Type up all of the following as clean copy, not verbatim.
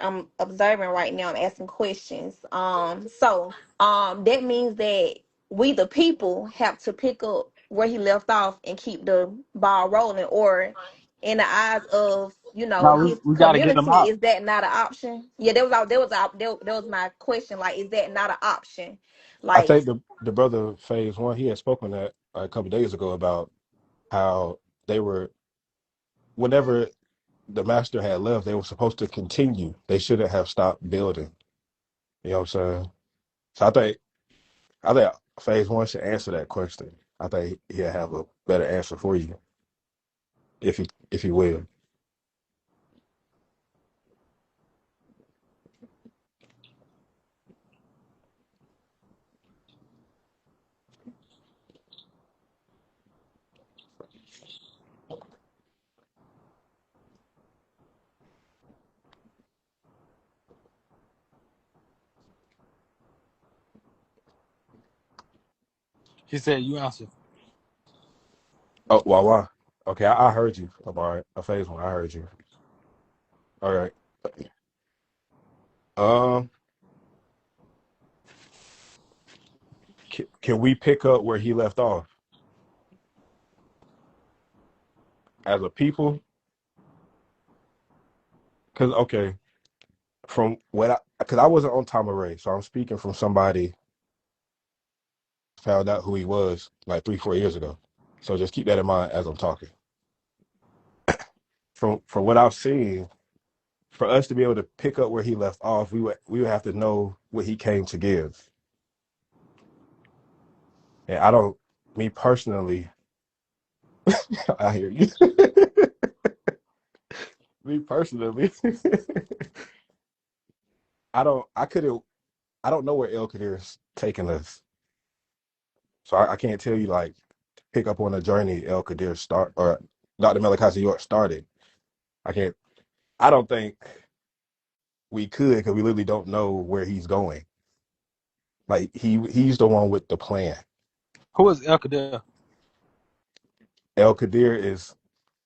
I'm observing right now. I'm asking questions. That means that we the people have to pick up where he left off and keep the ball rolling. Or in the eyes of Now his we got to get them community, out. is that not an option? Yeah, that was my question. Like, is that not an option? I Like, think the brother Phase One, he had spoken that a couple days ago about how they were, whenever the master had left, they were supposed to continue. They shouldn't have stopped building. You know what I'm saying? So I think Phase One should answer that question. I think he'll have a better answer for you if he will. He said you answer. Oh, why? Okay, I heard you. I'm all right. A Phase One, I heard you. All right. Um, can we pick up where he left off as a people? Because okay, from what because I wasn't on Tom Ray, so I'm speaking from somebody found out who he was like 3 4 years ago. So just keep that in mind as I'm talking. From what I've seen, for us to be able to pick up where he left off, we would have to know what he came to give. And I don't, me personally, I hear you. Me personally, I don't know where El Kadir's taking us. So I can't tell you like pick up on the journey El Kadir start or Dr. Malachi York started. I can't. I don't think we could because we literally don't know where he's going. Like he's the one with the plan. Who is El Kadir? El Kadir is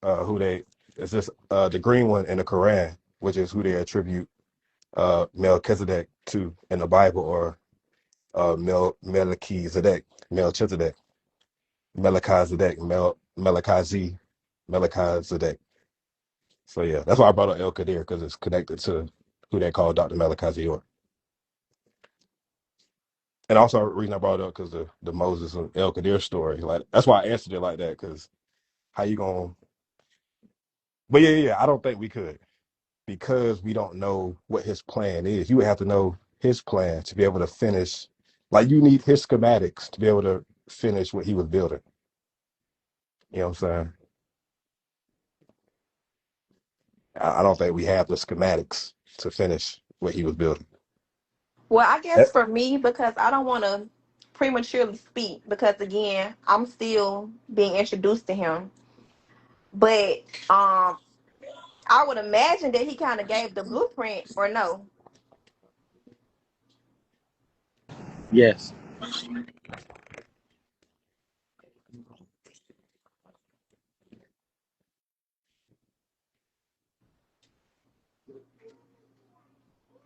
who they is this the green one in the Quran, which is who they attribute Melchizedek to in the Bible, or Melchizedek, Melchizedek, Melchizedek, Melchizedek. So yeah, that's why I brought up El Kadir because it's connected to who they call Dr. Malachi York. And also, the reason I brought it up because the Moses and El Kadir story. Like that's why I answered it like that. Because how you gonna? But yeah. I don't think we could because we don't know what his plan is. You would have to know his plan to be able to finish. Like you need his schematics to be able to finish what he was building. You know what I'm saying? I don't think we have the schematics to finish what he was building. well, I guess That- for me, because I don't want to prematurely speak, because again, I'm still being introduced to him. But I would imagine that he kind of gave the blueprint, or no? Yes.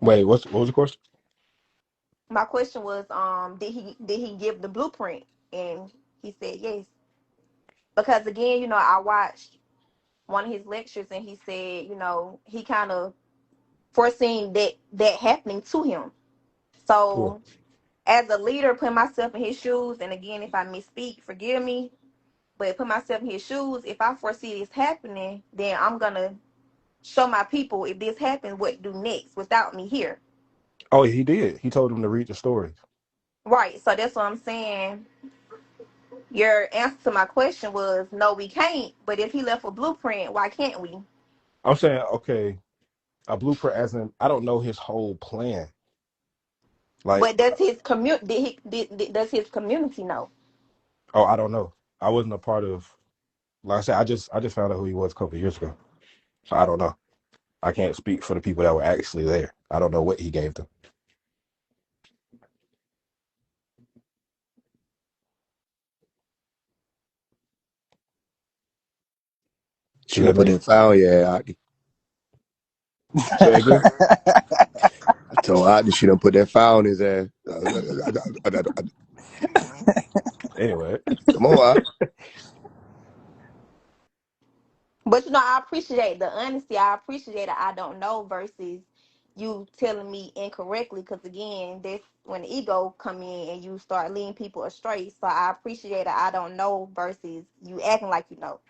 Wait, what was the question? My question was, did he give the blueprint? And he said yes. Because again, I watched one of his lectures, and he said, he kind of foreseen that happening to him. Cool. So as a leader, put myself in his shoes, and again, if I misspeak, forgive me, but put myself in his shoes. If I foresee this happening, then I'm gonna show my people, if this happens, what to do next without me here. Oh, he did. He told him to read the story. Right. So that's what I'm saying. Your answer to my question was no, we can't. But if he left a blueprint, why can't we? I'm saying, okay, a blueprint as in I don't know his whole plan. Like, But does his community does his community know? oh, I don't know. I wasn't a part of. Like I said, I just found out who he was a couple of years ago. So I don't know. I can't speak for the people that were actually there. I don't know what he gave them. You You hear never me? did found yet. Say again. I told Audrey she done put that file on his ass. Anyway, Come on, Aud. But I appreciate the honesty. I appreciate it. I don't know versus you telling me incorrectly. Because again, that's when the ego come in and you start leading people astray. So I appreciate it. I don't know versus you acting like you know.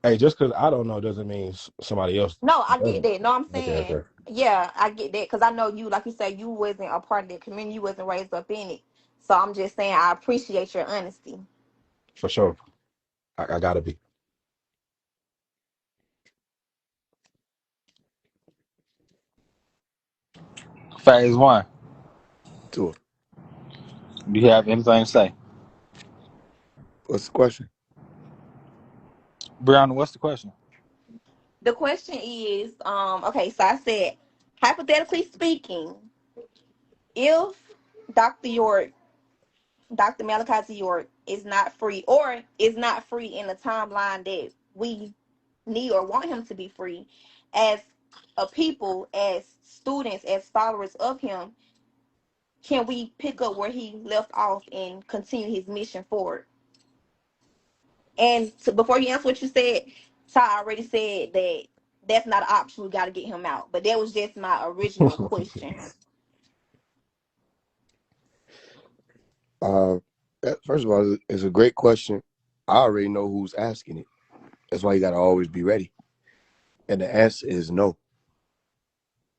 hey, just because I don't know doesn't mean somebody else No, I get doesn't. that. No, I'm Okay, saying, okay, yeah, I get that. Because I know you, like you said, you wasn't a part of that community. You wasn't raised up in it. So I'm just saying, I appreciate your honesty. for sure. I gotta be. Phase one. To her. Do you have anything to say? What's the question? Brianna, what's the question? The question is, okay, so I said, hypothetically speaking, if Dr. York, Dr. Malachi York is not free or is not free in the timeline that we need or want him to be free, as a people, as students, as followers of him, can we pick up where he left off and continue his mission forward? And before you answer what you said, Ty already said that that's not an option. We got to get him out. But that was just my original question. Uh, First of all, it's a great question. I already know who's asking it. That's why you got to always be ready. And the answer is no.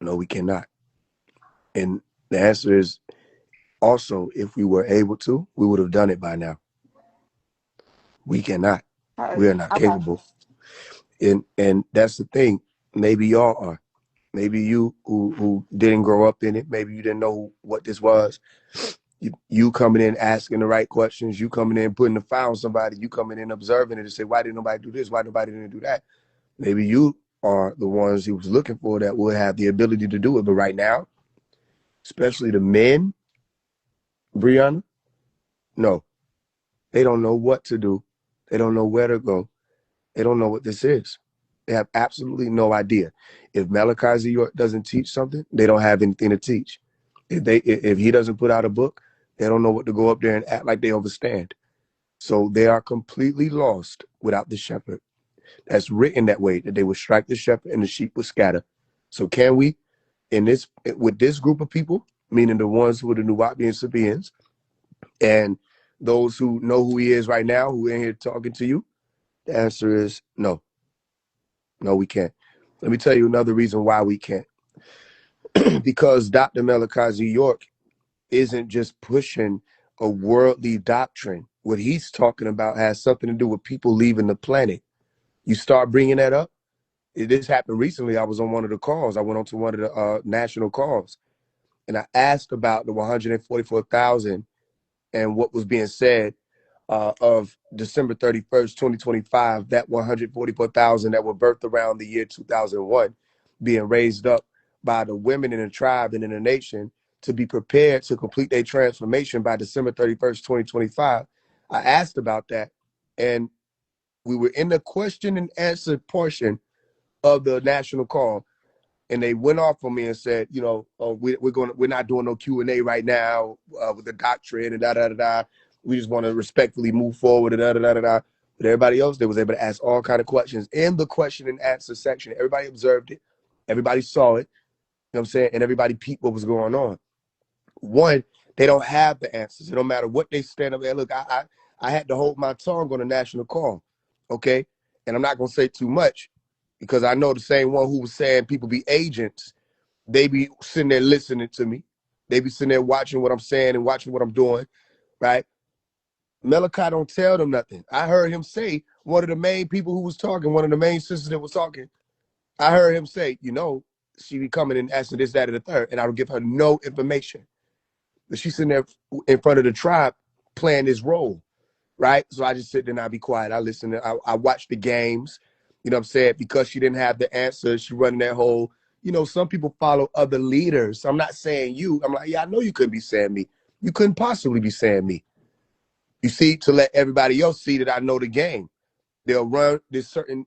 No, we cannot. And the answer is also, if we were able to, we would have done it by now. We cannot. We are not Okay. capable. And that's the thing. Maybe y'all are. Maybe you who didn't grow up in it. Maybe you didn't know what this was. You coming in asking the right questions. You coming in putting the file on somebody. You coming in observing it and say, why didn't nobody do this? Why nobody didn't do that? Maybe you are the ones he was looking for that will have the ability to do it. But right now, especially the men, Brianna, no, they don't know what to do. They don't know where to go. They don't know what this is. They have absolutely no idea. If Malachi Z. York doesn't teach something, they don't have anything to teach. If he doesn't put out a book, they don't know what to go up there and act like they understand. So they are completely lost without the shepherd. That's written that way, that they would strike the shepherd and the sheep would scatter. So can we, with this group of people, meaning the ones who are the Nuwapian Sabians, and those who know who he is right now, who are in here talking to you, the answer is no. No, we can't. Let me tell you another reason why we can't. Because Dr. Malachi Z. York isn't just pushing a worldly doctrine. What he's talking about has something to do with people leaving the planet. You start bringing that up. This happened recently. I was on one of the calls. I went on to one of the national calls, and I asked about the 144,000 and what was being said of December 31st, 2025, that 144,000 that were birthed around the year 2001 being raised up by the women in the tribe and in the nation to be prepared to complete their transformation by December 31st, 2025. I asked about that, and we were in the question and answer portion of the national call, and they went off on me and said, we're not doing no Q&A right now with the doctrine and da da da da. We just want to respectfully move forward and da da da da da. But everybody else, they was able to ask all kind of questions in the question and answer section. Everybody observed it, everybody saw it. You know what I'm saying? And everybody peeped what was going on. One, they don't have the answers. It don't matter what they stand up there. Look, I had to hold my tongue on a national call, okay? And I'm not gonna say too much because I know the same one who was saying people be agents. They be sitting there listening to me. They be sitting there watching what I'm saying and watching what I'm doing, right? Malachi don't tell them nothing. I heard him say, one of the main people who was talking, one of the main sisters that was talking, I heard him say, she be coming and asking this, that, and the third, and I would give her no information. But she's sitting there in front of the tribe playing this role, right? So I just sit there and I be quiet. I listen. I watch the games. You know what I'm saying? Because she didn't have the answer, she running that whole, some people follow other leaders. So I'm not saying you. I'm like, yeah, I know you couldn't be saying me. You couldn't possibly be saying me. You see, to let everybody else see that I know the game. They'll run this certain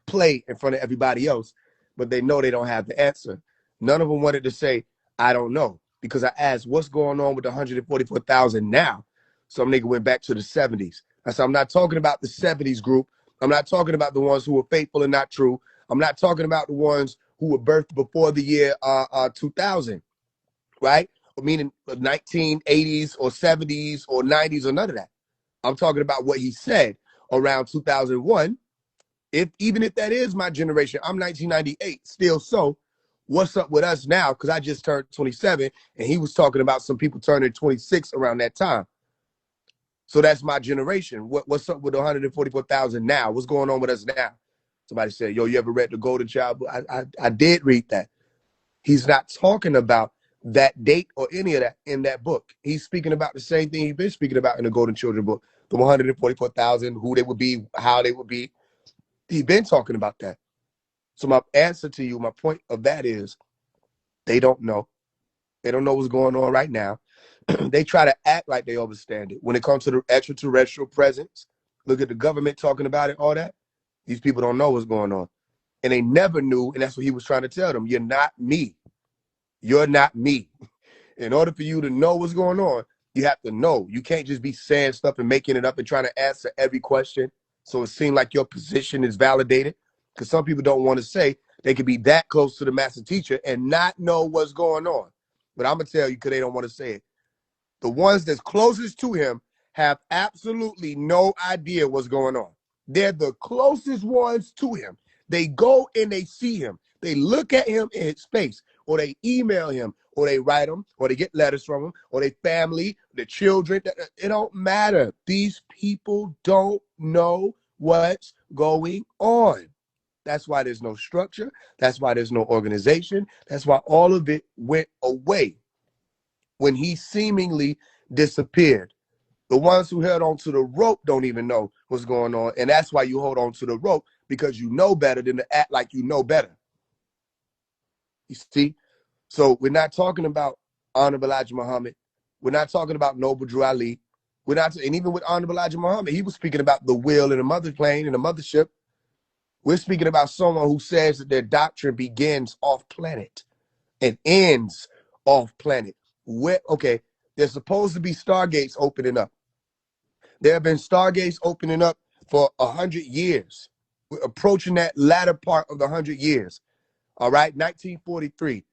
play in front of everybody else. but they know they don't have the answer. None of them wanted to say, I don't know, because I asked, what's going on with the 144,000 now? Some nigga went back to the 70s. I said, I'm not talking about the 70s group. I'm not talking about the ones who were faithful and not true. I'm not talking about the ones who were birthed before the year 2000, right? Meaning 1980s or 70s or 90s or none of that. I'm talking about what he said around 2001. Even if that is my generation, I'm 1998, still so. What's up with us now? Because I just turned 27, and he was talking about some people turning 26 around that time. So that's my generation. What's up with 144,000 now? What's going on with us now? Somebody said, yo, you ever read The Golden Child? I did read that. He's not talking about that date or any of that in that book. He's speaking about the same thing he's been speaking about in the Golden Children book, the 144,000, who they would be, how they would be. He's been talking about that. So my answer to you, my point of that is they don't know. They don't know what's going on right now. They try to act like they understand it. When it comes to the extraterrestrial presence, look at the government talking about it, all that. These people don't know what's going on. And they never knew, and that's what he was trying to tell them. You're not me. You're not me. In order for you to know what's going on, you have to know. You can't just be saying stuff and making it up and trying to answer every question so it seems like your position is validated. Because some people don't want to say they could be that close to the master teacher and not know what's going on. But I'm going to tell you because they don't want to say it. The ones that's closest to him have absolutely no idea what's going on. They're the closest ones to him. They go and they see him. They look at him in his face, or they email him, or they write him, or they get letters from him, or their family, their children. It don't matter. These people don't know what's going on. That's why there's no structure. That's why there's no organization. That's why all of it went away when he seemingly disappeared. The ones who held on to the rope don't even know what's going on. And that's why you hold on to the rope, because you know better than to act like you know better. You see? So we're not talking about Honorable Elijah Muhammad. We're not talking about Noble Drew Ali. We're not, and even with Honorable Elijah Muhammad, he was speaking about the will in the mother plane, in the mothership. We're speaking about someone who says that their doctrine begins off planet and ends off planet. Okay, there's supposed to be stargates opening up. There have been stargates opening up for 100 years. We're approaching that latter part of the 100 years. All right, 1943.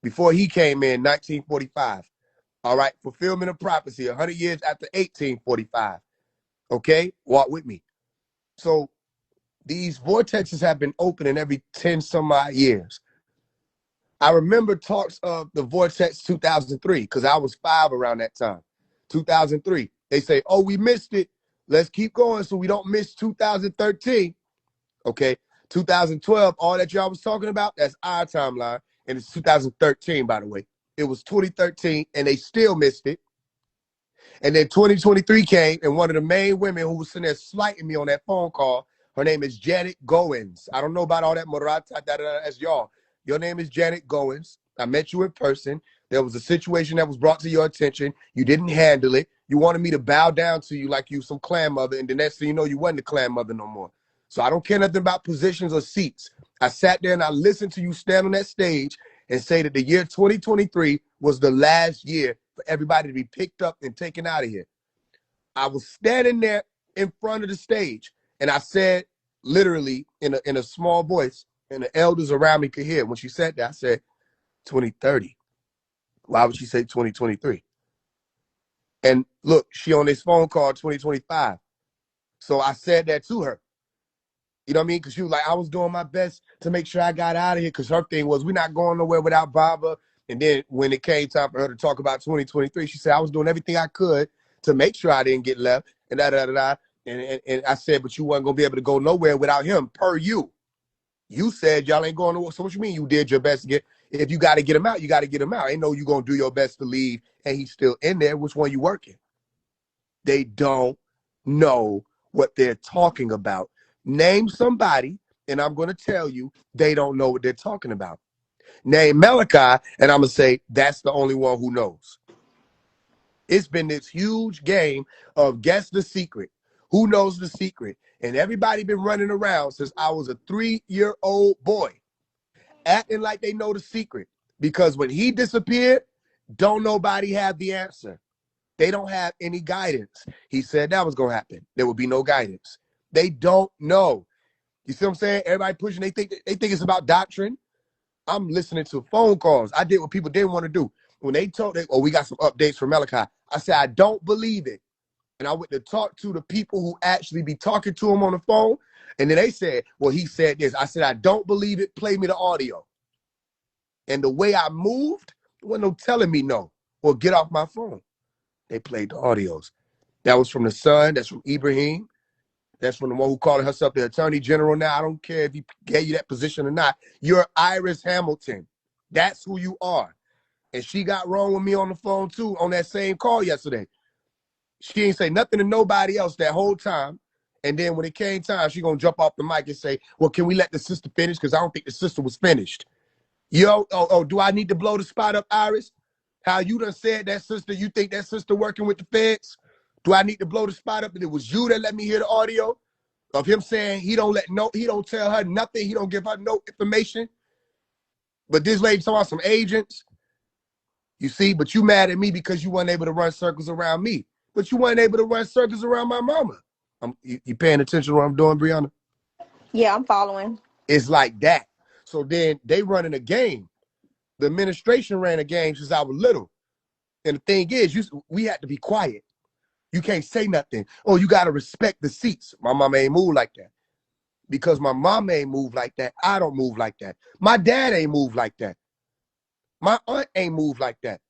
Before he came in, 1945. All right, fulfillment of prophecy, 100 years after 1845. Okay, walk with me. So these vortexes have been opening every 10 some odd years. I remember talks of the vortex 2003 because I was 5 around that time. 2003. They say, oh, we missed it. Let's keep going so we don't miss 2013. Okay. 2012, all that y'all was talking about, that's our timeline. And it's 2013, by the way. It was 2013 and they still missed it. And then 2023 came, and one of the main women who was sitting there slighting me on that phone call, her name is Janet Goins. I don't know about all that Morata, as y'all. Your name is Janet Goins. I met you in person. There was a situation that was brought to your attention. You didn't handle it. You wanted me to bow down to you like you some clan mother, and the next thing you know, you wasn't a clan mother no more. So I don't care nothing about positions or seats. I sat there and I listened to you stand on that stage and say that the year 2023 was the last year for everybody to be picked up and taken out of here. I was standing there in front of the stage, and I said, literally in a small voice, and the elders around me could hear. When she said that, I said, 2030. Why would she say 2023? And look, she on this phone call 2025. So I said that to her. You know what I mean? Because she was like, I was doing my best to make sure I got out of here, because her thing was, we're not going nowhere without Baba. And then when it came time for her to talk about 2023, she said, I was doing everything I could to make sure I didn't get left. And da-da-da-da. And I said, but you weren't going to be able to go nowhere without him, per you. You said y'all ain't going nowhere. So what you mean you did your best to get? If you got to get him out, you got to get him out. Ain't no you going to do your best to leave and he's still in there. Which one you working? They don't know what they're talking about. Name somebody, and I'm going to tell you they don't know what they're talking about. Name Malachi, and I'm going to say that's the only one who knows. It's been this huge game of guess the secret. Who knows the secret? And everybody been running around since I was a 3-year-old boy. acting like they know the secret. Because when he disappeared, don't nobody have the answer. They don't have any guidance. He said that was gonna happen. There would be no guidance. They don't know. You see what I'm saying? Everybody pushing. They think it's about doctrine. I'm listening to phone calls. I did what people didn't want to do. When they told me, oh, we got some updates from Malachi, I said, I don't believe it. And I went to talk to the people who actually be talking to him on the phone. And then they said, well, he said this. I said, I don't believe it. Play me the audio. And the way I moved, there wasn't no telling me no or get off my phone. They played the audios. That was from the son. That's from Ibrahim. That's from the one who called herself the attorney general now. I don't care if he gave you that position or not. You're Iris Hamilton. That's who you are. And she got wrong with me on the phone, too, on that same call yesterday. She ain't say nothing to nobody else that whole time. And then when it came time, she going to jump off the mic and say, well, can we let the sister finish? Because I don't think the sister was finished. Yo, do I need to blow the spot up, Iris? How you done said that sister, you think that sister working with the feds? Do I need to blow the spot up? And it was you that let me hear the audio of him saying he don't tell her nothing. He don't give her no information. But this lady talking about some agents. You see, but you mad at me because you weren't able to run circles around me. But you weren't able to run circles around my mama. You paying attention to what I'm doing, Brianna? Yeah, I'm following. It's like that. So then they running a game. The administration ran a game since I was little. And the thing is, we had to be quiet. You can't say nothing. Oh, you got to respect the seats. My mama ain't move like that. Because my mom ain't move like that, I don't move like that. My dad ain't move like that. My aunt ain't move like that.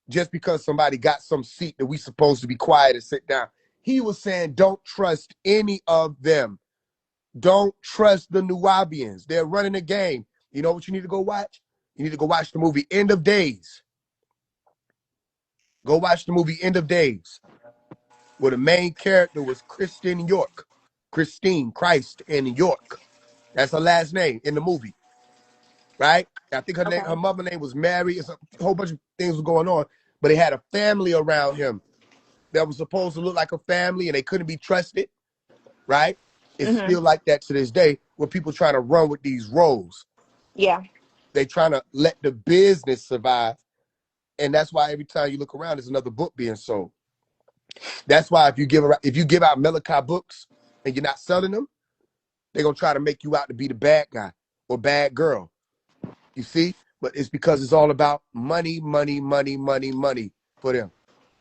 Just because somebody got some seat that we supposed to be quiet and sit down. He was saying, don't trust any of them. Don't trust the Nubians. They're running a game. You know what you need to go watch? You need to go watch the movie End of Days. Go watch the movie End of Days, where the main character was Christine Christ in York. That's her last name in the movie, right? I think her name, Okay. her mother name was Mary. It's a whole bunch of things were going on, but they had a family around him that was supposed to look like a family, and they couldn't be trusted, right? It's Mm-hmm. still like that to this day, where people trying to run with these roles. Yeah. They trying to let the business survive, and that's why every time you look around, there's another book being sold. That's why if you give out Malachi books and you're not selling them, they're gonna try to make you out to be the bad guy or bad girl. You see? But it's because it's all about money, money, money, money, money for them.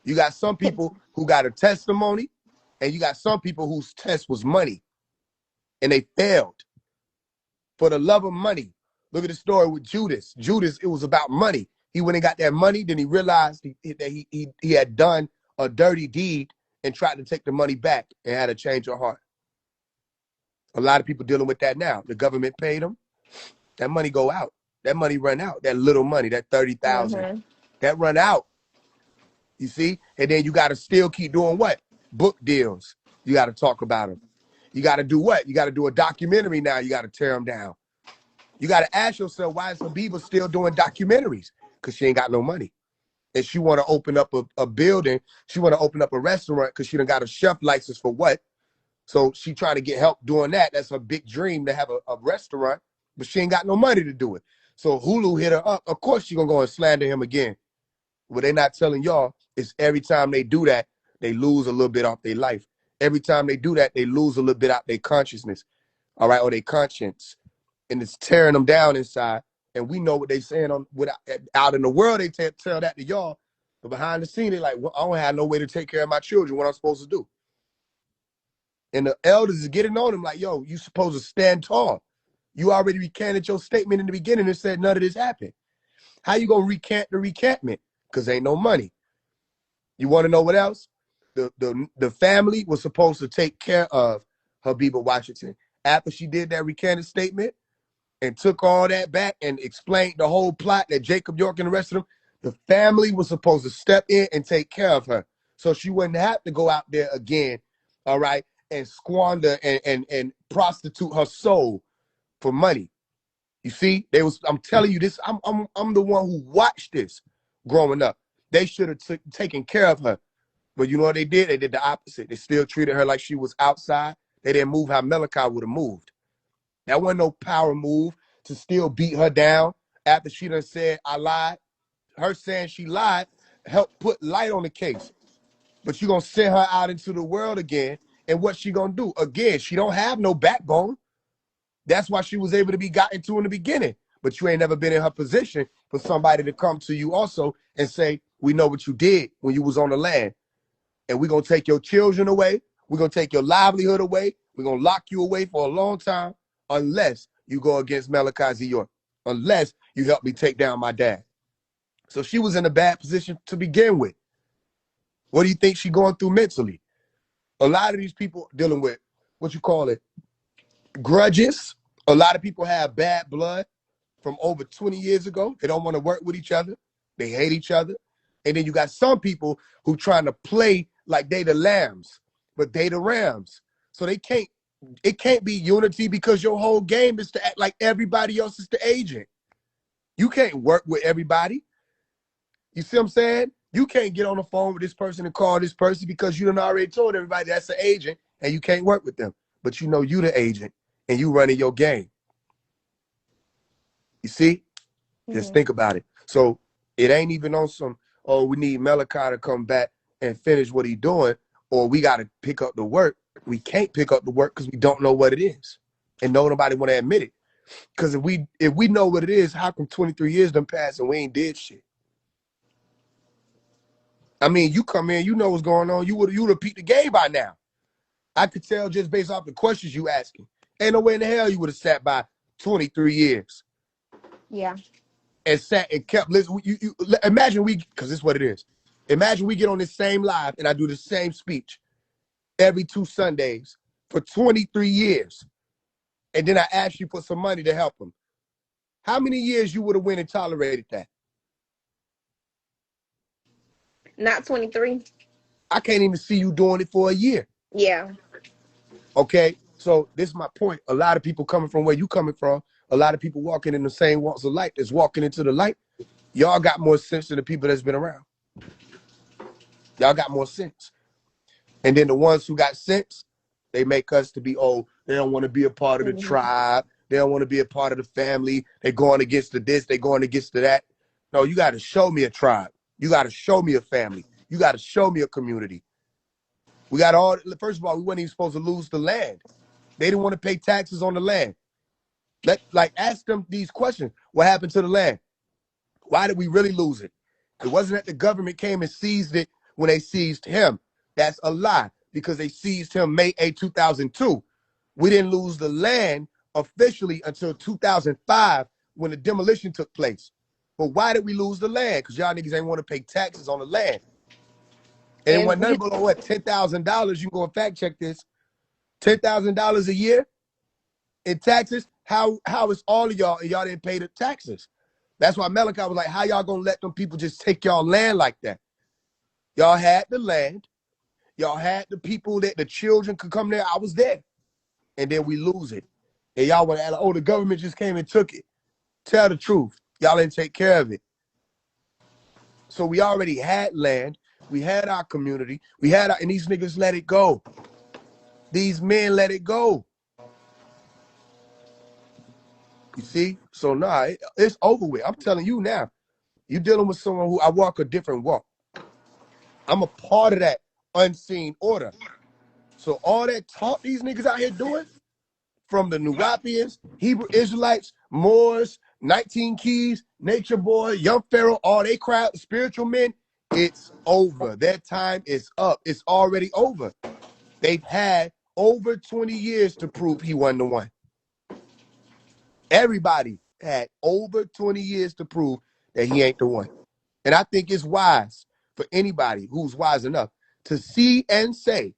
You got some people who got a testimony, and you got some people whose test was money, and they failed for the love of money. Look at the story with Judas. Judas, it was about money. He went and got that money, then he realized that he had done a dirty deed and tried to take the money back and had a change of heart. A lot of people dealing with that now. The government paid them. That money go out. That money run out. That little money, that 30,000, Mm-hmm. that run out. You see? And then you got to still keep doing what? Book deals. You got to talk about them. You got to do what? You got to do a documentary now. You got to tear them down. You got to ask yourself, why is Habiba still doing documentaries? Because she ain't got no money. And she want to open up a building. She want to open up a restaurant because she done got a chef license for what? So she trying to get help doing that. That's her big dream, to have a restaurant, but she ain't got no money to do it. So Hulu hit her up. Of course she gonna go and slander him again. What they not telling y'all is every time they do that, they lose a little bit off their life. Every time they do that, they lose a little bit out their consciousness, all right, or their conscience. And it's tearing them down inside. And we know what they saying out in the world, they tell that to y'all. But behind the scene, they like, well, I don't have no way to take care of my children, what I'm supposed to do. And the elders is getting on him like, yo, you supposed to stand tall. You already recanted your statement in the beginning and said none of this happened. How you gonna recant the recantment? Because ain't no money. You want to know what else? The family was supposed to take care of Habiba Washington. After she did that recanted statement and took all that back and explained the whole plot that Jacob York and the rest of them, the family was supposed to step in and take care of her. So she wouldn't have to go out there again, all right, and squander and prostitute her soul for money. You see, I'm telling you this, I'm the one who watched this growing up. They should have taken care of her. But you know what they did? They did the opposite. They still treated her like she was outside. They didn't move how Malachi would have moved. That wasn't no power move. to still beat her down after she done said, I lied. Her saying she lied helped put light on the case. But you're going to send her out into the world again. And what she going to do? Again, she don't have no backbone. That's why she was able to be gotten to in the beginning. But you ain't never been in her position for somebody to come to you also and say, we know what you did when you was on the land. And we're going to take your children away. We're going to take your livelihood away. We're going to lock you away for a long time unless you go against Malachi Z. York, unless you help me take down my dad. So she was in a bad position to begin with. What do you think she's going through mentally? A lot of these people dealing with, what you call it, grudges. A lot of people have bad blood from over 20 years ago. They don't want to work with each other. They hate each other. And then you got some people who trying to play like they the lambs, but they the rams. So it can't be unity because your whole game is to act like everybody else is the agent. You can't work with everybody. You see what I'm saying? You can't get on the phone with this person and call this person because you done already told everybody that's the agent and you can't work with them. But you know you the agent and you running your game. You see? Just think about it. So it ain't even on some, oh, we need Malachi to come back and finish what he doing, or we got to pick up the work. We can't pick up the work because we don't know what it is. And nobody want to admit it. Because if we know what it is, how come 23 years done passed and we ain't did shit? I mean, you come in, you know what's going on. You would have beat the game by now. I could tell just based off the questions you asking. Ain't no way in the hell you would have sat by 23 years. Yeah. And sat and kept listening. You imagine because this is what it is. Imagine we get on this same live and I do the same speech every 2 Sundays for 23 years. And then I ask you for some money to help them. How many years you would have went and tolerated that? Not 23. I can't even see you doing it for a year. Yeah. Okay, so this is my point. A lot of people coming from where you coming from, a lot of people walking in the same walks of light that's walking into the light. Y'all got more sense than the people that's been around. Y'all got more sense. And then the ones who got sense, they make us to be, oh, they don't want to be a part of the tribe. They don't want to be a part of the family. They're going against the this, they're going against the that. No, you got to show me a tribe. You got to show me a family. You got to show me a community. We got all, first of all, we weren't even supposed to lose the land. They didn't want to pay taxes on the land. Ask them these questions. What happened to the land? Why did we really lose it? It wasn't that the government came and seized it when they seized him. That's a lie because they seized him May 8, 2002. We didn't lose the land officially until 2005 when the demolition took place. But why did we lose the land? Because y'all niggas ain't want to pay taxes on the land. And it wasn't nothing below what, $10,000. You can go and fact check this. $10,000 a year in taxes. How is all of y'all and y'all didn't pay the taxes? That's why Malachi was like, how y'all gonna let them people just take y'all land like that? Y'all had the land. Y'all had the people that the children could come there. I was there. And then we lose it. And y'all want to add, oh, the government just came and took it. Tell the truth. Y'all didn't take care of it. So we already had land. We had our community. And these niggas let it go. These men let it go. You see? So nah, it's over with. I'm telling you now. You're dealing with someone who I walk a different walk. I'm a part of that unseen order. So all that talk these niggas out here doing, from the Nuwapians, Hebrew Israelites, Moors, 19 Keys, Nature Boy, Young Pharaoh, all they crowd, spiritual men, it's over. Their time is up. It's already over. They've had over 20 years to prove he wasn't the one. Everybody had over 20 years to prove that he ain't the one. And I think it's wise for anybody who's wise enough to see and say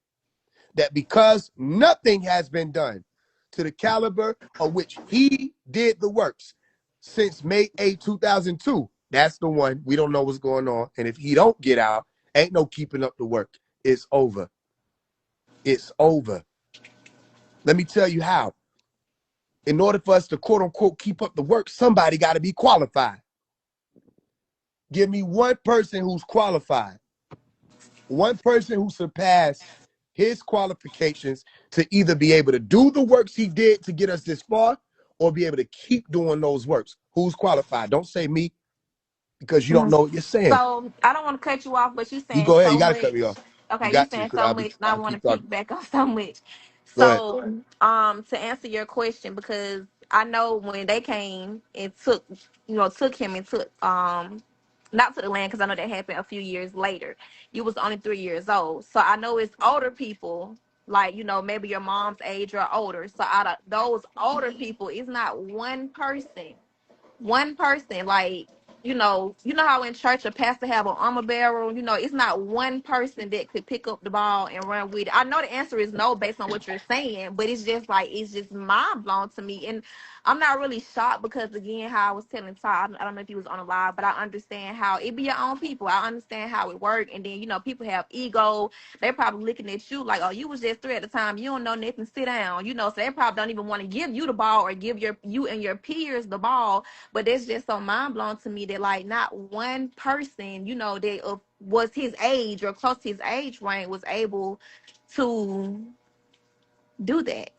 that because nothing has been done to the caliber of which he did the works since May 8, 2002, that's the one. We don't know what's going on. And if he don't get out, ain't no keeping up the work. It's over. It's over. Let me tell you how. In order for us to quote unquote keep up the work, somebody got to be qualified. Give me one person who's qualified. One person who surpassed his qualifications to either be able to do the works he did to get us this far or be able to keep doing those works? Who's qualified? Don't say me, because you don't Mhm. know what you're saying. So I don't want to cut you off, but you You saying go ahead. You so got to cut me much. off. You Okay, you got to, saying because so much, and I I'll want to keep talking. pick back on so much. Go ahead. So, to answer your question, because I know when they came and took, took him and took, not to the land, because I know that happened a few years later. You was only 3 years old, so I know it's older people, like maybe your mom's age or older. So out of those older people, it's not one person, like how in church a pastor have an armor bearer. It's not one person that could pick up the ball and run with it. I know the answer is no based on what you're saying, but it's just mind blown to me. And I'm not really shocked, because again, how I was telling Todd, I don't know if he was on the live, but I understand how it be your own people. I understand how it work. And then people have ego. They probably looking at you like, oh, you was just 3 at the time, you don't know nothing, sit down. So they probably don't even want to give you the ball or give you and your peers the ball. But it's just so mind blowing to me that like not one person, that was his age or close to his age range was able to do that.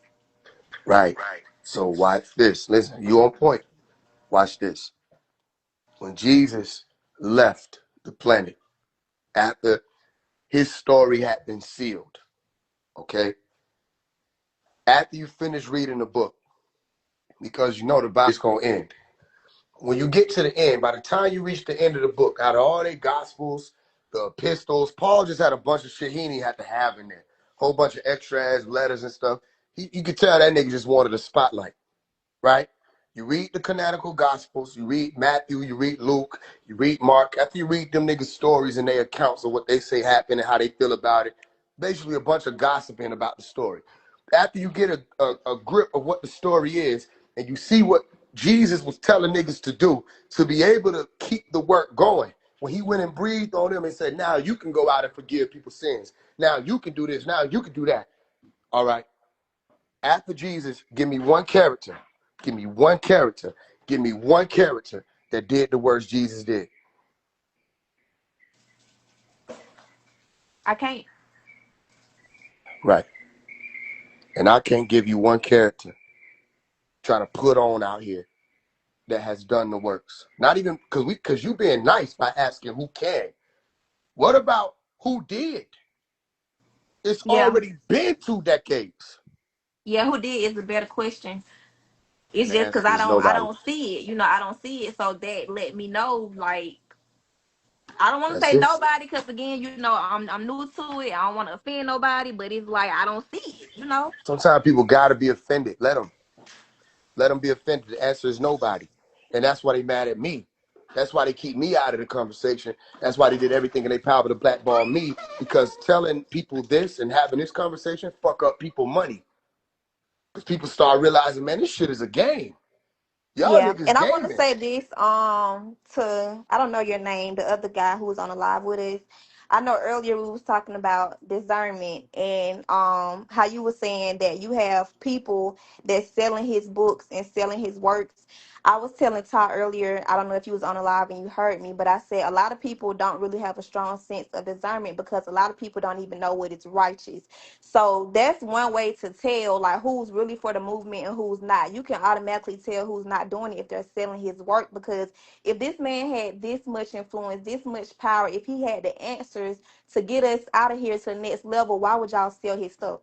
Right. So watch this. Listen, you on point. Watch this. When Jesus left the planet after his story had been sealed, okay? After you finish reading the book, because the Bible's going to end. When you get to the end, by the time you reach the end of the book, out of all their gospels, the epistles, Paul just had a bunch of shit he didn't have to have in there. Whole bunch of extras, letters and stuff. You could tell that nigga just wanted a spotlight. Right? You read the canonical gospels, you read Matthew, you read Luke, you read Mark. After you read them niggas' stories and their accounts of what they say happened and how they feel about it, basically a bunch of gossiping about the story. After you get a grip of what the story is and you see what Jesus was telling niggas to do to be able to keep the work going, when he went and breathed on them and said, now you can go out and forgive people's sins. Now you can do this. Now you can do that. All right. After Jesus, give me one character. Give me one character. Give me one character that did the works Jesus did. I can't. Right. And I can't give you one character trying to put on out here that has done the works. Not even because you being nice by asking who can. What about who did? It's Yeah. already been 2 decades. Yeah, who did is a better question. It's And the just because answer I is don't I nobody. don't see it. I don't see it. So that let me know, like, I don't want to That's say it. nobody, because again, I'm new to it. I don't want to offend nobody, but it's like I don't see it. Sometimes people gotta be offended. Let them. Let them be offended. The answer is nobody. And that's why they mad at me. That's why they keep me out of the conversation. That's why they did everything in their power to blackball me, because telling people this and having this conversation fuck up people money. Because people start realizing, man, this shit is a game. Y'all Yeah, niggas and I want to gaming. say this to, I don't know your name, the other guy who was on the live with us. I know earlier we was talking about discernment, and how you were saying that you have people that's selling his books and selling his works. I was telling Todd earlier, I don't know if you was on the live and you heard me, but I said a lot of people don't really have a strong sense of discernment, because a lot of people don't even know what is righteous. So that's one way to tell like who's really for the movement and who's not. You can automatically tell who's not doing it if they're selling his work, because if this man had this much influence, this much power, if he had the answers to get us out of here to the next level, why would y'all sell his stuff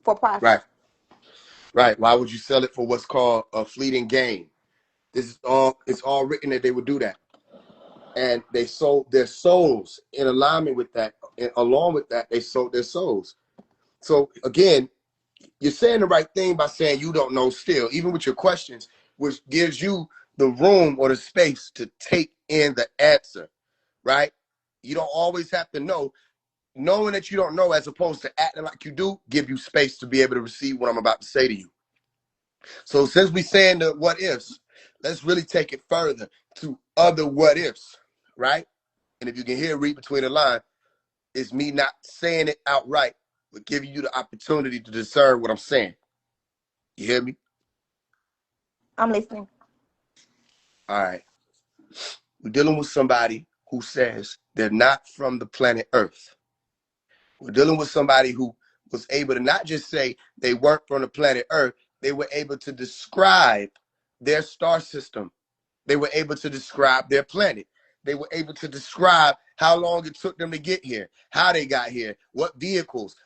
for profit? Right, right. Why would you sell it for what's called a fleeting gain? It's all written that they would do that. And they sold their souls in alignment with that. And along with that, they sold their souls. So again, you're saying the right thing by saying you don't know still, even with your questions, which gives you the room or the space to take in the answer, right? You don't always have to know. Knowing that you don't know as opposed to acting like you do, give you space to be able to receive what I'm about to say to you. So since we're saying the what ifs, let's really take it further to other what ifs, right? And if you can hear read between the lines, it's me not saying it outright, but giving you the opportunity to discern what I'm saying. You hear me? I'm listening. All right. We're dealing with somebody who says they're not from the planet Earth. We're dealing with somebody who was able to not just say they weren't from the planet Earth, they were able to describe their star system. They were able to describe their planet. They were able to describe how long it took them to get here, how they got here, what vehicles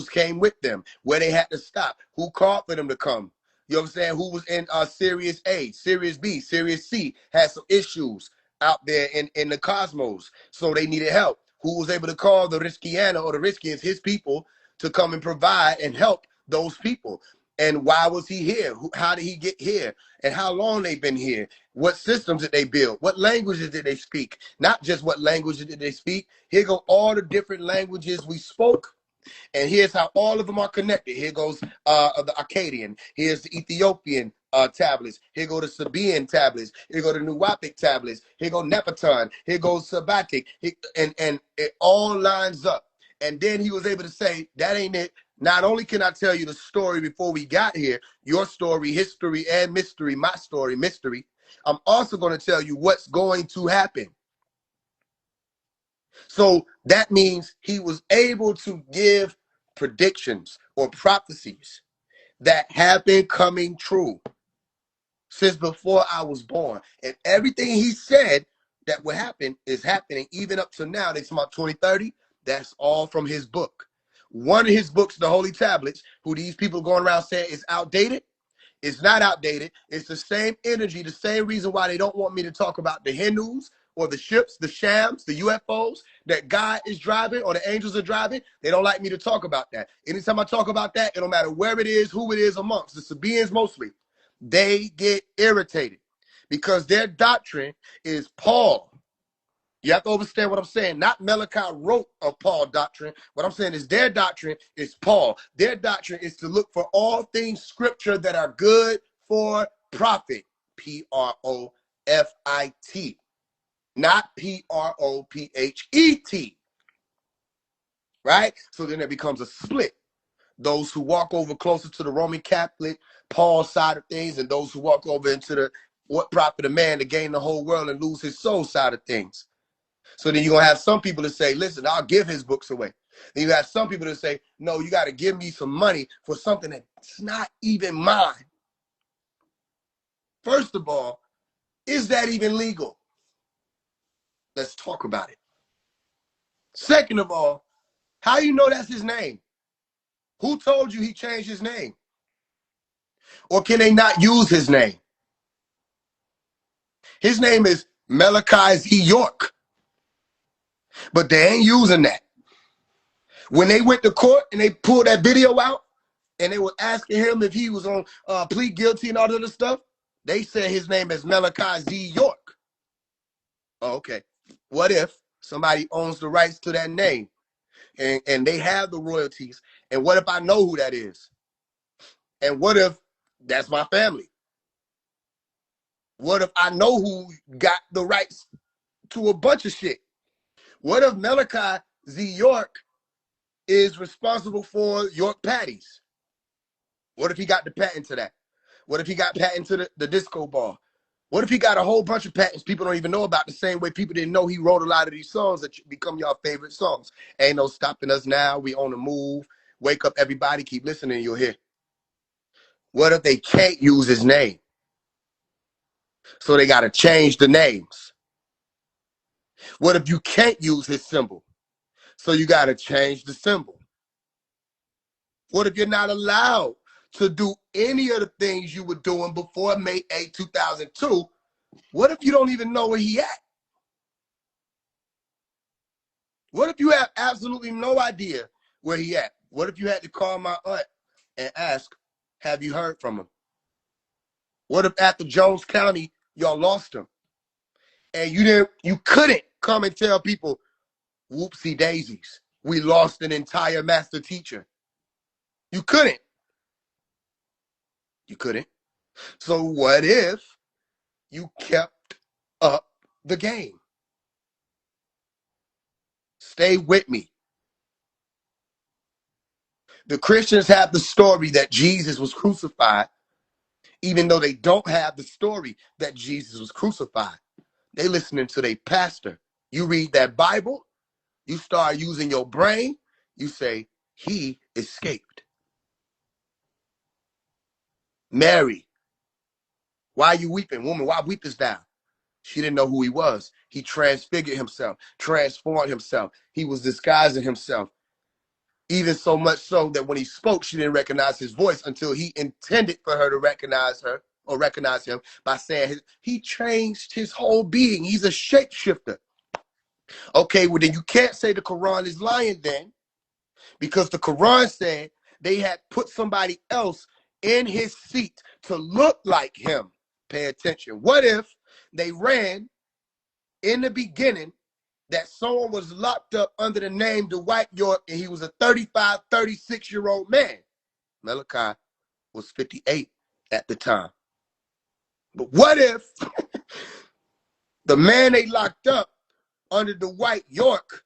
came with them, where they had to stop, who called for them to come. You know what I'm saying? Who was in Sirius A, Sirius B, Sirius C, had some issues out there in the cosmos, so they needed help. Who was able to call the Riskiana or the Riskians, his people, to come and provide and help those people. And why was he here? How did he get here? And how long they've been here? What systems did they build? What languages did they speak? Not just what languages did they speak. Here go all the different languages we spoke. And here's how all of them are connected. Here goes the Akkadian. Here's the Ethiopian tablets. Here go the Sabaean tablets. Here go the Nuwapic tablets. Here go Nepaton. Here goes Sabbatic. And it all lines up. And then he was able to say, that ain't it. Not only can I tell you the story before we got here, your story, history, and mystery, my story, mystery, I'm also going to tell you what's going to happen. So that means he was able to give predictions or prophecies that have been coming true since before I was born. And everything he said that would happen is happening even up to now. It's about 2030. That's all from his book. One of his books, the Holy Tablets, who these people going around saying is outdated. It's not outdated. It's the same energy, the same reason why they don't want me to talk about the Hindus or the ships, the shams, the UFOs that God is driving or the angels are driving. They don't like me to talk about that. Anytime I talk about that, it don't matter where it is, who it is amongst, the Sabaeans mostly, they get irritated because their doctrine is Paul. You have to understand what I'm saying. Not Malachi wrote a Paul doctrine. What I'm saying is their doctrine is Paul. Their doctrine is to look for all things scripture that are good for profit. Profit. Not prophet. Right? So then there becomes a split. Those who walk over closer to the Roman Catholic, Paul side of things, and those who walk over into the what profit a man to gain the whole world and lose his soul side of things. So then you're going to have some people to say, listen, I'll give his books away. Then you have some people to say, no, you got to give me some money for something that's not even mine. First of all, is that even legal? Let's talk about it. Second of all, how you know that's his name? Who told you he changed his name? Or can they not use his name? His name is Malachi Z. York. But they ain't using that. When they went to court and they pulled that video out and they were asking him if he was on plead guilty and all that other stuff, they said his name is Malachi Z. York. Oh, okay. What if somebody owns the rights to that name and they have the royalties? And what if I know who that is? And what if that's my family? What if I know who got the rights to a bunch of shit? What if Malachi Z. York is responsible for York patties? What if he got the patent to that? What if he got patent to the disco ball? What if he got a whole bunch of patents people don't even know about, the same way people didn't know he wrote a lot of these songs that become your favorite songs? Ain't no stopping us now. We on the move. Wake up, everybody. Keep listening. You'll hear. What if they can't use his name? So they got to change the names. What if you can't use his symbol? So you got to change the symbol. What if you're not allowed to do any of the things you were doing before May 8, 2002? What if you don't even know where he at? What if you have absolutely no idea where he at? What if you had to call my aunt and ask, have you heard from him? What if after Jones County, y'all lost him? And you couldn't come and tell people, whoopsie daisies, we lost an entire master teacher. You couldn't. You couldn't. So what if you kept up the game? Stay with me. The Christians have the story that Jesus was crucified, even though they don't have the story that Jesus was crucified. They listening to their pastor. You read that Bible, you start using your brain, you say, he escaped. Mary, why are you weeping? Woman, why weepest thou? She didn't know who he was. He transfigured himself, transformed himself. He was disguising himself. Even so much so that when he spoke, she didn't recognize his voice until he intended for her to recognize her or recognize him by saying he changed his whole being. He's a shapeshifter. Okay, well then you can't say the Quran is lying then, because the Quran said they had put somebody else in his seat to look like him. Pay attention. What if they ran in the beginning that someone was locked up under the name Dwight York and he was a 35, 36-year-old man? Malachi was 58 at the time. But what if the man they locked up under Dwight York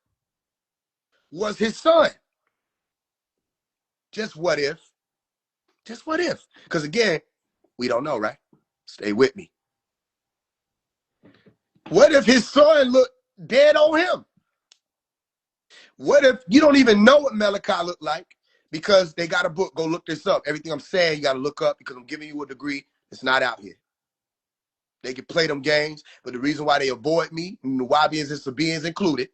was his son? Just what if? Just what if? Because again, we don't know, right? Stay with me. What if his son looked dead on him? What if you don't even know what Malachi looked like because they got a book? Go look this up. Everything I'm saying, you got to look up because I'm giving you a degree. It's not out here. They can play them games, but the reason why they avoid me, and the Wahabians and Sabians included,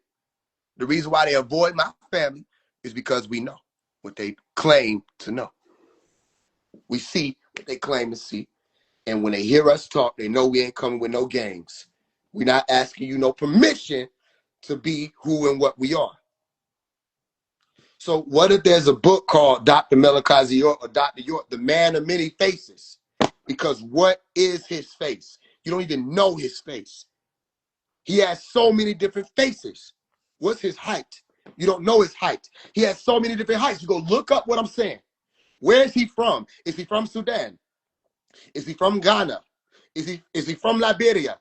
the reason why they avoid my family is because we know what they claim to know. We see what they claim to see. And when they hear us talk, they know we ain't coming with no games. We're not asking you no permission to be who and what we are. So what if there's a book called Dr. Malachi York or Dr. York, the man of many faces? Because what is his face? You don't even know his face. He has so many different faces. What's his height? You don't know his height. He has so many different heights. You go look up what I'm saying. Where is he from? Is he from Sudan? Is he from Ghana? Is he from Liberia?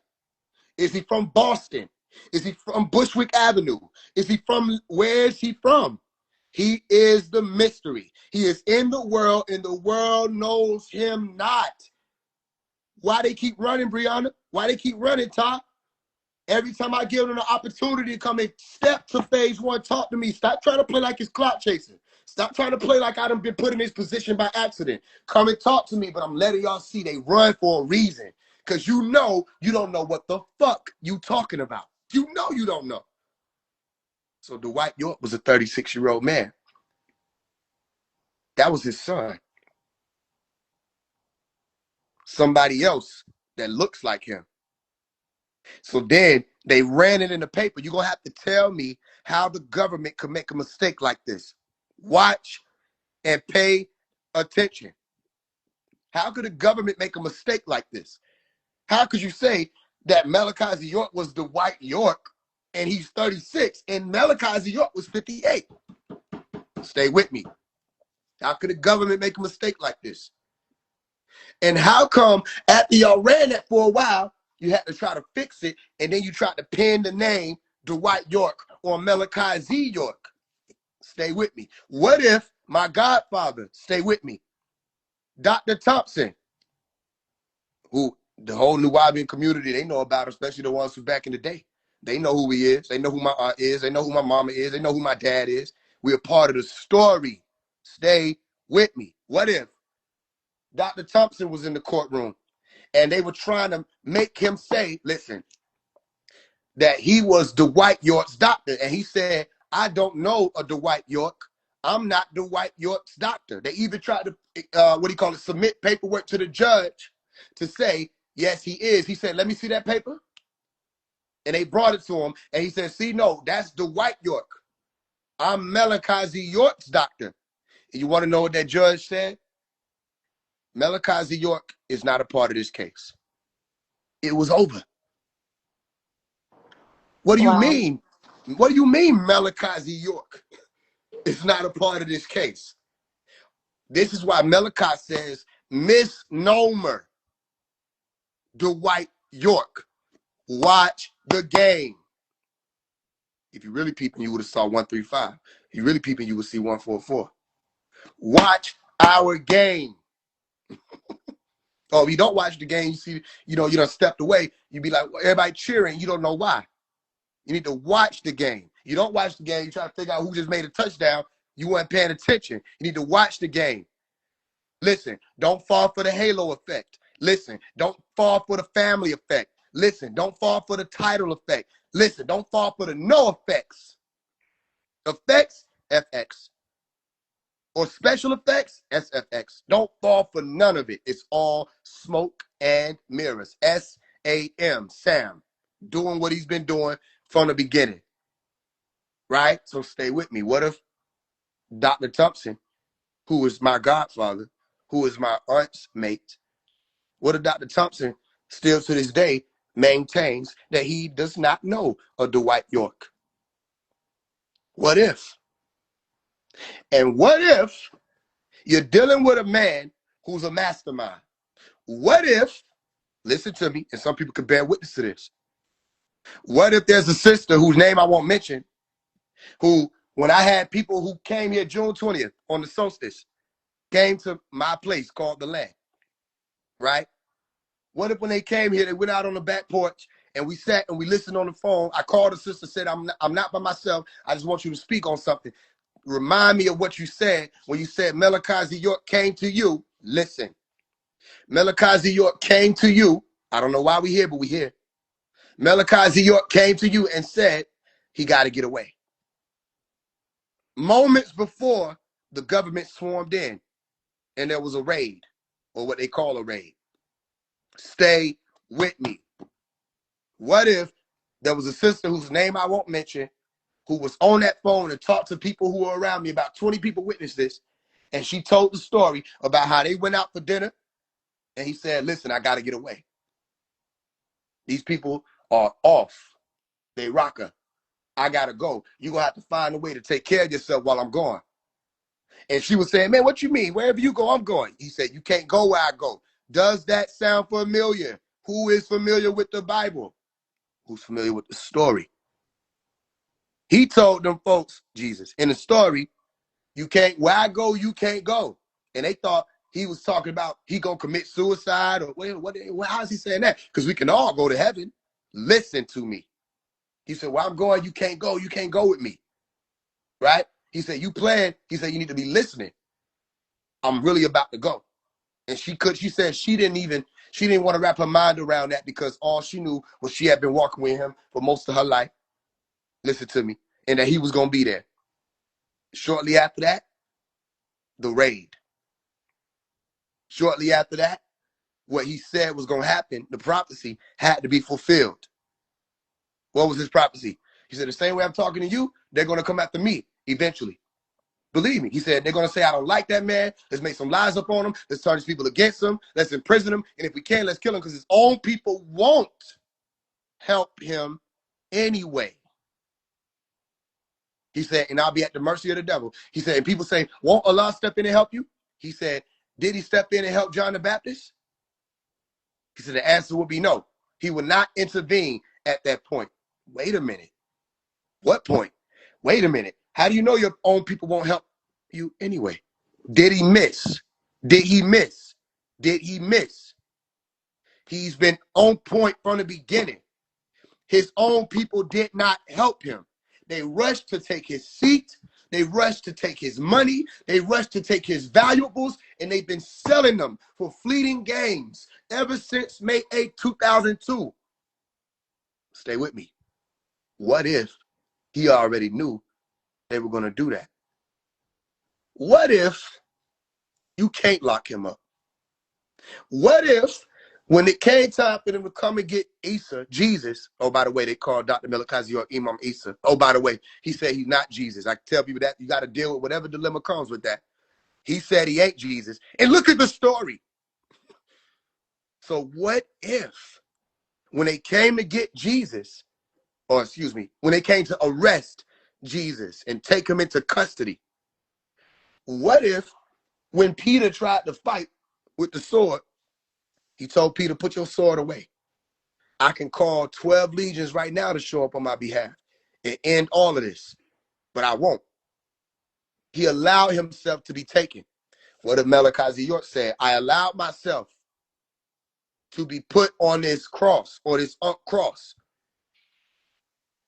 Is he from Boston? Is he from Bushwick Avenue? Is he from, where is he from? He is the mystery. He is in the world and the world knows him not. Why they keep running, Brianna? Why they keep running, Tah? Every time I give them an opportunity to come and step to phase one, talk to me. Stop trying to play like it's clock chasing. Stop trying to play like I done been put in this position by accident. Come and talk to me, but I'm letting y'all see they run for a reason. Because you don't know what the fuck you talking about. You know you don't know. So Dwight York was a 36-year-old man. That was his son. Somebody else that looks like him. So then they ran it in the paper. You're going to have to tell me how the government could make a mistake like this. Watch and pay attention. How could the government make a mistake like this? How could you say that Malachi York was Dwight York and he's 36 and Malachi York was 58? Stay with me. How could the government make a mistake like this? And how come after y'all ran that for a while, you had to try to fix it, and then you tried to pin the name Dwight York or Malachi Z. York? Stay with me. What if my godfather, stay with me, Dr. Thompson, who the whole New Wahabian community, they know about, especially the ones who back in the day. They know who he is. They know who my aunt is. They know who my mama is. They know who my dad is. We're part of the story. Stay with me. What if Dr. Thompson was in the courtroom and they were trying to make him say, listen, that he was Dwight York's doctor. And he said, I don't know a Dwight York. I'm not Dwight York's doctor. They even tried to, submit paperwork to the judge to say, yes, he is. He said, let me see that paper. And they brought it to him. And he said, see, no, that's Dwight York. I'm Malachi York's doctor. And you want to know what that judge said? Malachi York is not a part of this case. It was over. What do you Wow. mean? What do you mean Malachi York is not a part of this case? This is why Malachi says misnomer Dwight York. Watch the game. If you really peeping, you would have saw 135. If you really peeping, you would see 144. Watch our game. Oh, if you don't watch the game, you see, you done stepped away. You be like, well, everybody cheering. You don't know why. You need to watch the game. You don't watch the game. You try to figure out who just made a touchdown. You weren't paying attention. You need to watch the game. Listen, don't fall for the halo effect. Listen, don't fall for the family effect. Listen, don't fall for the title effect. Listen, don't fall for the no effects. Effects, FX. Or special effects, SFX. Don't fall for none of it. It's all smoke and mirrors. SAM, Sam, doing what he's been doing from the beginning. Right? So stay with me. What if Dr. Thompson, who is my godfather, who is my aunt's mate, what if Dr. Thompson still to this day maintains that he does not know a Dwight York? What if? And what if you're dealing with a man who's a mastermind? What if, listen to me, and some people can bear witness to this. What if there's a sister whose name I won't mention, who, when I had people who came here June 20th on the solstice, came to my place called the Land, right? What if when they came here, they went out on the back porch and we sat and we listened on the phone? I called the sister, said, I'm not by myself. I just want you to speak on something. Remind me of what you said when you said Malachi York came to you. Listen, Malachi York came to you. I don't know why we here, but we here. Malachi York came to you and said he got to get away. Moments before the government swarmed in and there was a raid, or what they call a raid. Stay with me. What if there was a sister whose name I won't mention, who was on that phone and talked to people who were around me? About 20 people witnessed this. And she told the story about how they went out for dinner. And he said, listen, I got to get away. These people are off. They rocker. I got to go. You're going to have to find a way to take care of yourself while I'm gone. And she was saying, man, what you mean? Wherever you go, I'm going. He said, you can't go where I go. Does that sound familiar? Who is familiar with the Bible? Who's familiar with the story? He told them folks, Jesus, in the story, you can't, where I go, you can't go. And they thought he was talking about he gonna commit suicide, or how is he saying that? Because we can all go to heaven. Listen to me. He said, well, I'm going, you can't go with me. Right? He said, you playing. He said, you need to be listening. I'm really about to go. And she said she didn't want to wrap her mind around that, because all she knew was she had been walking with him for most of her life. Listen to me. And that he was going to be there. Shortly after that, the raid. Shortly after that, what he said was going to happen, the prophecy had to be fulfilled. What was his prophecy? He said, the same way I'm talking to you, they're going to come after me eventually. Believe me. He said, they're going to say, I don't like that man. Let's make some lies up on him. Let's turn these people against him. Let's imprison him. And if we can, let's kill him, because his own people won't help him anyway. He said, and I'll be at the mercy of the devil. He said, and people say, won't Allah step in and help you? He said, did he step in and help John the Baptist? He said, the answer would be no. He would not intervene at that point. Wait a minute. What point? Wait a minute. How do you know your own people won't help you anyway? Did he miss? Did he miss? Did he miss? He's been on point from the beginning. His own people did not help him. They rushed to take his seat. They rushed to take his money. They rushed to take his valuables, and they've been selling them for fleeting gains ever since May 8, 2002. Stay with me. What if he already knew they were going to do that? What if you can't lock him up? What if when it came time for them to come and get Isa, Jesus, oh, by the way, they called Dr. Malachi York Imam Isa. Oh, by the way, he said he's not Jesus. I tell people that you got to deal with whatever dilemma comes with that. He said he ain't Jesus. And look at the story. So what if when they came to get Jesus, or excuse me, when they came to arrest Jesus and take him into custody, what if when Peter tried to fight with the sword, he told Peter, put your sword away. I can call 12 legions right now to show up on my behalf and end all of this, but I won't. He allowed himself to be taken. What if Malachi York said, I allowed myself to be put on this cross, or this cross?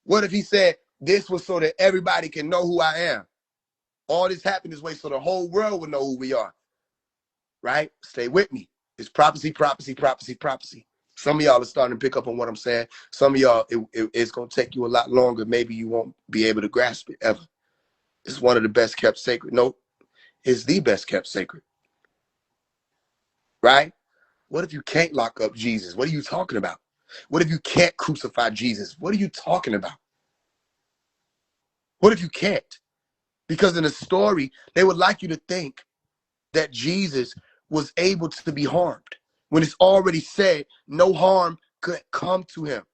What if he said, this was so that everybody can know who I am? All this happened this way so the whole world would know who we are. right? Stay with me. It's prophecy, prophecy, prophecy, prophecy. Some of y'all are starting to pick up on what I'm saying. Some of y'all, it's going to take you a lot longer. Maybe you won't be able to grasp it ever. It's one of the best kept sacred. No, it's the best kept sacred, right? What if you can't lock up Jesus? What are you talking about? What if you can't crucify Jesus? What are you talking about? What if you can't? Because in the story, they would like you to think that Jesus was able to be harmed when it's already said no harm could come to him.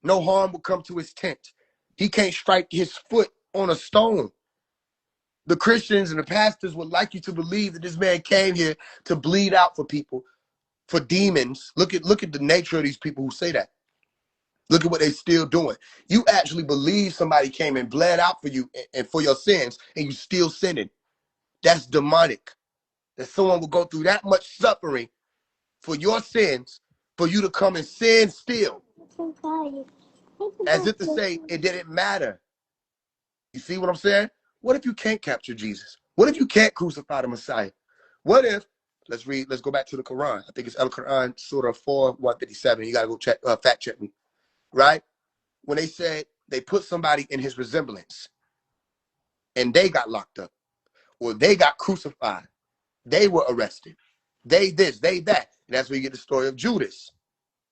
No harm will come to his tent. He can't strike his foot on a stone. The Christians and the pastors would like you to believe that this man came here to bleed out for people, for demons. Look at the nature of these people who say that. Look at what they're still doing. You actually believe somebody came and bled out for you and for your sins, and you still sinning. That's demonic. That someone will go through that much suffering for your sins, for you to come and sin still, as if to say it didn't matter. You see what I'm saying? What if you can't capture Jesus? What if you can't crucify the Messiah? What if, let's go back to the Quran. I think it's Al-Quran, Surah 4, 157. You got to go fact check me, right? When they said they put somebody in his resemblance and they got locked up or they got crucified, they were arrested. They this, they that. And that's where you get the story of Judas.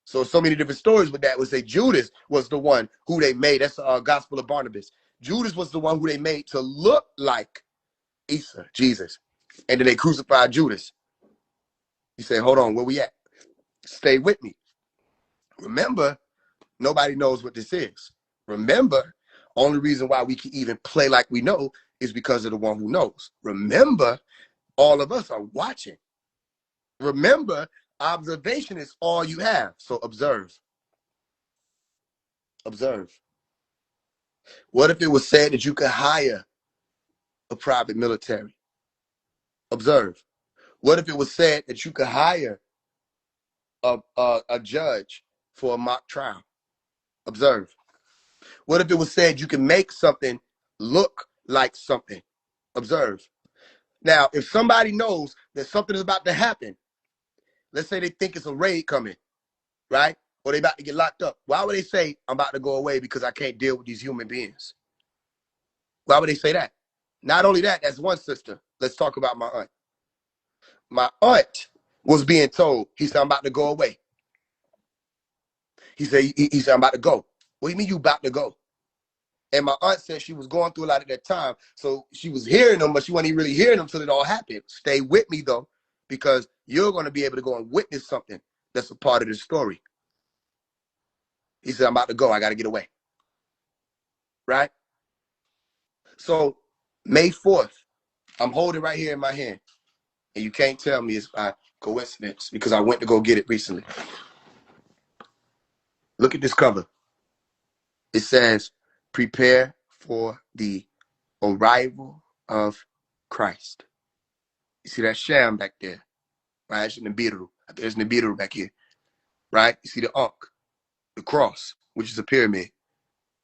So many different stories with that would say Judas was the one who they made. That's the Gospel of Barnabas. Judas was the one who they made to look like Isa, Jesus. And then they crucified Judas. You say, hold on, where we at? Stay with me. Remember, nobody knows what this is. Remember, only reason why we can even play like we know is because of the one who knows. Remember, all of us are watching. Remember, observation is all you have. So observe. Observe. What if it was said that you could hire a private military? Observe. What if it was said that you could hire a judge for a mock trial? Observe. What if it was said you can make something look like something? Observe. Now, if somebody knows that something is about to happen, let's say they think it's a raid coming, right? Or they about to get locked up. Why would they say, I'm about to go away because I can't deal with these human beings? Why would they say that? Not only that, that's one sister. Let's talk about my aunt. My aunt was being told, he said, I'm about to go away. He said, I'm about to go. What do you mean you about to go? And my aunt said she was going through a lot at that time. So she was hearing them, but she wasn't even really hearing them until it all happened. Stay with me, though, because you're going to be able to go and witness something that's a part of the story. He said, I'm about to go. I got to get away. Right? So May 4th, I'm holding right here in my hand. And you can't tell me it's by coincidence because I went to go get it recently. Look at this cover. It says, prepare for the arrival of Christ. You see that sham back there? Right? It's Nibiru. There's Nibiru back here. Right? You see the Ankh, the cross, which is a pyramid.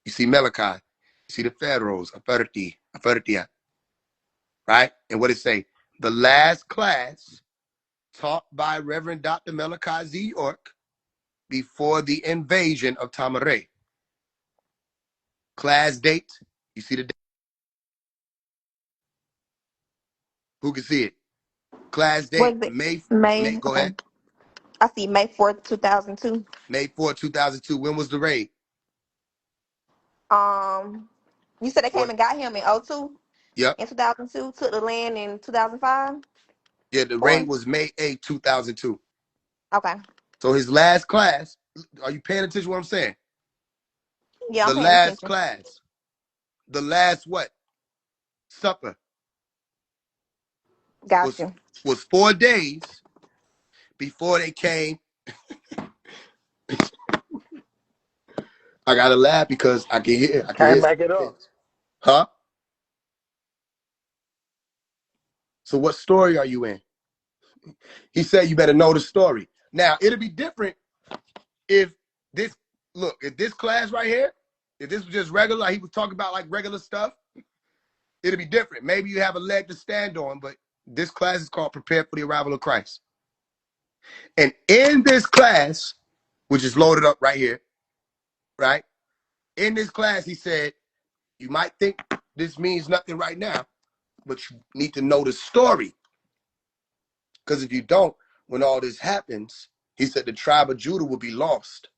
You see Malachi. You see the pharaohs, Afertia. Right? And what it say? The last class taught by Reverend Dr. Malachi Z. York before the invasion of Tamaray. Class date. You see the date? Who can see it? Class date, Was it May? Go Okay. ahead. I see May 4th, 2002. May 4, 2002. When was the raid? You said they came What? and got him in '02, Yep. in 2002, took the land in 2005. Yeah, the raid Or was May 8, 2002. okay. So his last class, are you paying attention to what I'm saying? Yeah, I'm The paying last attention. class, the last what? Supper Got was you. was 4 days before they came. I gotta laugh because I can hear Can't some make it up. things. Huh? So what story are you in? He said you better know the story. Now it'll be different if if this class right here, if this was just regular, like he was talking about like regular stuff, it'll be different. Maybe you have a leg to stand on, but This class is called Prepare for the Arrival of Christ. And in this class, which is loaded up right here, right? In this class, he said, you might think this means nothing right now, but you need to know the story. Because if you don't, when all this happens, he said the tribe of Judah will be lost.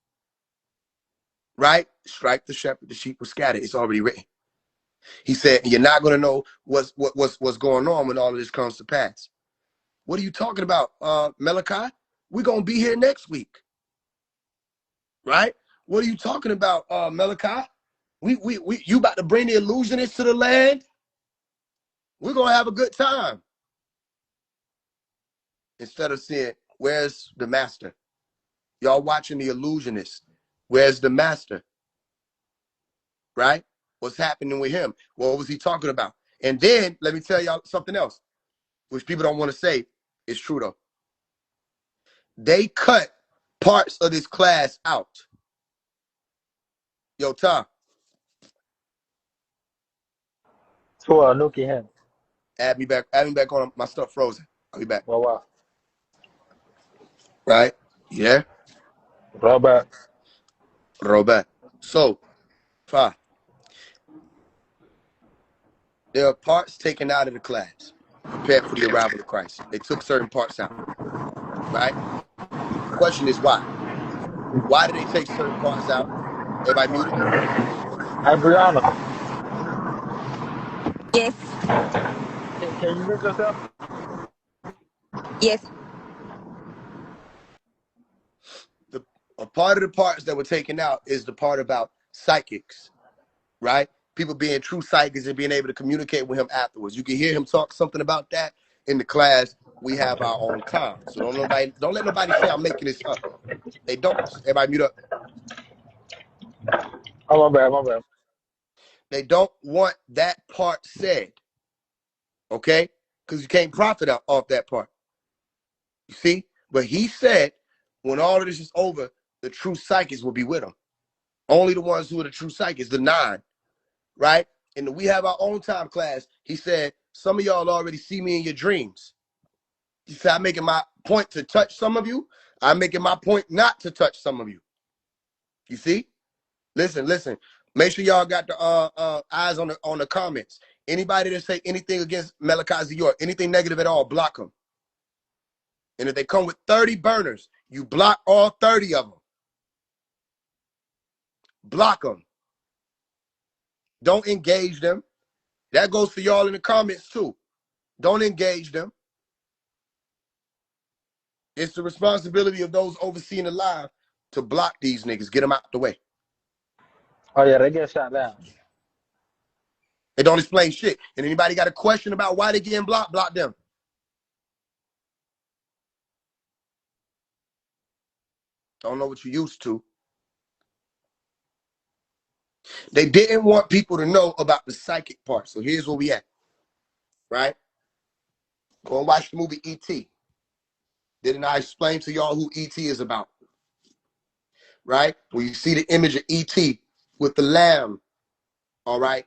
Right? Strike the shepherd, the sheep will scatter. It's already written. He said, you're not going to know what's going on when all of this comes to pass. What are you talking about, Malachi? We're going to be here next week. Right? What are you talking about, Malachi? You about to bring the illusionists to the land? We're going to have a good time. Instead of saying, where's the master? Y'all watching the illusionist. Where's the master? Right? What's happening with him? What was he talking about? And then let me tell y'all something else, which people don't want to say. It's true though. They cut parts of this class out. Yo, Tah, Tua Nuki Hen. add me back on. My stuff frozen. I'll be back. Wawa. Right? Yeah. Robert. Robert. So, Fa, there are parts taken out of the class. Prepared for the arrival of Christ. They took certain parts out. Right? The question is why? Why did they take certain parts out? Everybody muted? Hi, Brianna. Yes. Can you mute yourself? Yes. A part of the parts that were taken out is the part about psychics, right? People being true psychics and being able to communicate with him afterwards. You can hear him talk something about that in the class. We have our own time. So don't let nobody say I'm making this up. They don't. Everybody mute up. Oh, my bad. They don't want that part said, okay? Because you can't profit off that part. You see? But he said, when all of this is over, the true psychics will be with him. Only the ones who are the true psychics, the 9, right? And we have our own time class. He said, some of y'all already see me in your dreams. He said, I'm making my point to touch some of you. I'm making my point not to touch some of you. You see? Listen. Make sure y'all got the eyes on the comments. Anybody that say anything against Malachi York, anything negative at all, block them. And if they come with 30 burners, you block all 30 of them. Block them. Don't engage them. That goes for y'all in the comments too. Don't engage them. It's the responsibility of those overseeing the live to block these niggas, get them out the way. Oh, yeah, they get shot down. They don't explain shit. And anybody got a question about why they getting blocked, block them. Don't know what you used to. They didn't want people to know about the psychic part. So here's where we at, right? Go and watch the movie E.T. Didn't I explain to y'all who E.T. is about? Right? When you see the image of E.T. with the lamb, all right,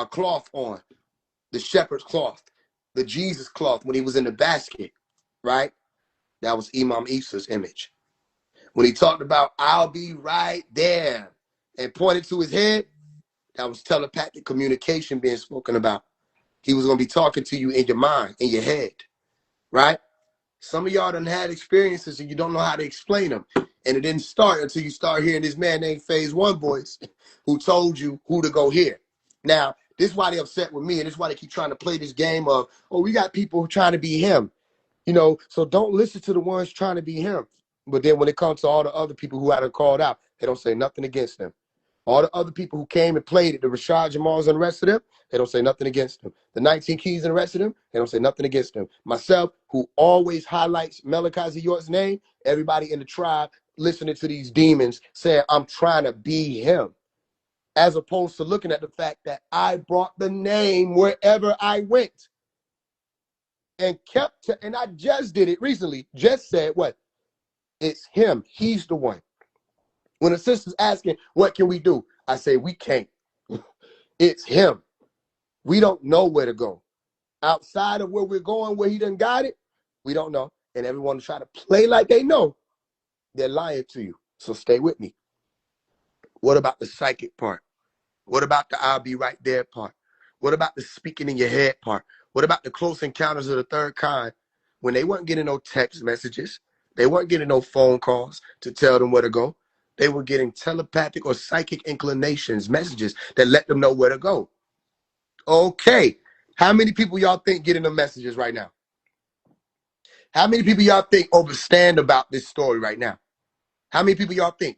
cloth on, the shepherd's cloth, the Jesus cloth when he was in the basket, right? That was Imam Isa's image. When he talked about, I'll be right there, and pointed to his head, that was telepathic communication being spoken about. He was going to be talking to you in your mind, in your head, right? Some of y'all done had experiences and you don't know how to explain them. And it didn't start until you start hearing this man named Phase One voice who told you who to go hear. Now, this is why they're upset with me, and this is why they keep trying to play this game of, oh, we got people trying to be him. You know, so don't listen to the ones trying to be him. But then when it comes to all the other people who had called out, they don't say nothing against them. All the other people who came and played it, the Rashad Jamals and the rest of them, they don't say nothing against them. The 19 Keys and the rest of them, they don't say nothing against them. Myself, who always highlights Malachi York's name, everybody in the tribe listening to these demons saying, I'm trying to be him. As opposed to looking at the fact that I brought the name wherever I went. And and I just did it recently, just said what? It's him. He's the one. When a sister's asking, what can we do? I say, we can't. It's him. We don't know where to go. Outside of where we're going, where he done got it, we don't know. And everyone try to play like they know. They're lying to you. So stay with me. What about the psychic part? What about the I'll be right there part? What about the speaking in your head part? What about the close encounters of the third kind? When they weren't getting no text messages, they weren't getting no phone calls to tell them where to go. They were getting telepathic or psychic inclinations, messages that let them know where to go. Okay. How many people y'all think getting the messages right now? How many people y'all think understand about this story right now? How many people y'all think?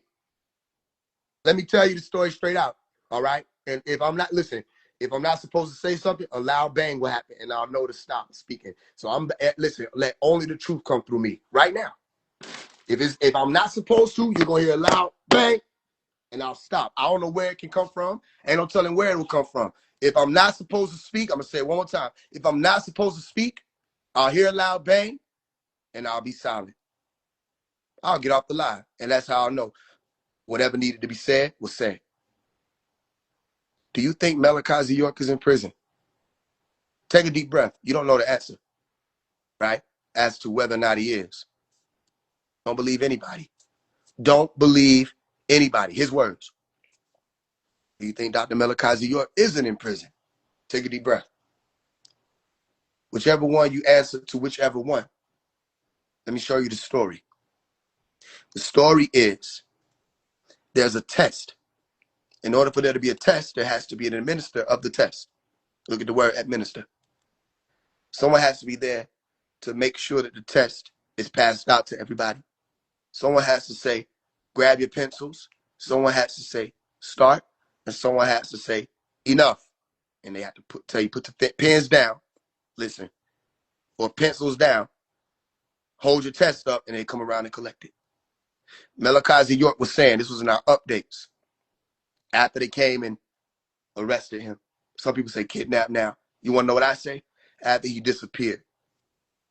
Let me tell you the story straight out. All right. And if I'm not if I'm not supposed to say something, a loud bang will happen, and I'll know to stop speaking. So listen. Let only the truth come through me right now. If I'm not supposed to, you're gonna hear a loud bang, and I'll stop. I don't know where it can come from. Ain't no telling where it will come from. If I'm not supposed to speak, I'm gonna say it one more time. If I'm not supposed to speak, I'll hear a loud bang, and I'll be silent. I'll get off the line, and that's how I know whatever needed to be said was said. Do you think Malachi York is in prison? Take a deep breath. You don't know the answer, right? As to whether or not he is. Don't believe anybody. Don't believe anybody. His words. Do you think Dr. Malachi York isn't in prison? Take a deep breath. Whichever one you answer to, whichever one. Let me show you the story. The story is there's a test. In order for there to be a test, there has to be an administrator of the test. Look at the word administer. Someone has to be there to make sure that the test is passed out to everybody. Someone has to say, grab your pencils. Someone has to say, start. And someone has to say, enough. And they have to put the pens down, listen, or pencils down, hold your test up, and they come around and collect it. Malachi York was saying, this was in our updates, after they came and arrested him. Some people say kidnap now. You want to know what I say? After he disappeared.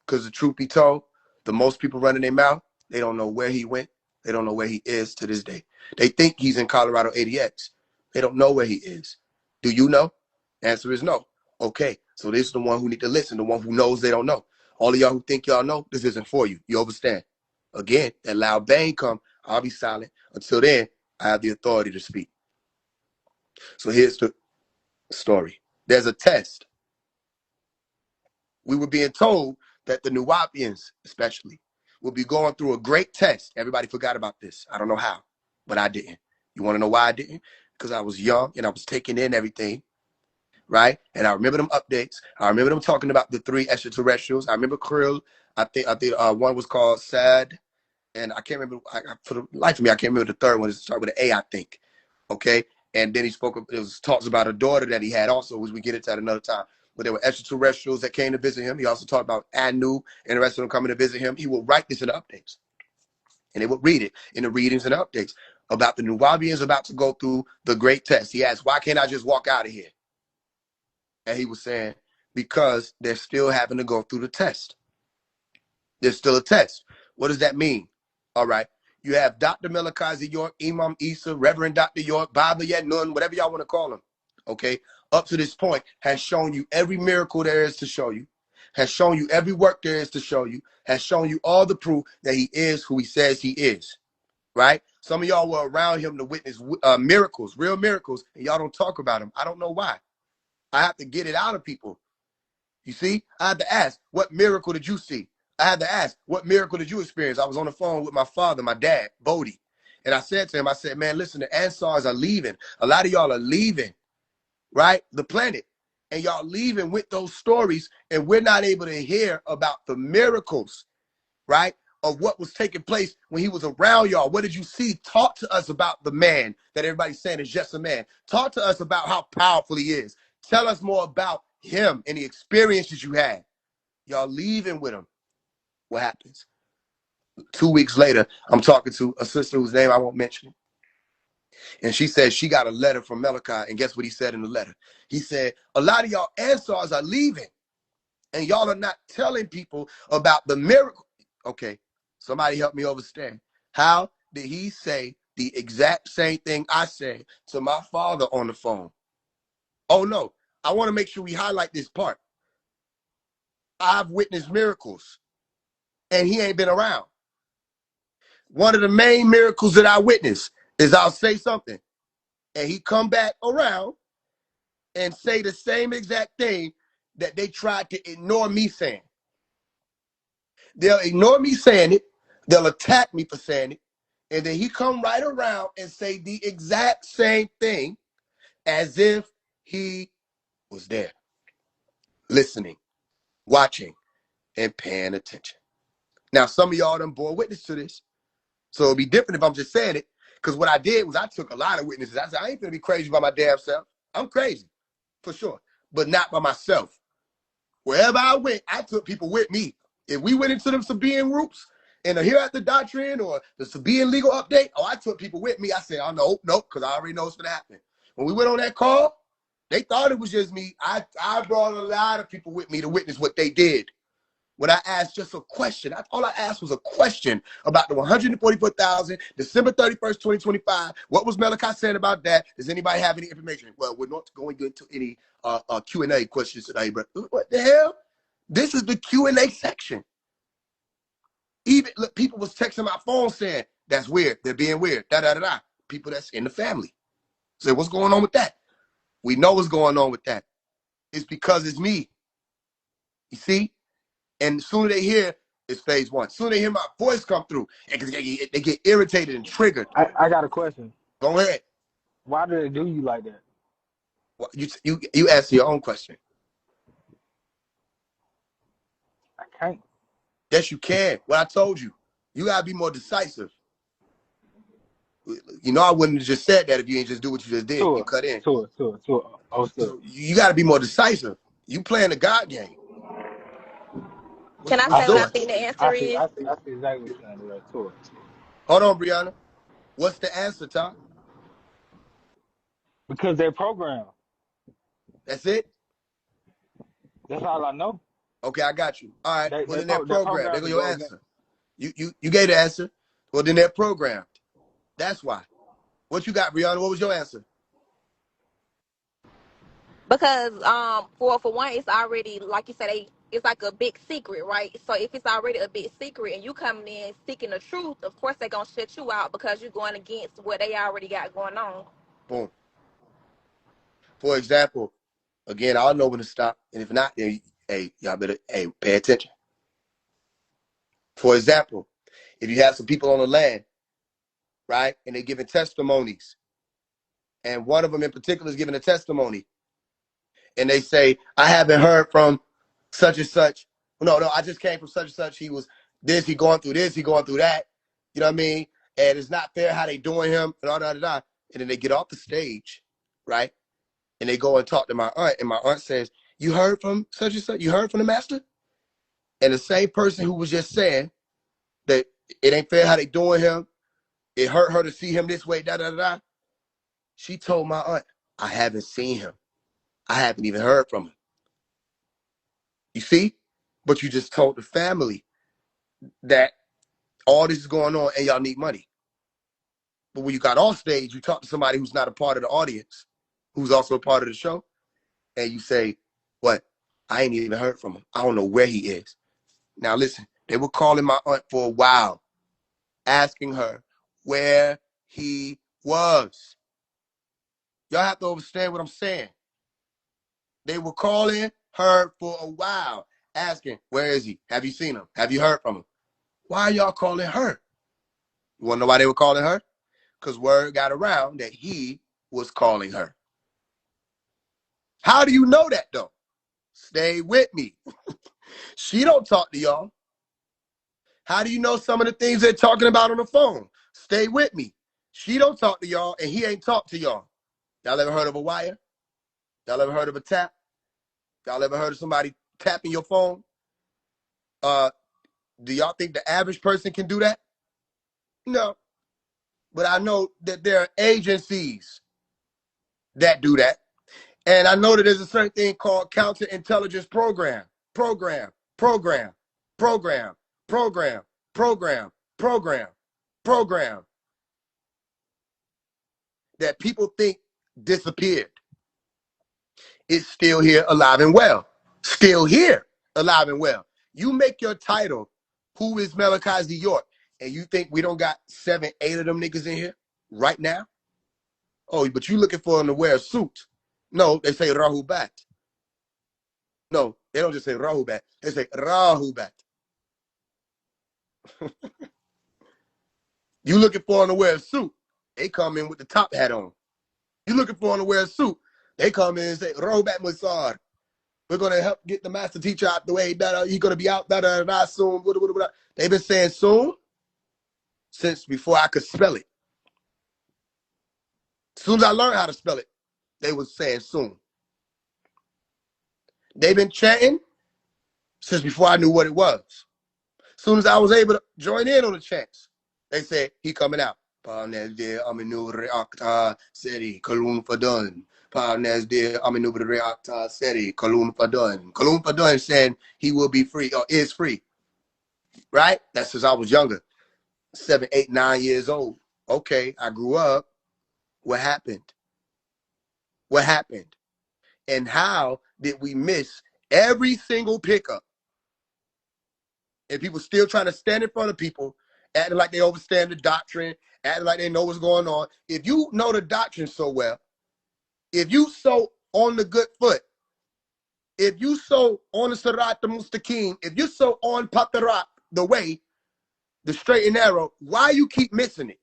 Because the truth be told, the most people running their mouth, they don't know where he went. They don't know where he is to this day. They think he's in Colorado ADX. They don't know where he is. Do you know? Answer is no. Okay, so this is the one who need to listen, the one who knows they don't know. All of y'all who think y'all know, this isn't for you. You understand? Again, that loud bang come, I'll be silent. Until then, I have the authority to speak. So here's the story. There's a test. We were being told that the Nuwapians, especially, will be going through a great test. Everybody forgot about this. I don't know how, but I didn't. You want to know why I didn't? Because I was young and I was taking in everything, right? And I remember them updates. I remember them talking about the 3 extraterrestrials. I remember Krill. I think one was called Sad, and I can't remember. For the life of me, I can't remember the third one. It started with an A, I think. Okay, and then he spoke. It was talks about a daughter that he had also, which we get into at another time. But there were extraterrestrials that came to visit him. He also talked about Anu and the rest of them coming to visit him. He will write this in the updates. And they would read it in the readings and updates about the Nuwabians about to go through the great test. He asked, why can't I just walk out of here? And he was saying, because they're still having to go through the test. There's still a test. What does that mean? All right. You have Dr. Malachi York, Imam Isa, Reverend Dr. York, Baba Yet Nun, whatever y'all want to call him. Okay. Up to this point, has shown you every miracle there is to show you, has shown you every work there is to show you, has shown you all the proof that he is who he says he is. Right? Some of y'all were around him to witness miracles, real miracles, and y'all don't talk about him. I don't know why. I have to get it out of people. You see, I had to ask, what miracle did you see? I had to ask, what miracle did you experience? I was on the phone with my father, my dad, Bodie. And I said to him, I said, man, listen, the Ansars are leaving. A lot of y'all are leaving, right? The planet. And y'all leaving with those stories. And we're not able to hear about the miracles, right? Of what was taking place when he was around y'all. What did you see? Talk to us about the man that everybody's saying is just a man. Talk to us about how powerful he is. Tell us more about him and the experiences you had. Y'all leaving with him. What happens? 2 weeks later, I'm talking to a sister whose name I won't mention. And she said she got a letter from Malachi. And guess what he said in the letter? He said, a lot of y'all Ansars are leaving. And y'all are not telling people about the miracle. Okay, somebody help me understand. How did he say the exact same thing I said to my father on the phone? Oh, no. I want to make sure we highlight this part. I've witnessed miracles, and he ain't been around. One of the main miracles that I witnessed is I'll say something, and he come back around and say the same exact thing that they tried to ignore me saying. They'll ignore me saying it. They'll attack me for saying it. And then he come right around and say the exact same thing as if he was there, listening, watching, and paying attention. Now, some of y'all done bore witness to this. So it'd be different if I'm just saying it. Because what I did was I took a lot of witnesses. I said, I ain't gonna be crazy by my damn self. I'm crazy, for sure. But not by myself. Wherever I went, I took people with me. If we went into them Sabaean groups and the Hereafter Doctrine or the Sabaean Legal Update, I took people with me. I said, oh, no, because I already know what's going to happen. When we went on that call, they thought it was just me. I brought a lot of people with me to witness what they did. When I asked just a question, all I asked was a question about the 144,000, December 31st, 2025. What was Malachi saying about that? Does anybody have any information? Well, we're not going into any Q&A questions today, but what the hell? This is the Q&A section. Even look, people was texting my phone saying, that's weird. They're being weird. Da-da-da-da. People that's in the family. Say, what's going on with that? We know what's going on with that. It's because it's me. You see? And sooner they hear it's phase one. Sooner they hear my voice come through, they get irritated and triggered. I got a question. Go ahead. Why do they do you like that? Well, you answer your own question. I can't. Yes, you can. What I told you. You gotta be more decisive. You know, I wouldn't have just said that if you ain't just do what you just did. You Tour, cut in. tour, tour, tour. Oh, sir. So you gotta be more decisive. You playing the God game. Can I What's say what I doing? think the answer I see is? exactly what you're saying. Right, tour. Hold on, Brianna. What's the answer, Tom? Because they're programmed. That's it? That's all I know. Okay, I got you. All right. Well, then they're They're programmed. There programmed go to your go against. answer. You gave the answer. Well, then they're programmed. That's why. What you got, Brianna? What was your answer? Because for one, it's already like you said, it's like a big secret, right? So if it's already a big secret and you coming in seeking the truth, of course they're gonna shut you out because you're going against what they already got going on. Boom. For example, again, I'll know when to stop. And if not, then, hey, y'all better pay attention. For example, if you have some people on the land, right, and they're giving testimonies, and one of them in particular is giving a testimony, and they say, I haven't heard from such and such. No, I just came from such and such. He was this, he going through this, he going through that. You know what I mean? And it's not fair how they doing him, and all that. And then they get off the stage, right? And they go and talk to my aunt, and my aunt says, you heard from such and such? You heard from the master? And the same person who was just saying that it ain't fair how they doing him, it hurt her to see him this way, she told my aunt, I haven't seen him. I haven't even heard from him. You see? But you just told the family that all this is going on and y'all need money. But when you got off stage, you talk to somebody who's not a part of the audience, who's also a part of the show, and you say, what? I ain't even heard from him. I don't know where he is. Now listen, they were calling my aunt for a while, asking her where he was. Y'all have to understand what I'm saying. They were calling her for a while, asking, where is he? Have you seen him? Have you heard from him? Why are y'all calling her? You want to know why they were calling her? Because word got around that he was calling her. How do you know that, though? Stay with me. She don't talk to y'all. How do you know some of the things they're talking about on the phone? Stay with me. She don't talk to y'all, and he ain't talk to y'all. Y'all ever heard of a wire? Y'all ever heard of a tap? Y'all ever heard of somebody tapping your phone? Do y'all think the average person can do that? No. But I know that there are agencies that do that. And I know that there's a certain thing called counterintelligence program, program, program, program, program, program, program, program that people think disappeared. It's still here, alive and well. Still here, alive and well. You make your title, who is Malachi Z. York, and you think we don't got 7, 8 of them niggas in here right now? Oh, but you looking for them to wear a suit. No, they say Rahubat. No, they don't just say Rahubat. They say Rahubat. You looking for them to wear a suit. They come in with the top hat on. You looking for them to wear a suit. They come in and say, Rahubat Musar. We're going to help get the master teacher out the way. He's going to be out soon. They've been saying soon since before I could spell it. As soon as I learned how to spell it, they was saying soon. They've been chanting since before I knew what it was. As soon as I was able to join in on the chants, they said, he coming out. Aminu Reacta Seri Kalun Fadun. Aminu Reacta Seri Kalun Fadun. Kalun Fadun saying he will be free or is free. Right? That's since I was younger. 7, 8, 9 years old. Okay, I grew up. What happened? What happened? And how did we miss every single pickup? And people still trying to stand in front of people, acting like they understand the doctrine, acting like they know what's going on. If you know the doctrine so well, if you so on the good foot, if you so on the Sirat the Mustaqim, if you so on Patarak, the way, the straight and narrow, why you keep missing it?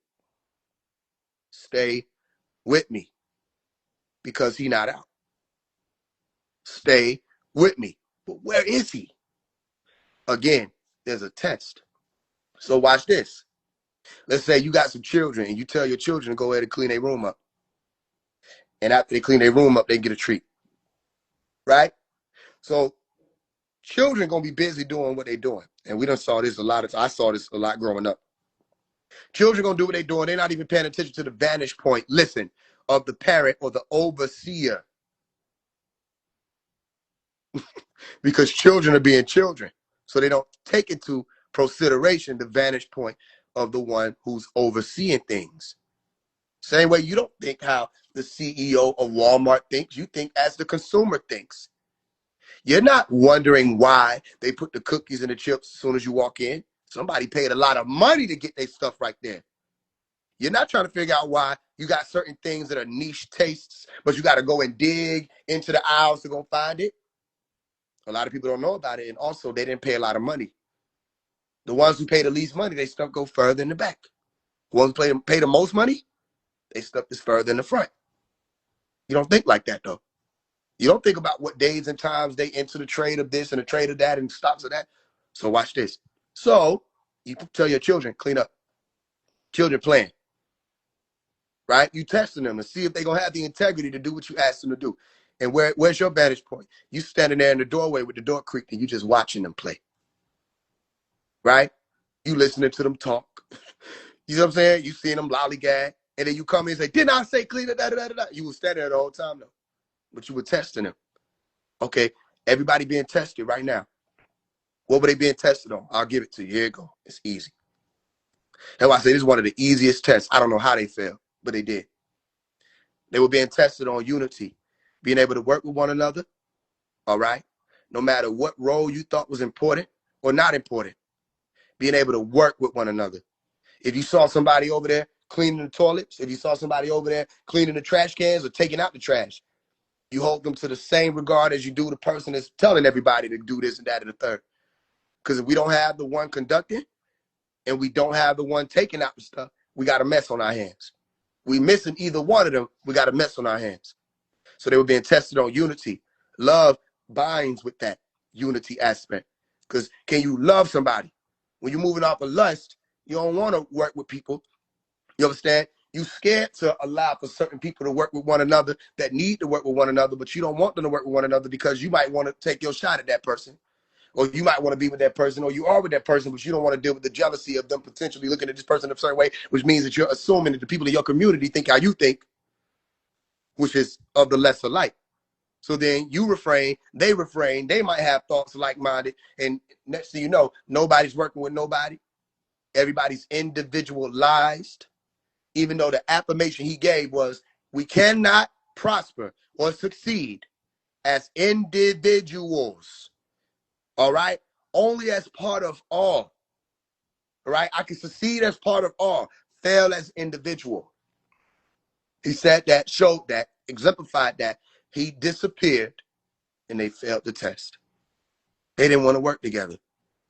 Stay with me, because he not out. Stay with me. But where is he? Again, there's a test. So watch this. Let's say you got some children and you tell your children to go ahead and clean their room up. And after they clean their room up, they get a treat. Right? So children going to be busy doing what they're doing. And we done saw this a lot. I saw this a lot growing up. Children going to do what they're doing. They're not even paying attention to the vantage point, listen, of the parent or the overseer. Because children are being children. So they don't take into consideration the vantage point of the one who's overseeing things. Same way you don't think how the CEO of Walmart thinks. You think as the consumer thinks. You're not wondering why they put the cookies and the chips as soon as you walk in. Somebody paid a lot of money to get their stuff right there. You're not trying to figure out why you got certain things that are niche tastes, but you got to go and dig into the aisles to go find it. A lot of people don't know about it. And also, they didn't pay a lot of money. The ones who pay the least money, they stuff go further in the back. The ones who pay the most money, they stuff is further in the front. You don't think like that, though. You don't think about what days and times they enter the trade of this and the trade of that and stocks of that. So watch this. So you tell your children, clean up. Children playing. Right? You testing them to see if they're going to have the integrity to do what you ask them to do. And where's your vantage point? You standing there in the doorway with the door creaked and you just watching them play. Right? You listening to them talk. You know what I'm saying? You seeing them lollygag. And then you come in and say, didn't I say clean it? Da, da, da, da. You were standing there the whole time, though. But you were testing them. Okay, everybody being tested right now. What were they being tested on? I'll give it to you. Here you go. It's easy. That's why I say this is one of the easiest tests. I don't know how they failed, but they did. They were being tested on unity, being able to work with one another, all right? No matter what role you thought was important or not important, being able to work with one another. If you saw somebody over there cleaning the toilets, if you saw somebody over there cleaning the trash cans or taking out the trash, you hold them to the same regard as you do the person that's telling everybody to do this and that and the third. Because if we don't have the one conducting and we don't have the one taking out the stuff, we got a mess on our hands. We missing either one of them, we got a mess on our hands. So they were being tested on unity. Love binds with that unity aspect. Because can you love somebody? When you're moving off of lust, you don't want to work with people. You understand? You scared to allow for certain people to work with one another that need to work with one another, but you don't want them to work with one another because you might want to take your shot at that person. Or you might want to be with that person, or you are with that person, but you don't want to deal with the jealousy of them potentially looking at this person in a certain way, which means that you're assuming that the people in your community think how you think, which is of the lesser light. So then you refrain, they might have thoughts like-minded, and next thing you know, nobody's working with nobody. Everybody's individualized. Even though the affirmation he gave was, we cannot prosper or succeed as individuals. All right? Only as part of all. All right? I can succeed as part of all, fail as individual. He said that, showed that, exemplified that. He disappeared and they failed the test. They didn't want to work together.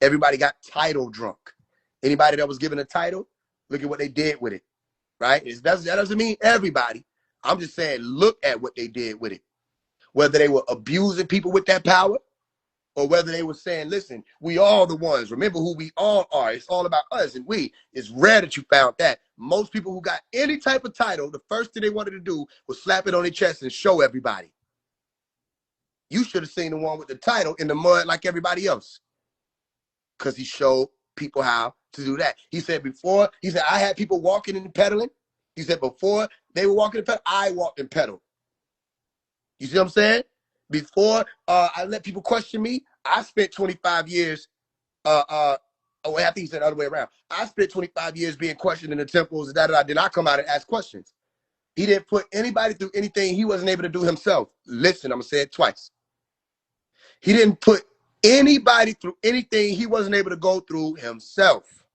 Everybody got title drunk. Anybody that was given a title, look at what they did with it, right? That doesn't mean everybody. I'm just saying, look at what they did with it. Whether they were abusing people with that power, or whether they were saying, listen, we all the ones. Remember who we all are. It's all about us and we. It's rare that you found that. Most people who got any type of title, the first thing they wanted to do was slap it on their chest and show everybody. You should have seen the one with the title in the mud like everybody else. Because he showed people how to do that. He said before, I had people walking and pedaling. He said before they were walking and pedaling, I walked and pedaled. You see what I'm saying? Before I let people question me, I spent 25 years, I think he said the other way around. I spent 25 years being questioned in the temples, then I come out and ask questions. He didn't put anybody through anything he wasn't able to do himself. Listen, I'm going to say it twice. He didn't put anybody through anything he wasn't able to go through himself.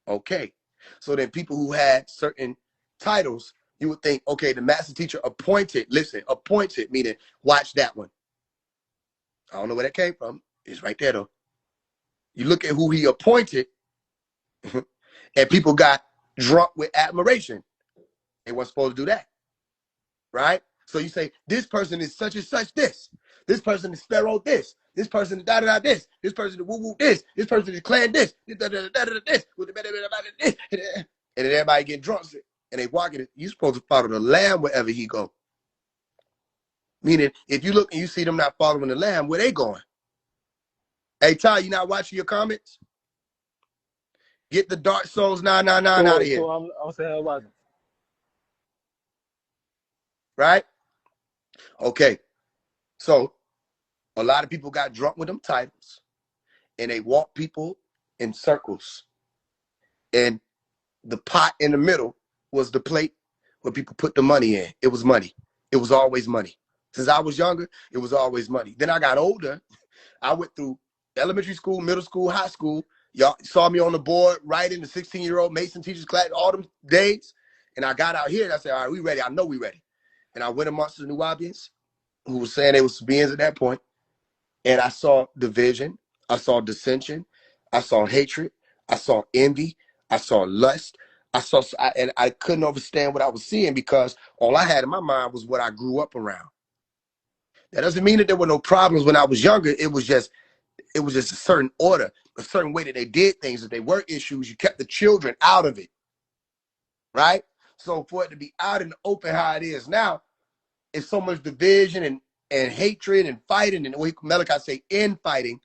Okay. So then people who had certain titles, you would think, okay, the master teacher appointed, listen, appointed, meaning watch that one. I don't know where that came from. It's right there, though. You look at who he appointed, and people got drunk with admiration. They weren't supposed to do that, right? So you say, this person is such and such this. This person is Pharaoh this. This person is da-da-da this. This person is woo-woo this. This person is clan this. Da-da-da-da-da this. And then everybody get drunk. And they walking it. You're supposed to follow the lamb wherever he go. Meaning, if you look and you see them not following the lamb, where they going? Hey, Ty, you not watching your comments? Get the Dark Souls 999 out of here. I'm saying about it. Right? Okay. So, a lot of people got drunk with them titles. And they walk people in circles. And the pot in the middle was the plate where people put the money in. It was money. It was always money. Since I was younger, it was always money. Then I got older. I went through elementary school, middle school, high school. Y'all saw me on the board writing the 16-year-old Mason teachers class all them days. And I got out here and I said, all right, we ready. I know we ready. And I went amongst the Nubians who was saying they were Sabaeans at that point. And I saw division. I saw dissension. I saw hatred. I saw envy. I saw lust. And I couldn't understand what I was seeing because all I had in my mind was what I grew up around. That doesn't mean that there were no problems when I was younger. It was just a certain order, a certain way that they did things. If they were issues, you kept the children out of it, right? So for it to be out in the open how it is now, it's so much division and hatred and fighting, and what Malachi say, infighting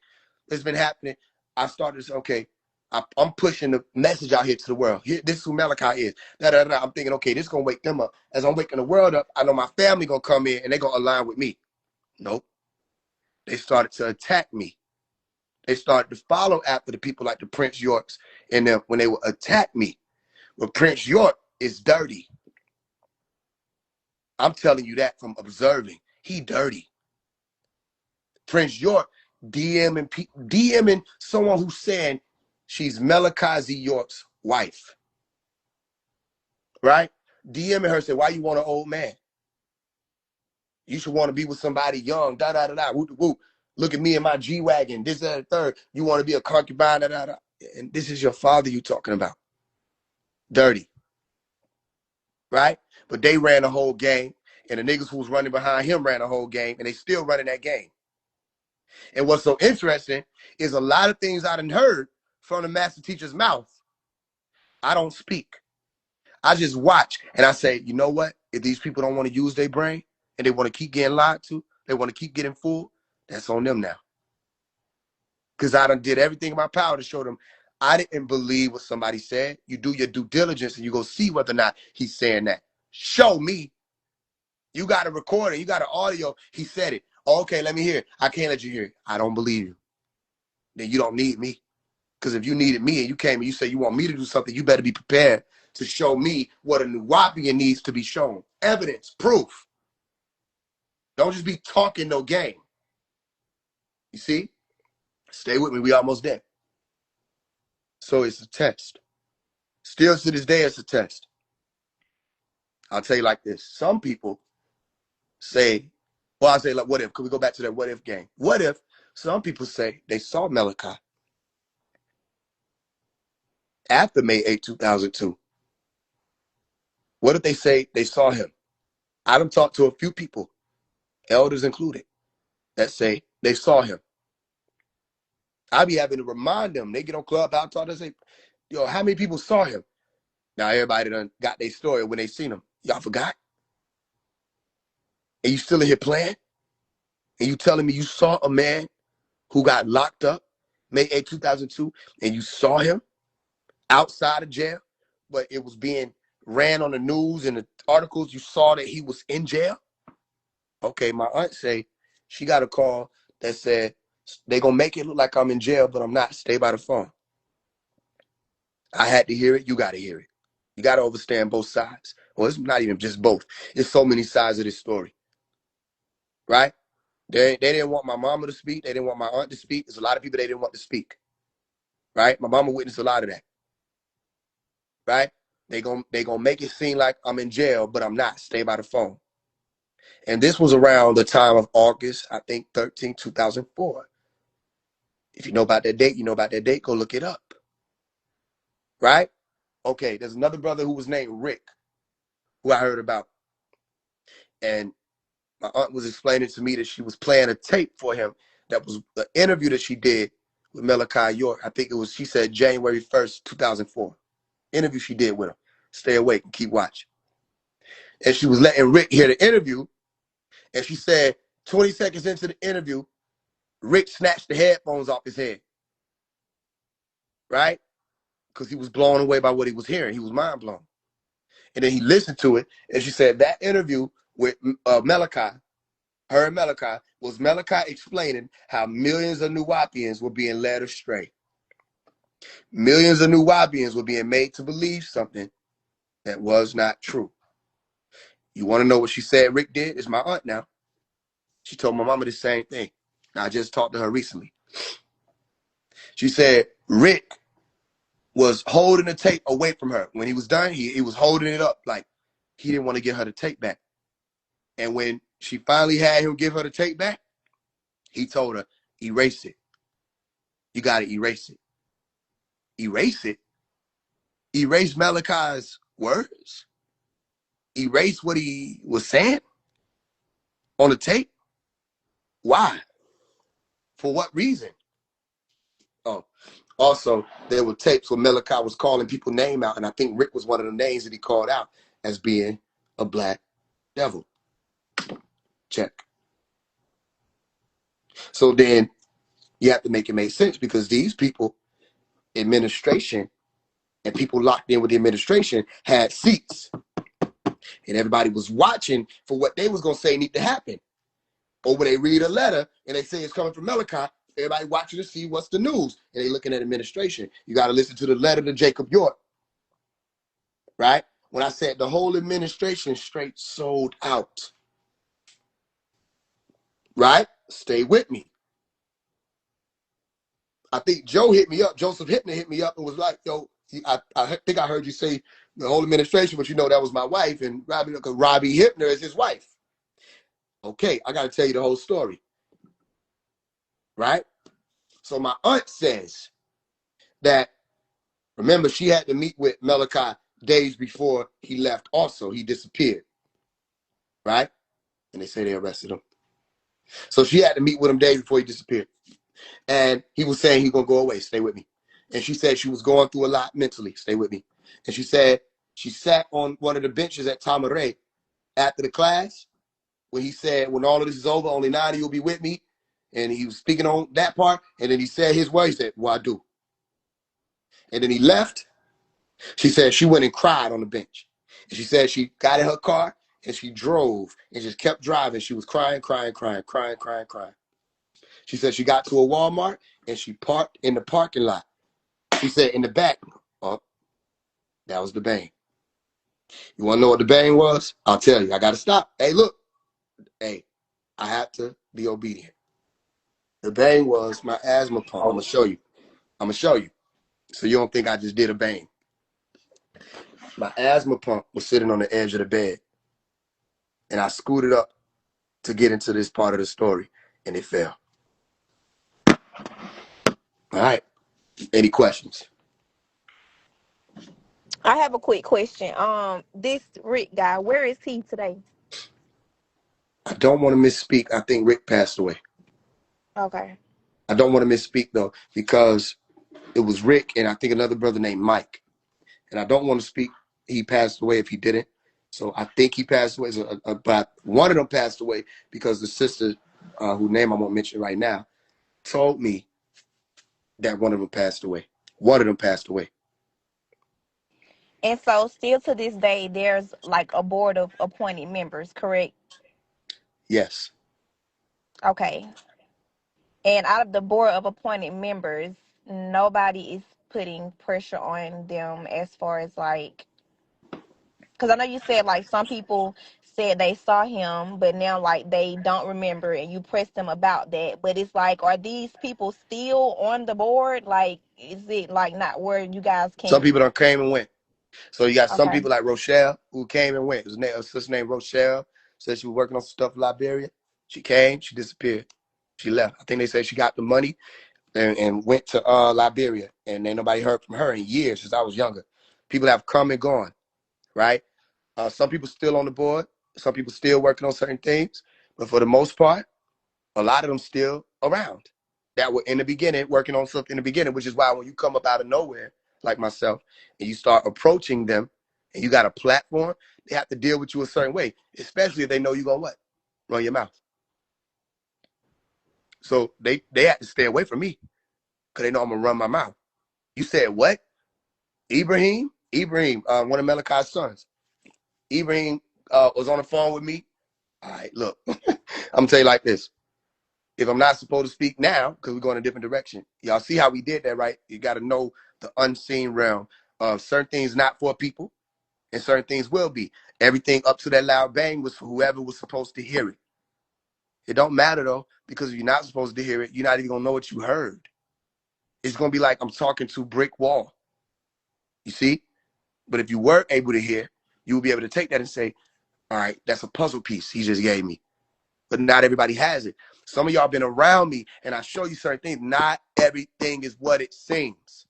that's been happening. I started to say, okay, I'm pushing the message out here to the world. Here, this is who Malachi is. I'm thinking, okay, this is going to wake them up. As I'm waking the world up, I know my family going to come in and they're going to align with me. Nope. They started to attack me. They started to follow after the people like the Prince Yorks. And then when they would attack me, well, Prince York is dirty. I'm telling you that from observing. He dirty. Prince York DMing someone who's saying she's Malachi York's wife. Right? DMing her, say, why you want an old man? You should want to be with somebody young. Da-da-da-da. Whoop-whoop. Look at me and my G-Wagon. This, that, and third. You want to be a concubine. Da-da-da. And this is your father you talking about. Dirty. Right? But they ran the whole game. And the niggas who was running behind him ran the whole game. And they still running that game. And what's so interesting is a lot of things I done heard from the master teacher's mouth. I don't speak. I just watch. And I say, you know what? If these people don't want to use their brain and they want to keep getting lied to, they want to keep getting fooled, that's on them now. Because I done did everything in my power to show them I didn't believe what somebody said. You do your due diligence and you go see whether or not he's saying that. Show me. You got a recording. You got an audio. He said it. Okay, let me hear it. I can't let you hear it. I don't believe you. Then you don't need me. Because if you needed me and you came and you say you want me to do something, you better be prepared to show me what a Nuwapian needs to be shown. Evidence, proof. Don't just be talking no game. You see? Stay with me. We almost there. So it's a test. Still to this day, it's a test. I'll tell you like this. Some people say, well, I say, like, what if? Could we go back to that what if game? What if some people say they saw Malachi after May 8, 2002? What if they say they saw him? I done talked to a few people, elders included, that say they saw him. I be having to remind them. They get on Clubhouse, talk, they say, yo, how many people saw him? Now everybody done got their story when they seen him. Y'all forgot? And you still in here playing? And you telling me you saw a man who got locked up May 8, 2002, and you saw him outside of jail, but it was being ran on the news and the articles, you saw that he was in jail? Okay, my aunt say she got a call that said, they gonna make it look like I'm in jail, but I'm not. Stay by the phone. I had to hear it. You got to hear it. You got to understand both sides. Well, it's not even just both. It's so many sides of this story, right? They didn't want my mama to speak. They didn't want my aunt to speak. There's a lot of people they didn't want to speak, right? My mama witnessed a lot of that, right? They gonna make it seem like I'm in jail, but I'm not. Stay by the phone. And this was around the time of August, I think 13, 2004. If you know about that date, you know about that date. Go look it up, right? Okay, there's another brother who was named Rick, who I heard about. And my aunt was explaining to me that she was playing a tape for him. That was the interview that she did with Malachi York. I think it was, she said January 1st, 2004. Interview she did with him. Stay awake and keep watching. And she was letting Rick hear the interview. And she said 20 seconds into the interview, Rick snatched the headphones off his head. Right? Because he was blown away by what he was hearing. He was mind blown. And then he listened to it. And she said that interview with Malachi, her and Malachi, was Malachi explaining how millions of Nuwapians were being led astray. Millions of Nuwapians were being made to believe something that was not true. You want to know what she said Rick did? It's my aunt now. She told my mama the same thing. Now, I just talked to her recently. She said Rick was holding the tape away from her. When he was done, he was holding it up like he didn't want to give her the tape back. And when she finally had him give her the tape back, he told her, erase it. You got to erase it. Erase it? Erase Malachi's words? Erase what he was saying on the tape? Why? For what reason? Oh, also, there were tapes where Malachi was calling people name out, and I think Rick was one of the names that he called out as being a black devil. Check. So then you have to make it make sense, because these people, administration, and people locked in with the administration had seats, and everybody was watching for what they was going to say need to happen. Or when they read a letter and they say it's coming from Malachi, everybody watching to see what's the news, and they looking at administration. You got to listen to the letter to Jacob York, right? When I said the whole administration straight sold out, right? Stay with me. I think Joe hit me up. Joseph Hittner hit me up and was like, yo, I think I heard you say the whole administration, but you know that was my wife, and Robbie Hittner is his wife. Okay, I got to tell you the whole story, right? So my aunt says that, remember, she had to meet with Malachi days before he left also. He disappeared, right? And they say they arrested him. So she had to meet with him days before he disappeared. And he was saying he's going to go away. Stay with me. And she said she was going through a lot mentally. Stay with me. And she said she sat on one of the benches at Tamaray after the class when he said, when all of this is over, only 9 of you will be with me. And he was speaking on that part. And then he said his words. He said, well, I do. And then he left. She said she went and cried on the bench. And she said she got in her car and she drove and just kept driving. She was crying, crying, crying, crying, crying, crying. She said she got to a Walmart and she parked in the parking lot. She said in the back, oh, that was the bang. You want to know what the bang was? I'll tell you. I got to stop. Hey, look. Hey, I have to be obedient. The bang was my asthma pump. I'm gonna show you. I'm gonna show you. So you don't think I just did a bang. My asthma pump was sitting on the edge of the bed, and I scooted up to get into this part of the story, and it fell. All right. Any questions? I have a quick question. This Rick guy, where is he today? I don't want to misspeak. I think Rick passed away. Okay. I don't want to misspeak though, because it was Rick and I think another brother named Mike. And I don't want to speak. He passed away if he didn't. So I think he passed away. But one of them passed away because the sister, whose name I won't mention right now, told me that one of them passed away. One of them passed away. And so still to this day, there's like a board of appointed members, correct? Yes. Okay. And out of the board of appointed members, nobody is putting pressure on them as far as like, because I know you said like some people said they saw him, but now like they don't remember, and you pressed them about that. But it's like, are these people still on the board? Like, is it like not where you guys Some can? people done came and went. So you got some Okay. people like Rochelle who came and went. Her sister named Rochelle said she was working on some stuff in Liberia. She came, she disappeared. She left. I think they said she got the money and went to Liberia, and ain't nobody heard from her in years since I was younger. People have come and gone, right? Some people still on the board. Some people still working on certain things, but for the most part, a lot of them still around that were in the beginning working on something in the beginning, which is why when you come up out of nowhere, like myself, and you start approaching them, and you got a platform, they have to deal with you a certain way, especially if they know you're gonna what? Run your mouth. So they have to stay away from me because they know I'm gonna run my mouth. You said what? Ibrahim, one of Malachi's sons. Ibrahim was on the phone with me. All right, look, I'm gonna tell you like this. If I'm not supposed to speak now, because we're going a different direction, y'all see how we did that, right? You got to know the unseen realm of certain things not for people, and certain things will be. Everything up to that loud bang was for whoever was supposed to hear it. It don't matter though, because if you're not supposed to hear it, you're not even gonna know what you heard. It's gonna be like I'm talking to brick wall. You see? But if you were able to hear, you will be able to take that and say, all right, that's a puzzle piece he just gave me. But not everybody has it. Some of y'all been around me and I show you certain things. Not everything is what it seems.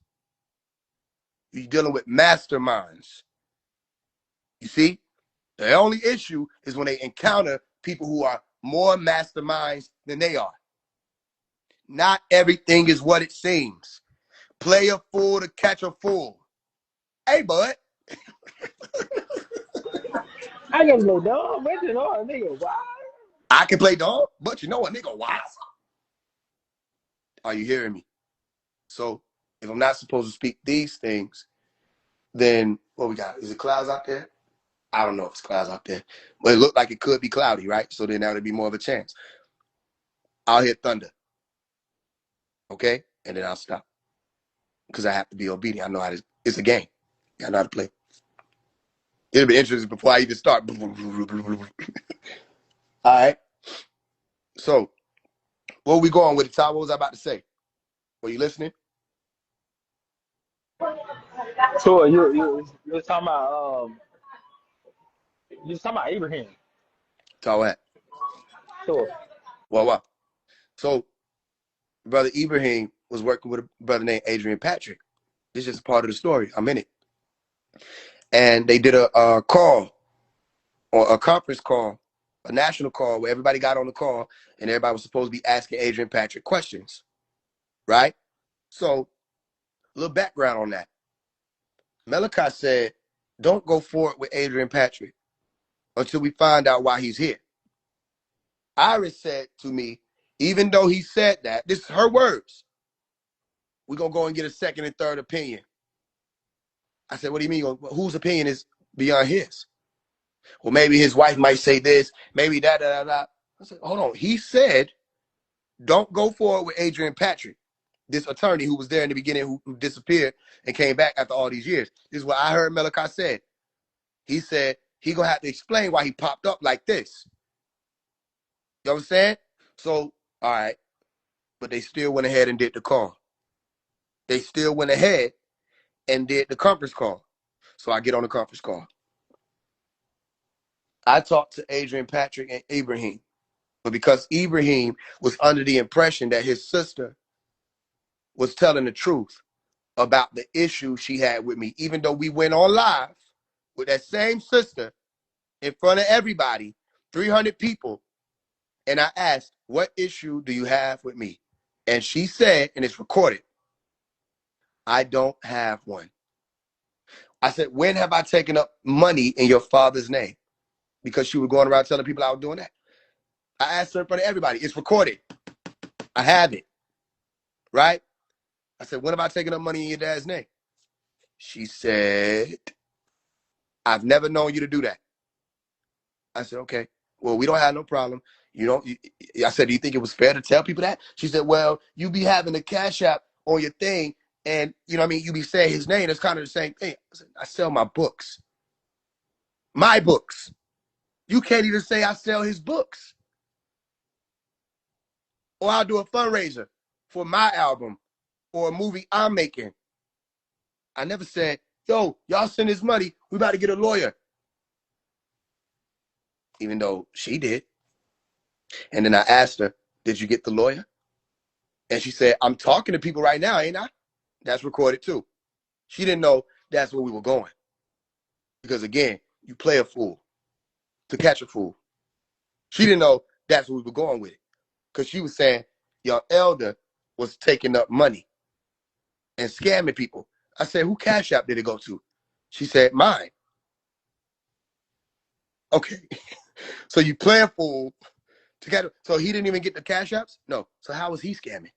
You're dealing with masterminds. You see? The only issue is when they encounter people who are more masterminds than they are. Not everything is what it seems. Play a fool to catch a fool. Hey, bud. I can play dumb, but you know a nigga why? I can play dumb, but you know a nigga wise. Are you hearing me? So if I'm not supposed to speak these things, then what we got? Is it clouds out there? I don't know if it's clouds out there, but it looked like it could be cloudy, right? So then that would be more of a chance. I'll hit thunder, okay? And then I'll stop because I have to be obedient. I know how to, it's a game. I know how to play. It'll be interesting before I even start. All right. So where we going with it, Todd? What was I about to say? Were you listening? So you was talking about you was talking about Abraham. Todd, what? So Well. So brother Ibrahim was working with a brother named Adrian Patrick. This is just a part of the story. I'm in it. And they did a call, or a conference call, a national call where everybody got on the call and everybody was supposed to be asking Adrian Patrick questions, right? So a little background on that. Malachi said, don't go forward with Adrian Patrick until we find out why he's here. Iris said to me, even though he said that, this is her words, we're going to go and get a second and third opinion. I said, what do you mean? Whose opinion is beyond his? Well, maybe his wife might say this, maybe that. I said, hold on. He said, don't go forward with Adrian Patrick, this attorney who was there in the beginning, who disappeared and came back after all these years. This is what I heard Malachi said. He said he gonna have to explain why he popped up like this. You know what I'm saying? So, all right. but they still went ahead and did the call. They still went ahead and did the conference call. So I get on the conference call. I talked to Adrian, Patrick, and Ibrahim. But because Ibrahim was under the impression that his sister was telling the truth about the issue she had with me, even though we went on live with that same sister in front of everybody, 300 people, and I asked, what issue do you have with me? And she said, and it's recorded, I don't have one. I said, when have I taken up money in your father's name? Because she was going around telling people I was doing that. I asked her in front of everybody. It's recorded. I have it. Right? I said, when have I taken up money in your dad's name? She said, I've never known you to do that. I said, okay. Well, we don't have no problem. You know, I said, do you think it was fair to tell people that? She said, well, you be having the Cash App on your thing, and you know what I mean, you be saying his name. It's kind of the same thing. I said, I sell my books. My books. You can't even say I sell his books. Or I'll do a fundraiser for my album or a movie I'm making. I never said, yo, y'all send this money. We about to get a lawyer. Even though she did. And then I asked her, did you get the lawyer? And she said, I'm talking to people right now, ain't I? That's recorded too. She didn't know that's where we were going. Because again, you play a fool to catch a fool. She didn't know that's where we were going with it. Because she was saying your elder was taking up money and scamming people. I said, who Cash App did it go to? She said, mine. Okay. So you play a fool to catch. So he didn't even get the Cash Apps? No. So how was he scamming?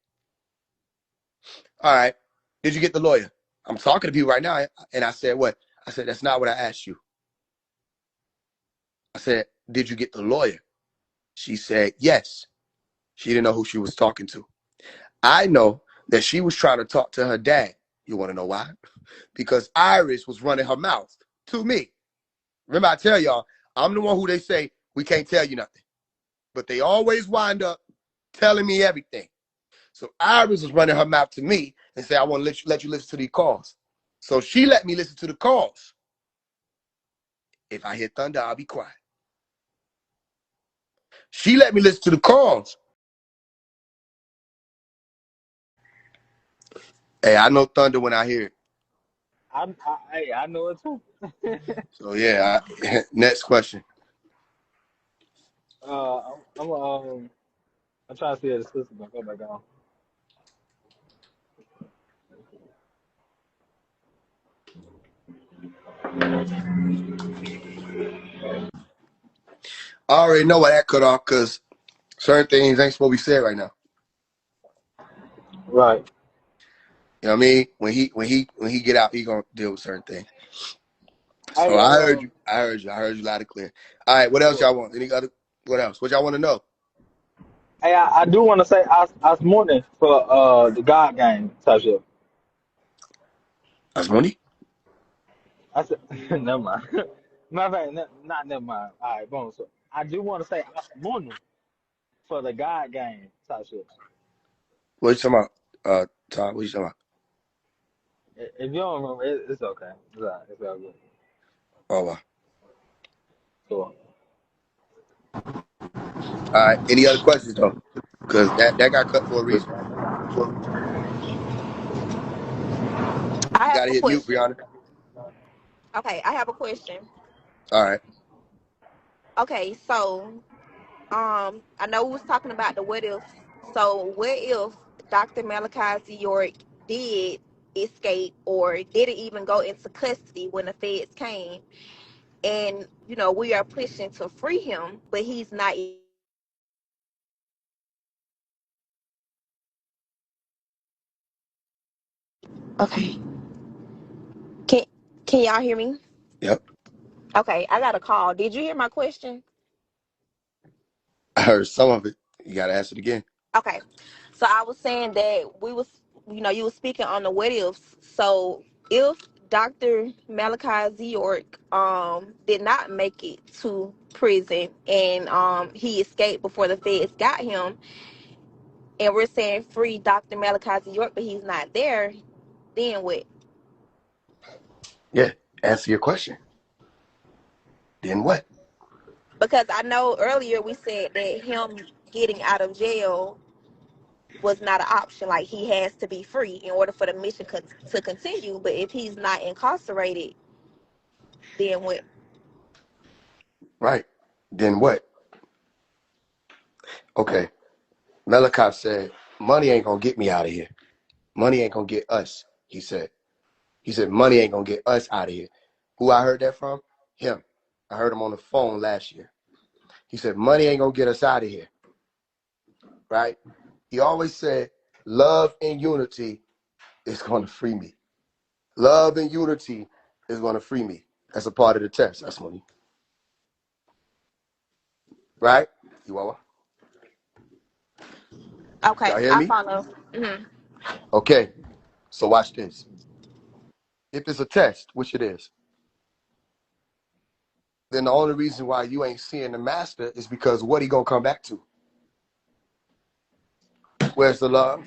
All right. Did you get the lawyer? I'm talking to people right now. And I said, what? I said, that's not what I asked you. I said, did you get the lawyer? She said, yes. She didn't know who she was talking to. I know that she was trying to talk to her dad. You want to know why? Because Iris was running her mouth to me. Remember, I tell y'all, I'm the one who they say, we can't tell you nothing. But they always wind up telling me everything. So Iris was running her mouth to me and said, I want to let you listen to these calls. So she let me listen to the calls. If I hear thunder, I'll be quiet. She let me listen to the calls. Hey, I know thunder when I hear it. I know it too. So yeah, next question. I'm trying to see if the system gonna go back on. I already know why that cut off because certain things ain't supposed to be said right now. Right. You know what I mean? When he get out, he gonna deal with certain things. So Hey, I heard you. I heard you loud and clear. All right, what else cool. y'all want? Any other? What else? What y'all want to know? Hey, I do want to say I was morning for the God game type shit. That's money. I said, never mind. Matter of fact, not never mind. All right, boom. So I do want to say I was morning for the God game type shit. What you talking about? Todd, what you talking about? If you don't remember, it's okay. It's all right. It's all good. Oh, well. Cool. All right. Any other questions though? Because that got cut for a reason. I You have gotta a hit mute, question. Brianna. Okay, I have a question. All right. Okay, so I know we was talking about the what if. So what if Dr. Malachi York did escape or didn't even go into custody when the feds came, and we are pushing to free him, but he's not. Okay, can can y'all hear me? Yep. Okay, I got a call. Did you hear my question? I heard some of it. You gotta ask it again. Okay, so I was saying that we was, you were speaking on the what ifs. So if Dr. Malachi Z. York did not make it to prison and he escaped before the feds got him, and we're saying free Dr. Malachi York, but he's not there, then what? Yeah, answer your question. Then what? Because I know earlier we said that him getting out of jail was not an option. Like, he has to be free in order for the mission to continue. But if he's not incarcerated, then what? Right. Then what? Okay. Malachi said, money ain't gonna get me out of here. Money ain't gonna get us, he said. He said, money ain't gonna get us out of here. Who I heard that from? Him. I heard him on the phone last year. He said, money ain't gonna get us out of here. Right? He always said, love and unity is gonna free me. Love and unity is gonna free me. That's a part of the test. That's money. Right? You all? Okay, Y'all hear I me? follow. Hmm. Okay. So watch this. If it's a test, which it is, then the only reason why you ain't seeing the master is because what he gonna come back to? Where's the love?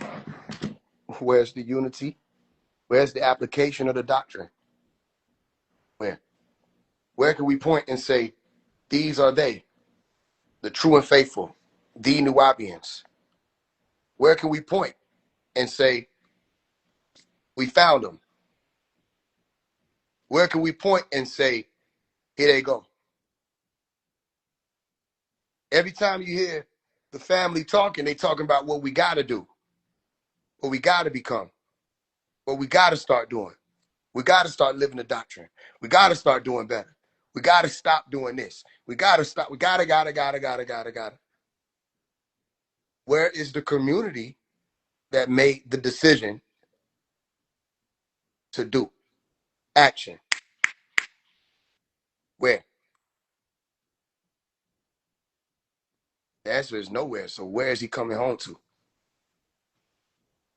Where's the unity? Where's the application of the doctrine? Where? Where can we point and say, these are they, the true and faithful, the Nubians? Where can we point and say, we found them? Where can we point and say, here they go? Every time you hear the family talking, they talking about what we got to do, what we got to become, what we got to start doing. We got to start living the doctrine. We got to start doing better. We got to stop doing this. We got to stop. We got to. Where is the community that made the decision to do action? Where? The answer is nowhere. So where is he coming home to?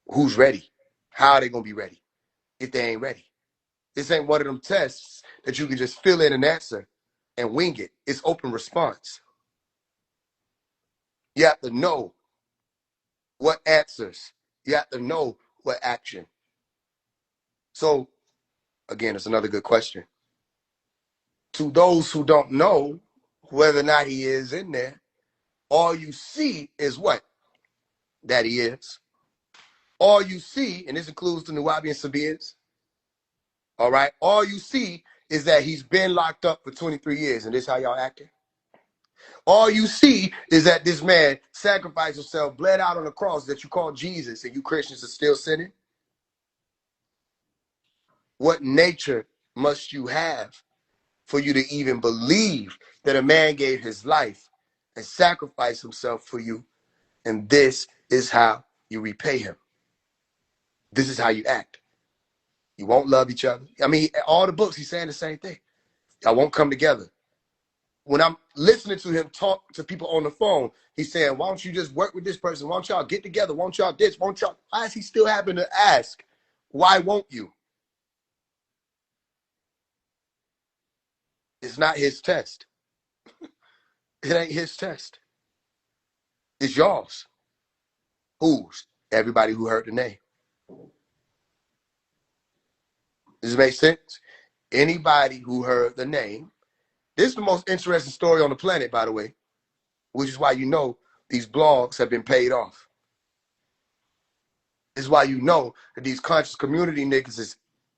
Who's ready? How are they going to be ready if they ain't ready? This ain't one of them tests that you can just fill in an answer and wing it. It's open response. You have to know what answers. You have to know what action. So, again, it's another good question. To those who don't know whether or not he is in there, all you see is what? That he is. All you see, and this includes the Nubian Sabians, all right? All you see is that he's been locked up for 23 years, and this is how y'all acting? All you see is that this man sacrificed himself, bled out on the cross that you call Jesus, and you Christians are still sinning? What nature must you have for you to even believe that a man gave his life and sacrificed himself for you, and this is how you repay him? This is how you act. You won't love each other. I mean, all the books, he's saying the same thing. Y'all won't come together. When I'm listening to him talk to people on the phone, he's saying, why don't you just work with this person? Why don't y'all get together? Why don't y'all this? Why don't y'all? Why is he still having to ask, why won't you? It's not his test. It ain't his test. It's yours. Whose? Everybody who heard the name. Does it make sense? Anybody who heard the name. This is the most interesting story on the planet, by the way, which is why you know these blogs have been paid off. This is why you know that these conscious community niggas is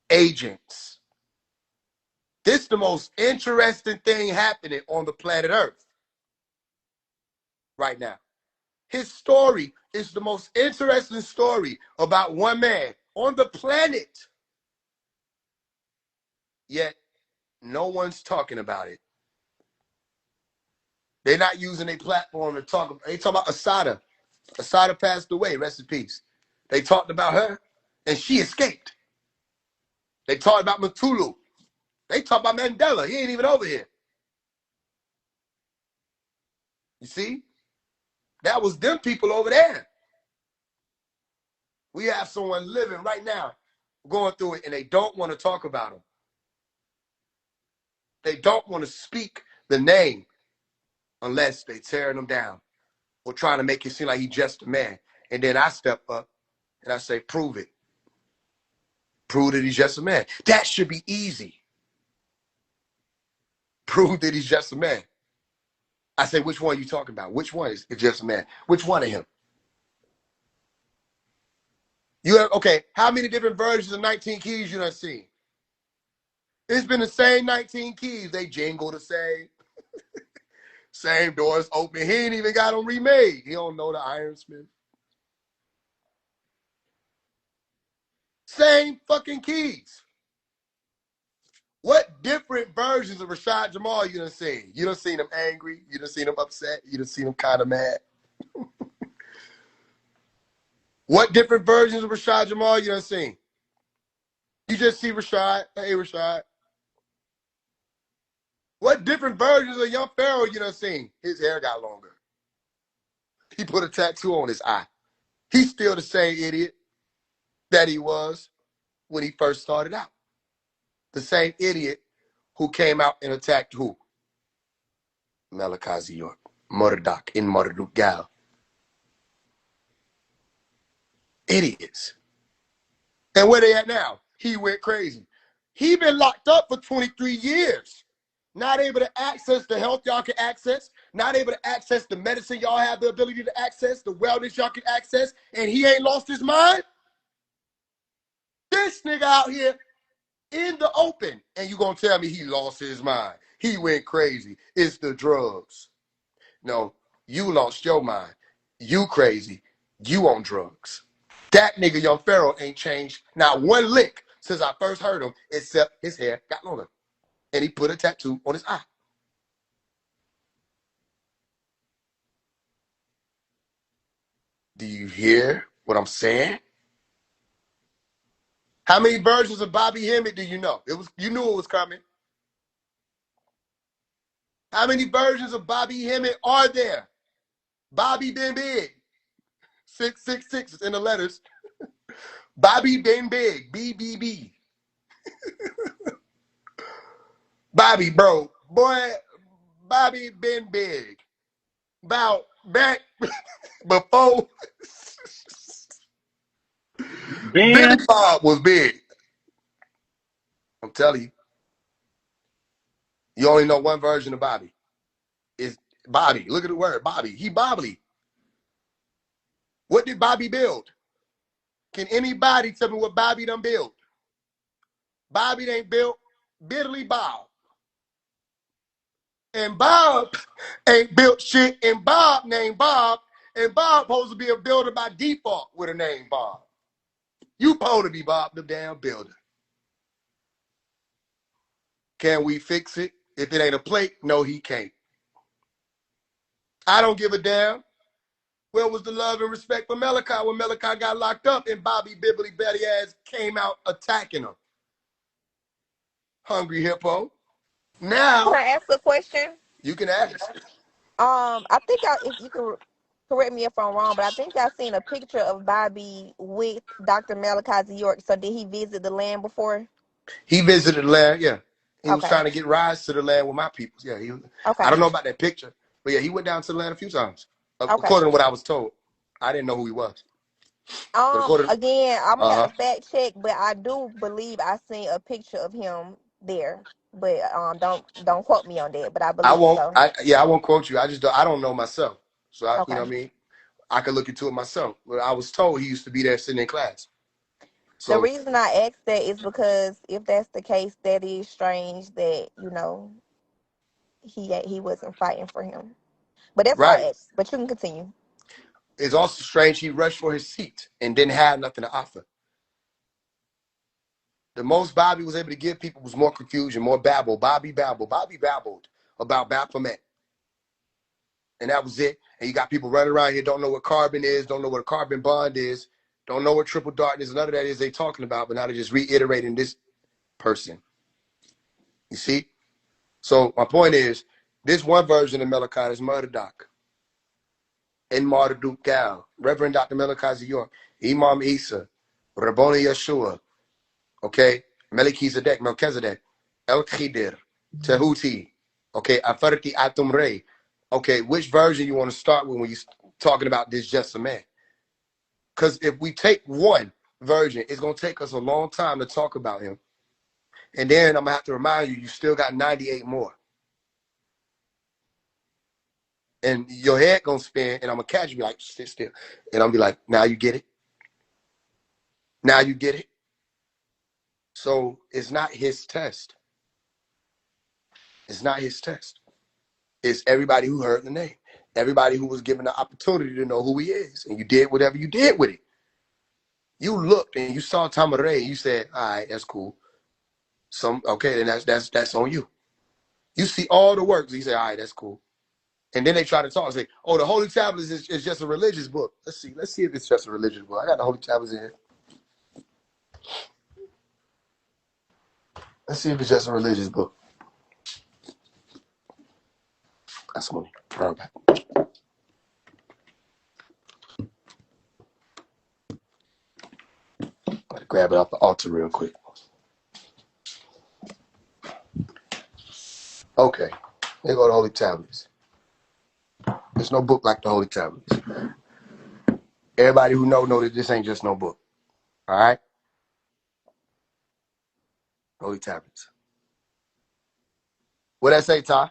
agents. This is the most interesting thing happening on the planet Earth right now. His story is the most interesting story about one man on the planet. Yet no one's talking about it. They're not using a platform to talk about. They talk about Asada. Asada passed away, rest in peace. They talked about her, and she escaped. They talked about Matulu. They talked about Mandela. He ain't even over here. You see? That was them people over there. We have someone living right now going through it, and they don't want to talk about him. They don't want to speak the name unless they tearing him down or trying to make it seem like he's just a man. And then I step up and I say, prove it. Prove that he's just a man. That should be easy. Prove that he's just a man. I say, which one are you talking about? Which one is just a man? Which one of him? You have, okay, how many different versions of 19 Keys you done seen? It's been the same 19 keys. They jingle the same. Same doors open. He ain't even got them remade. He don't know the Ironsmith. Same fucking keys. What different versions of Rashad Jamal you done seen? You done seen him angry. You done seen him upset. You done seen him kind of mad. What different versions of Rashad Jamal you done seen? You just see Rashad. Hey, Rashad. What different versions of Young Pharaoh you done seen? His hair got longer. He put a tattoo on his eye. He's still the same idiot that he was when he first started out. The same idiot who came out and attacked who? Malachi York. Murdoch in Marduk Gal. Idiots. And where they at now? He went crazy. He been locked up for 23 years. Not able to access the health y'all can access. Not able to access the medicine y'all have the ability to access. The wellness y'all can access. And he ain't lost his mind? This nigga out here in the open. And you gonna tell me he lost his mind. He went crazy. It's the drugs. No, you lost your mind. You crazy. You on drugs. That nigga Young Pharaoh ain't changed not one lick since I first heard him, except his hair got longer. And he put a tattoo on his eye. Do you hear what I'm saying? How many versions of Bobby Hemmett do you know? You knew it was coming. How many versions of Bobby Hemmett are there? Bobby been big. 666 is in the letters. Bobby been big. BBB. Bobby, bro. Boy, Bobby been big. About back before Billy Ben, Bob was big. I'm telling you. You only know one version of Bobby. It's Bobby. Look at the word, Bobby. He Bobbly. What did Bobby build? Can anybody tell me what Bobby done built? Bobby ain't built Biddly Bob. And Bob ain't built shit, and Bob named Bob, and Bob supposed to be a builder by default with a name Bob. You supposed to be Bob the damn builder. Can we fix it? If it ain't a plate, no, he can't. I don't give a damn. Where was the love and respect for Malachi when Malachi got locked up and Bobby Bibbly Betty ass came out attacking him? Hungry hippo. Can Now I ask a question? you can ask. I think if you can correct me if I'm wrong, but I think I seen a picture of Bobby with Dr. Malachi York. So did he visit the land before? He visited the land, yeah. He was Okay. trying to get rise to the land with my people. Yeah, I Okay. don't know about that picture, but yeah, he went down to the land a few times. Okay. According to what I was told. I didn't know who he was. But according Again, I'm gonna have uh-huh. to fact check, but I do believe I seen a picture of him there. But don't quote me on that, but I I believe won't so. I won't quote you. I don't know myself. So you know Okay. what I mean? I could look into it myself. But I was told he used to be there sitting in class. The So reason I asked that is because if that's the case, that is strange that he wasn't fighting for him. But that's why right. I asked. But you can continue. It's also strange he rushed for his seat and didn't have nothing to offer. The most Bobby was able to give people was more confusion, more babble. Bobby babbled. Bobby babbled about Baphomet. And that was it. And you got people running around here, don't know what carbon is, don't know what a carbon bond is, don't know what triple darkness, none of that is they talking about, but now they're just reiterating this person. You see? So my point is, this one version of Malachi is Murdoch and Marduk Gal, Reverend Dr. Malachi York, Imam Isa, Rabboni Yeshua, okay, Melchizedek, El Khidir, Tehuti, okay, Afarti Atum Rey. Okay, which version you want to start with when you're talking about this just a man? Because if we take one virgin, it's gonna take us a long time to talk about him. And then I'm gonna have to remind you, you still got 98 more. And your head gonna spin, and I'm gonna catch you, be like, sit still. And I'm be like, now you get it. Now you get it. So it's not his test. It's not his test. It's everybody who heard the name. Everybody who was given the opportunity to know who he is. And you did whatever you did with it. You looked and you saw Tamaray, you said, all right, that's cool. Okay, then that's on you. You see all the works. You say, all right, that's cool. And then they try to talk and say, oh, the Holy Tablets is just a religious book. Let's see if it's just a religious book. I got the Holy Tablets in here. Let's see if it's just a religious book. That's money. Right back. Gotta grab it off the altar real quick. Okay, here go the Holy Tablets. There's no book like the Holy Tablets. Everybody who know that this ain't just no book. All right? Holy Tablets. What that say, Tah?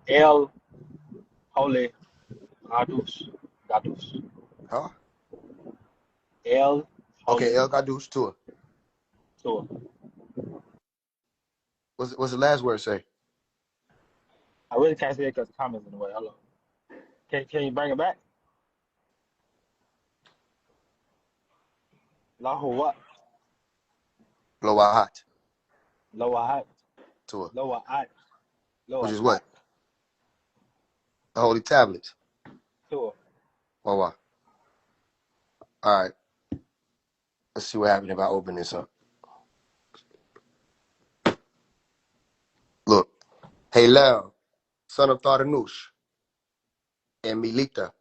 El Holy Gadus. Huh? El Okay, Holy El Gadush Tua. Tour. What's the last word say? I really can't see it because the comments in the way. Hold on. Can you bring it back? Lahu what? Loahat Lower hat. Tua. Lower hat. Which Lower is hat. what? The Holy Tablets. Tour. Wawa. All right. Let's see what happens if I open this up. Look. Halel, son of Thardanush, and Milita.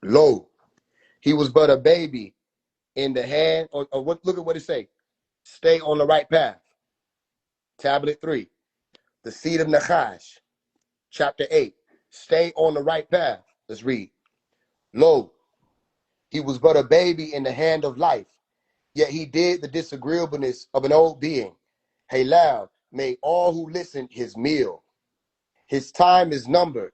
Lo, he was but a baby in the hand. Or what? Look at what it say. Stay on the right path. Tablet 3. The seed of Nachash. Chapter 8. Stay on the right path. Let's read. Lo, he was but a baby in the hand of life, yet he did the disagreeableness of an old being. Halal made all who listened his meal. His time is numbered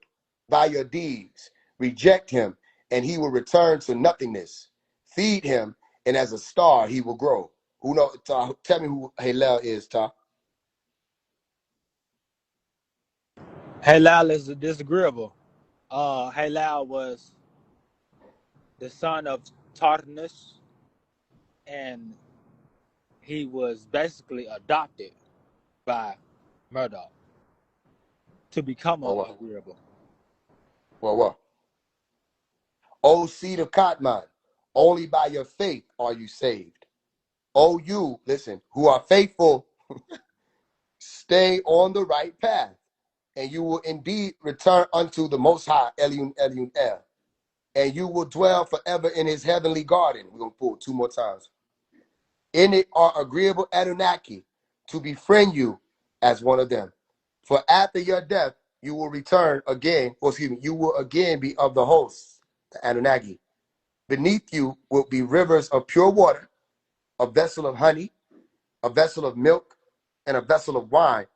by your deeds. Reject him, and he will return to nothingness. Feed him, and as a star he will grow. Who know? Tell me who Halal is, Tah. Halal is disagreeable. Halal was the son of Tartanus, and he was basically adopted by Murdoch to become Well, what? agreeable. Well, what? O seed of Katman, only by your faith are you saved. O you, listen, who are faithful, stay on the right path, and you will indeed return unto the Most High, Elion, Elion, El, and you will dwell forever in his heavenly garden. We're going to pull it 2 more times. In it are agreeable Anunnaki to befriend you as one of them. For after your death, you will return again, or excuse me, you will again be of the hosts, the Anunnaki. Beneath you will be rivers of pure water, a vessel of honey, a vessel of milk, and a vessel of wine.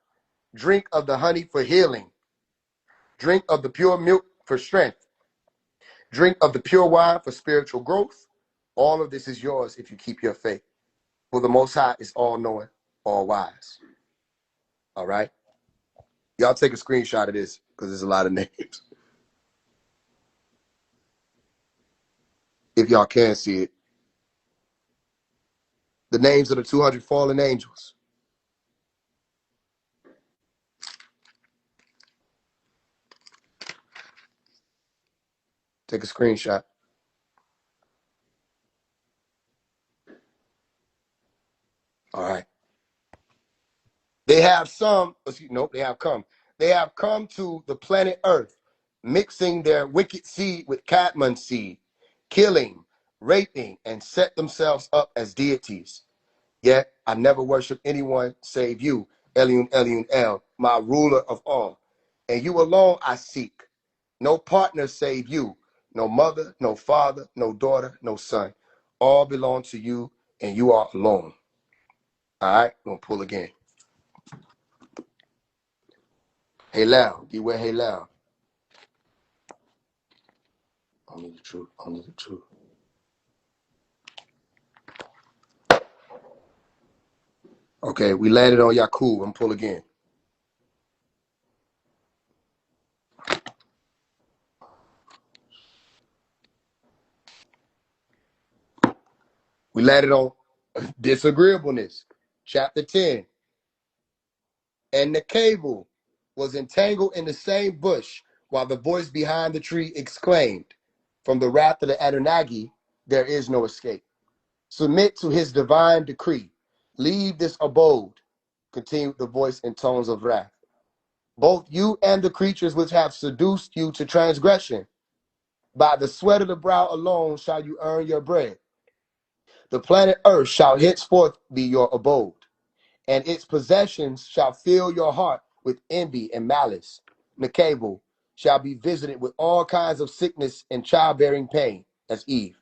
Drink of the honey for healing. Drink of the pure milk for strength. Drink of the pure wine for spiritual growth. All of this is yours if you keep your faith. For the Most High is all-knowing, all-wise. All right? Y'all take a screenshot of this because there's a lot of names. If y'all can see it. The names of the 200 fallen angels. Take a screenshot. All right. They have they have come. They have come to the planet Earth, mixing their wicked seed with Cadmon seed, killing, raping, and set themselves up as deities. Yet I never worship anyone save you, Elion Elion El, my ruler of all. and you alone I seek. No partner save you, no mother, no father, no daughter, no son. All belong to you, and you are alone. All right, I'm gonna pull again. Hey Lau, beware, hey Lau. Only the truth, only the truth. Okay, we landed on Yakub. I'm gonna pull again. We landed on disagreeableness. Chapter 10. And the cable was entangled in the same bush, while the voice behind the tree exclaimed, from the wrath of the Anunnaki, there is no escape. Submit to his divine decree. Leave this abode, continued the voice in tones of wrath. Both you and the creatures which have seduced you to transgression, by the sweat of the brow alone shall you earn your bread. The planet Earth shall henceforth be your abode, and its possessions shall fill your heart with envy and malice. Nekabel shall be visited with all kinds of sickness and childbearing pain, as Eve.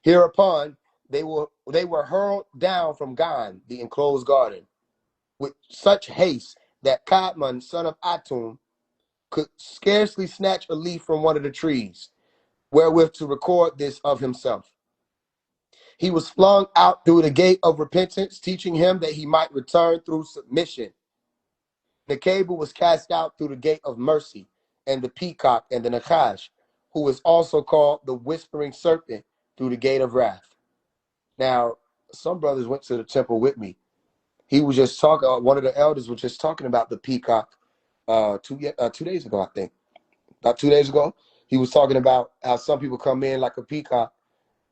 Hereupon they were hurled down from Gan, the enclosed garden, with such haste that Kadmon, son of Atum, could scarcely snatch a leaf from one of the trees, wherewith to record this of himself. He was flung out through the gate of repentance, teaching him that he might return through submission. Nekabel was cast out through the gate of mercy, and the peacock and the Nakash, who is also called the whispering serpent, through the gate of wrath. Now, some brothers went to the temple with me. He was just talking, one of the elders was just talking about the peacock 2 days ago, I think. About 2 days ago, he was talking about how some people come in like a peacock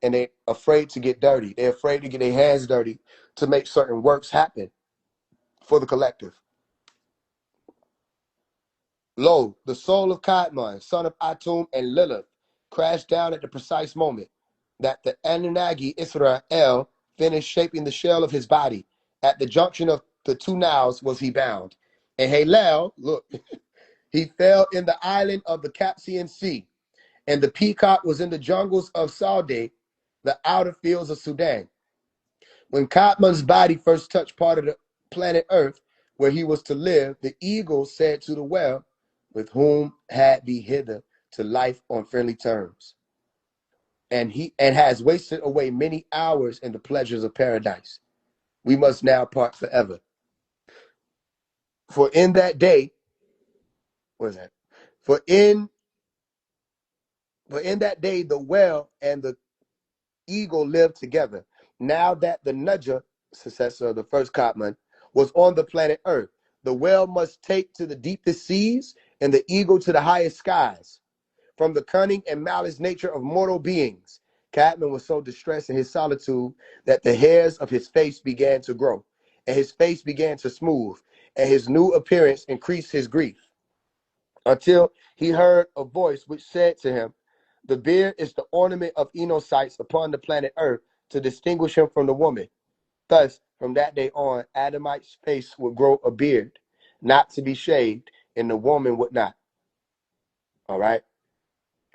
and they're afraid to get dirty. They're afraid to get their hands dirty to make certain works happen for the collective. Lo, the soul of Kadmon, son of Atum and Lilith, crashed down at the precise moment that the Anunnaki Israel finished shaping the shell of his body. At the junction of the two Niles was he bound. And Halel, look, he fell in the island of the Caspian Sea. And the peacock was in the jungles of Saude, the outer fields of Sudan. When Kadmon's body first touched part of the planet Earth, where he was to live, the eagle said to the whale, with whom had thee hither to life on friendly terms, and has wasted away many hours in the pleasures of paradise. We must now part forever. For in that day, what is that? For in that day the whale and the eagle lived together. Now that the Nudja, successor of the first Kadmon, was on the planet Earth, the whale must take to the deepest seas and the eagle to the highest skies. From the cunning and malice nature of mortal beings, Kadmon was so distressed in his solitude that the hairs of his face began to grow, and his face began to smooth, and his new appearance increased his grief, until he heard a voice which said to him, the beard is the ornament of Enosites upon the planet Earth to distinguish him from the woman. Thus, from that day on, Adamite's face would grow a beard, not to be shaved, and the woman would not. All right?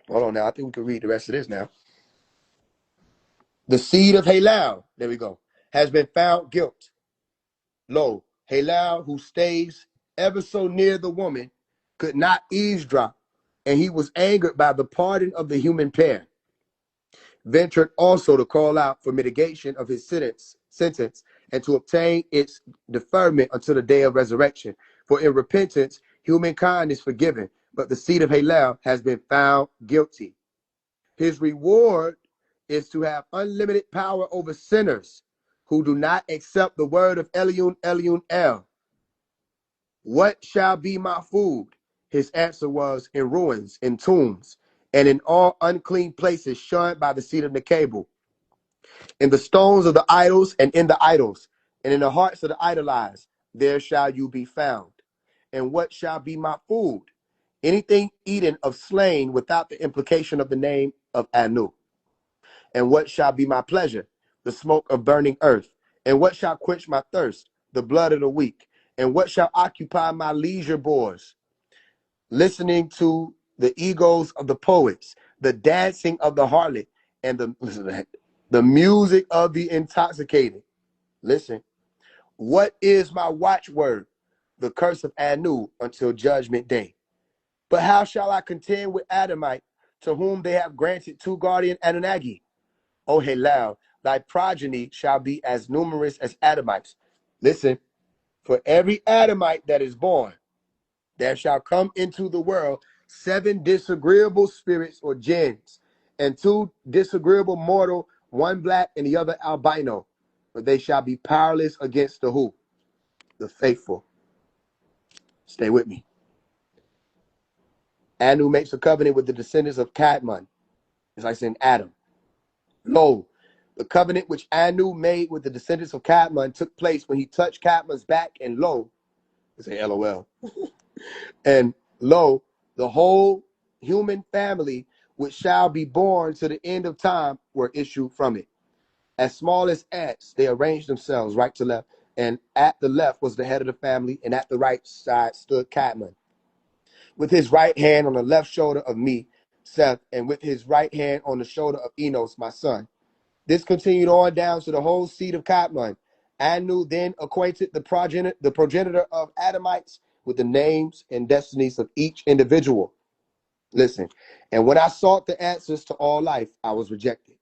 Hold on now. I think we can read the rest of this now. The seed of Halal, there we go, has been found guilt. Lo, Halal, who stays ever so near the woman, could not eavesdrop, and he was angered by the pardon of the human pair. Ventured also to call out for mitigation of his sentence and to obtain its deferment until the day of resurrection. For in repentance, humankind is forgiven, but the seed of Halal has been found guilty. His reward is to have unlimited power over sinners who do not accept the word of Eliun Eliun El. What shall be my food? His answer was, in ruins, in tombs, and in all unclean places shunned by the seed of Nekabel, in the stones of the idols and in the idols, and in the hearts of the idolized, there shall you be found. And what shall be my food? Anything eaten of slain without the implication of the name of Anu. And what shall be my pleasure? The smoke of burning earth. And what shall quench my thirst? The blood of the weak. And what shall occupy my leisure bores? listening to the egos of the poets, the dancing of the harlot, and the music of the intoxicated. Listen, what is my watchword? The curse of Anu until judgment day. But how shall I contend with Adamite, to whom they have granted two guardian Anunnaki? O Halal, thy progeny shall be as numerous as Adamites. Listen, for every Adamite that is born, there shall come into the world 7 disagreeable spirits or jinns, and 2 disagreeable mortal, one black and the other albino. But they shall be powerless against the who? The faithful. Stay with me. Anu makes a covenant with the descendants of Cadmon. It's like saying Adam. Lo, the covenant which Anu made with the descendants of Cadmon took place when he touched Cadmon's back, and lo, say LOL. And lo, the whole human family which shall be born to the end of time were issued from it. As small as ants, they arranged themselves right to left, and at the left was the head of the family, and at the right side stood Cadmon, with his right hand on the left shoulder of me, Seth, and with his right hand on the shoulder of Enos, my son. This continued on down to the whole seed of Cadmon. Anu then acquainted the progenitor of Adamites with the names and destinies of each individual. Listen, and when I sought the answers to all life, I was rejected.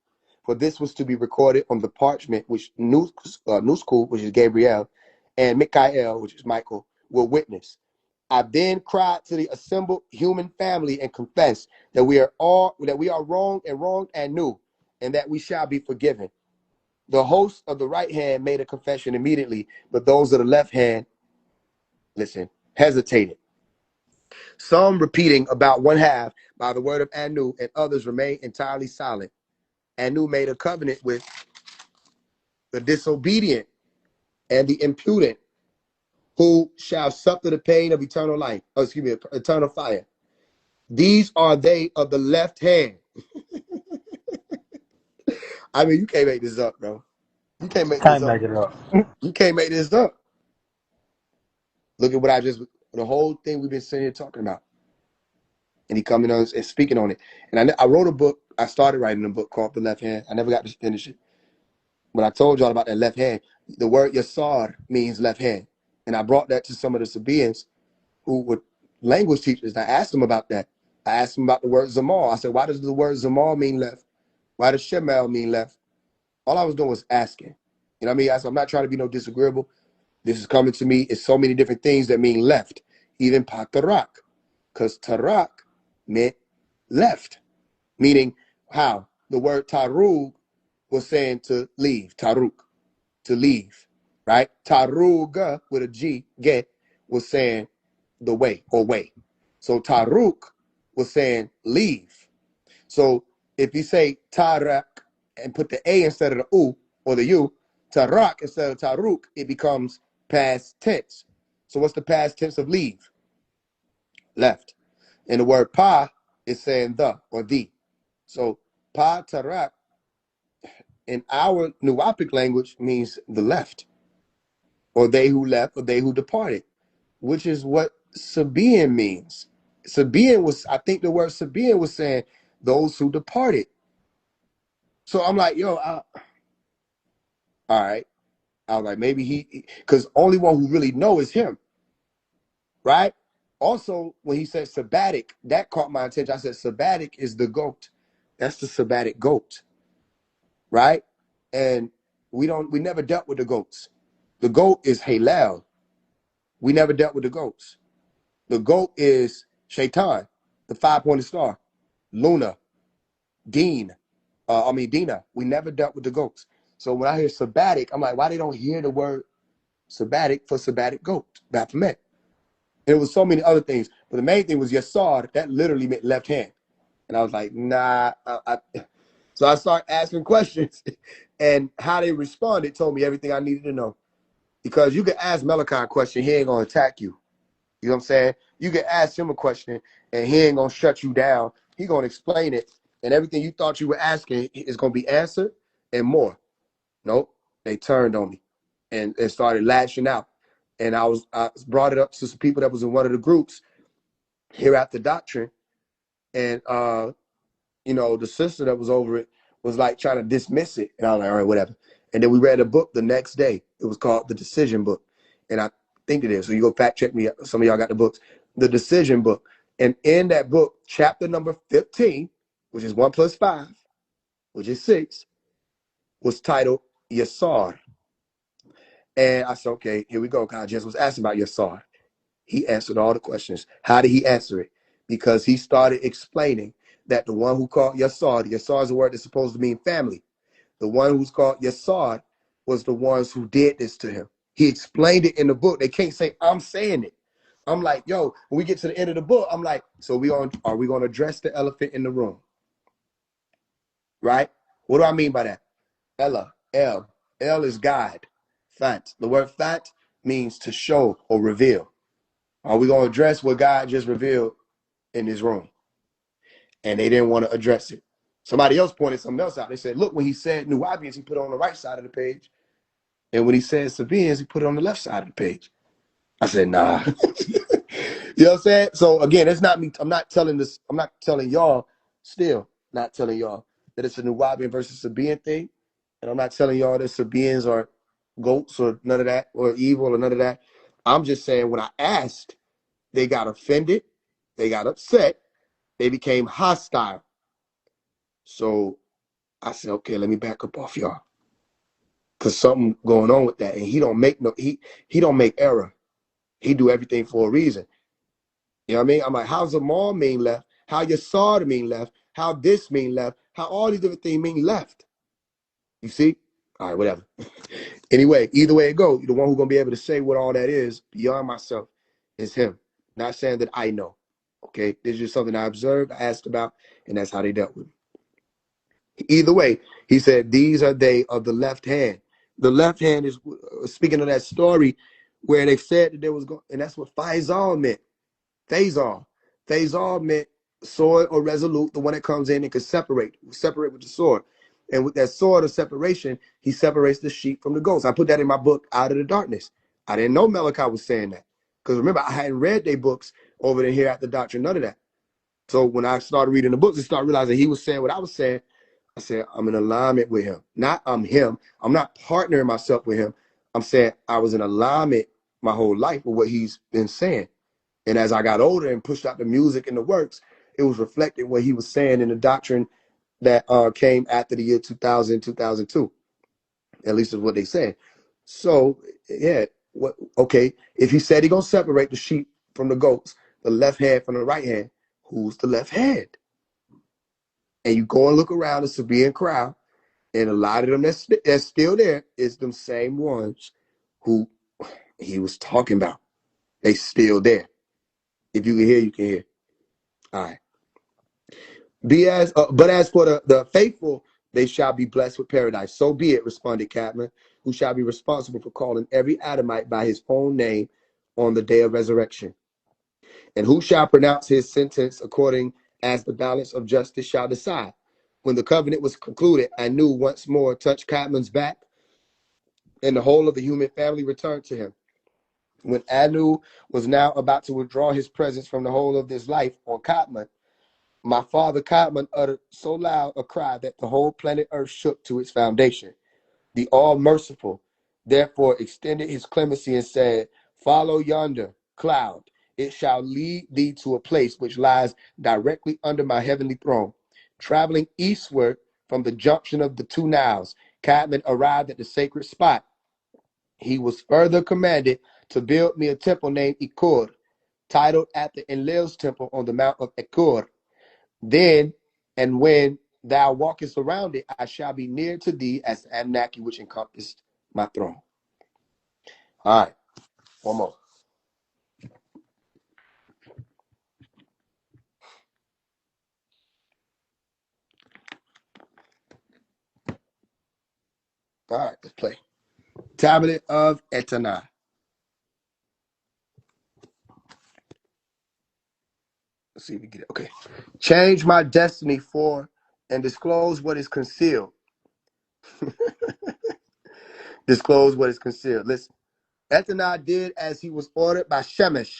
For this was to be recorded on the parchment which Nusku, which is Gabriel, and Michael, which is Michael, will witness. I then cried to the assembled human family and confessed that we are wrong and wronged Anu, and that we shall be forgiven. The host of the right hand made a confession immediately, but those of the left hand, listen, hesitated. Some repeating about one half by the word of Anu, and others remained entirely silent. Anu made a covenant with the disobedient and the impudent, who shall suffer the pain of eternal life, eternal fire. These are they of the left hand. I mean, you can't make this up, bro. You can't make this Can't up. make it up. You can't make this up. Look at what the whole thing we've been sitting here talking about. And he coming on and speaking on it. And I wrote a book. I started writing a book called The Left Hand. I never got to finish it. When I told y'all about that left hand, the word Yasar means left hand. And I brought that to some of the Sabaeans who were language teachers. I asked them about that. I asked them about the word Zamal. I said, why does the word Zamal mean left? Why does Shemel mean left? All I was doing was asking. You know what I mean? I'm not trying to be no disagreeable. This is coming to me. It's so many different things that mean left. Even Patarak. Because Tarak meant left. Meaning how? The word Tarug was saying to leave. Taruk. To leave. Right? Taruga with a G, get, was saying the way or way. So Taruk was saying leave. So if you say Tarak and put the A instead of the U or the U, Tarak instead of Taruk, it becomes past tense. So what's the past tense of leave? Left. And the word pa is saying the or the. So pa Tarak in our Nuapic language means the left, or they who left, or they who departed, which is what Sabaean means. I think the word Sabaean was saying those who departed. So I'm like, yo, all right. I was like, maybe because only one who really know is him, right? Also, when he said sabbatic, that caught my attention. I said, sabbatic is the goat. That's the sabbatic goat, right? And we never dealt with the goats. The goat is Halal. We never dealt with the goats. The goat is Shaitan, the 5-pointed star, Luna, Dina. We never dealt with the goats. So when I hear sabbatic, I'm like, why they don't hear the word sabbatic for sabbatic goat, Baphomet? And it was so many other things. But the main thing was Yasar, that literally meant left hand. And I was like, nah. So I started asking questions, and how they responded told me everything I needed to know. Because you could ask Malachi a question, he ain't going to attack you. You know what I'm saying? You can ask him a question, and he ain't going to shut you down. He going to explain it, and everything you thought you were asking is going to be answered and more. Nope. They turned on me and started lashing out. And I brought it up to some people that was in one of the groups. Hereafter Doctrine, and the sister that was over it was like trying to dismiss it, and I was like, all right, whatever. And then we read a book the next day. It was called The Decision Book, and I think it is. So you go fact check me. Some of y'all got the books, The Decision Book, and in that book, chapter number 15, which is 1 + 5, which is 6, was titled Yasar. And I said, okay, here we go. God just was asking about Yasar. He answered all the questions. How did he answer it? Because he started explaining that the one who called Yasar is a word that's supposed to mean family. The one who's called Yasar was the ones who did this to him. He explained it in the book. They can't say, I'm saying it. I'm like, yo, when we get to the end of the book, I'm like, so are we going to address the elephant in the room? Right? What do I mean by that? Ella, El. El is God. Fat. The word fat means to show or reveal. Are we going to address what God just revealed in this room? And they didn't want to address it. Somebody else pointed something else out. They said, look, when he said Nubians, he put it on the right side of the page. And when he said Sabaeans, he put it on the left side of the page. I said, nah. You know what I'm saying? So again, it's not me. I'm not telling y'all, still not telling y'all that it's a Nubian versus Sabaean thing. And I'm not telling y'all that Sabaeans are goats or none of that, or evil or none of that. I'm just saying when I asked, they got offended, they got upset, they became hostile. So I said, okay, let me back up off y'all. Cause something going on with that. And he don't make error. He do everything for a reason. You know what I mean? I'm like, how's the mall mean left? How your sword mean left? How this mean left? How all these different things mean left? You see? All right, whatever. Anyway, either way it go, the one who's gonna be able to say what all that is beyond myself is him. Not saying that I know. Okay, this is just something I observed, I asked about, and that's how they dealt with it. Either way, he said, these are they of the left hand. The left hand is speaking of that story where they said that there was going, and that's what Faisal meant. Faisal. Faisal meant sword or resolute, the one that comes in and can separate with the sword. And with that sword of separation, he separates the sheep from the goats. I put that in my book, Out of the Darkness. I didn't know Malachi was saying that. Because remember, I hadn't read their books over there here at the Doctrine, none of that. So when I started reading the books and started realizing he was saying what I was saying, I said, I'm in alignment with him. Not I'm him. I'm not partnering myself with him. I'm saying I was in alignment my whole life with what he's been saying. And as I got older and pushed out the music and the works, it was reflected what he was saying in the doctrine that came after the year 2000, 2002. At least is what they said. So, yeah, okay, if he said he going to separate the sheep from the goats, the left hand from the right hand, who's the left hand? And you go and look around the Sabaean crowd, and a lot of them that's still there is them same ones who he was talking about. They still there. If you can hear, you can hear. All right. But as for the faithful, they shall be blessed with paradise. So be it, responded Cadman, who shall be responsible for calling every Adamite by his own name on the day of resurrection. And who shall pronounce his sentence according as the balance of justice shall decide. When the covenant was concluded, Anu once more touched Cadman's back, and the whole of the human family returned to him. When Anu was now about to withdraw his presence from the whole of this life on Cadman, my father Cadman uttered so loud a cry that the whole planet Earth shook to its foundation. The All-Merciful therefore extended his clemency and said, follow yonder cloud. It shall lead thee to a place which lies directly under my heavenly throne. Traveling eastward from the junction of the two Niles, Cadman arrived at the sacred spot. He was further commanded to build me a temple named Ikur, titled after Enlil's temple on the mount of Ikur. Then, and when thou walkest around it, I shall be near to thee as the Anunnaki which encompassed my throne. All right, one more. All right, let's play. Tablet of Etana. Let's see if we get it. Okay. Change my destiny for and disclose what is concealed. Disclose what is concealed. Listen. Etana did as he was ordered by Shemesh,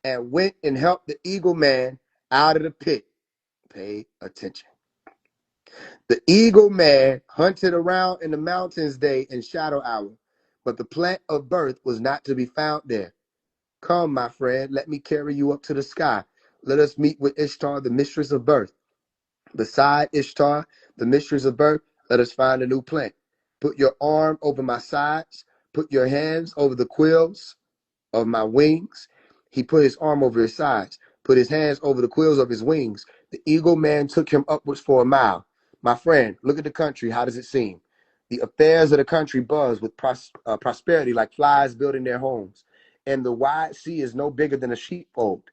and went and helped the eagle man out of the pit. Pay attention. The eagle man hunted around in the mountains day and shadow hour, but the plant of birth was not to be found there. Come, my friend, let me carry you up to the sky. Let us meet with Ishtar, the mistress of birth. Beside Ishtar, the mistress of birth, let us find a new plant. Put your arm over my sides. Put your hands over the quills of my wings. He put his arm over his sides, put his hands over the quills of his wings. The eagle man took him upwards for a mile. My friend, look at the country. How does it seem? The affairs of the country buzz with prosperity like flies building their homes. And the wide sea is no bigger than a sheepfold.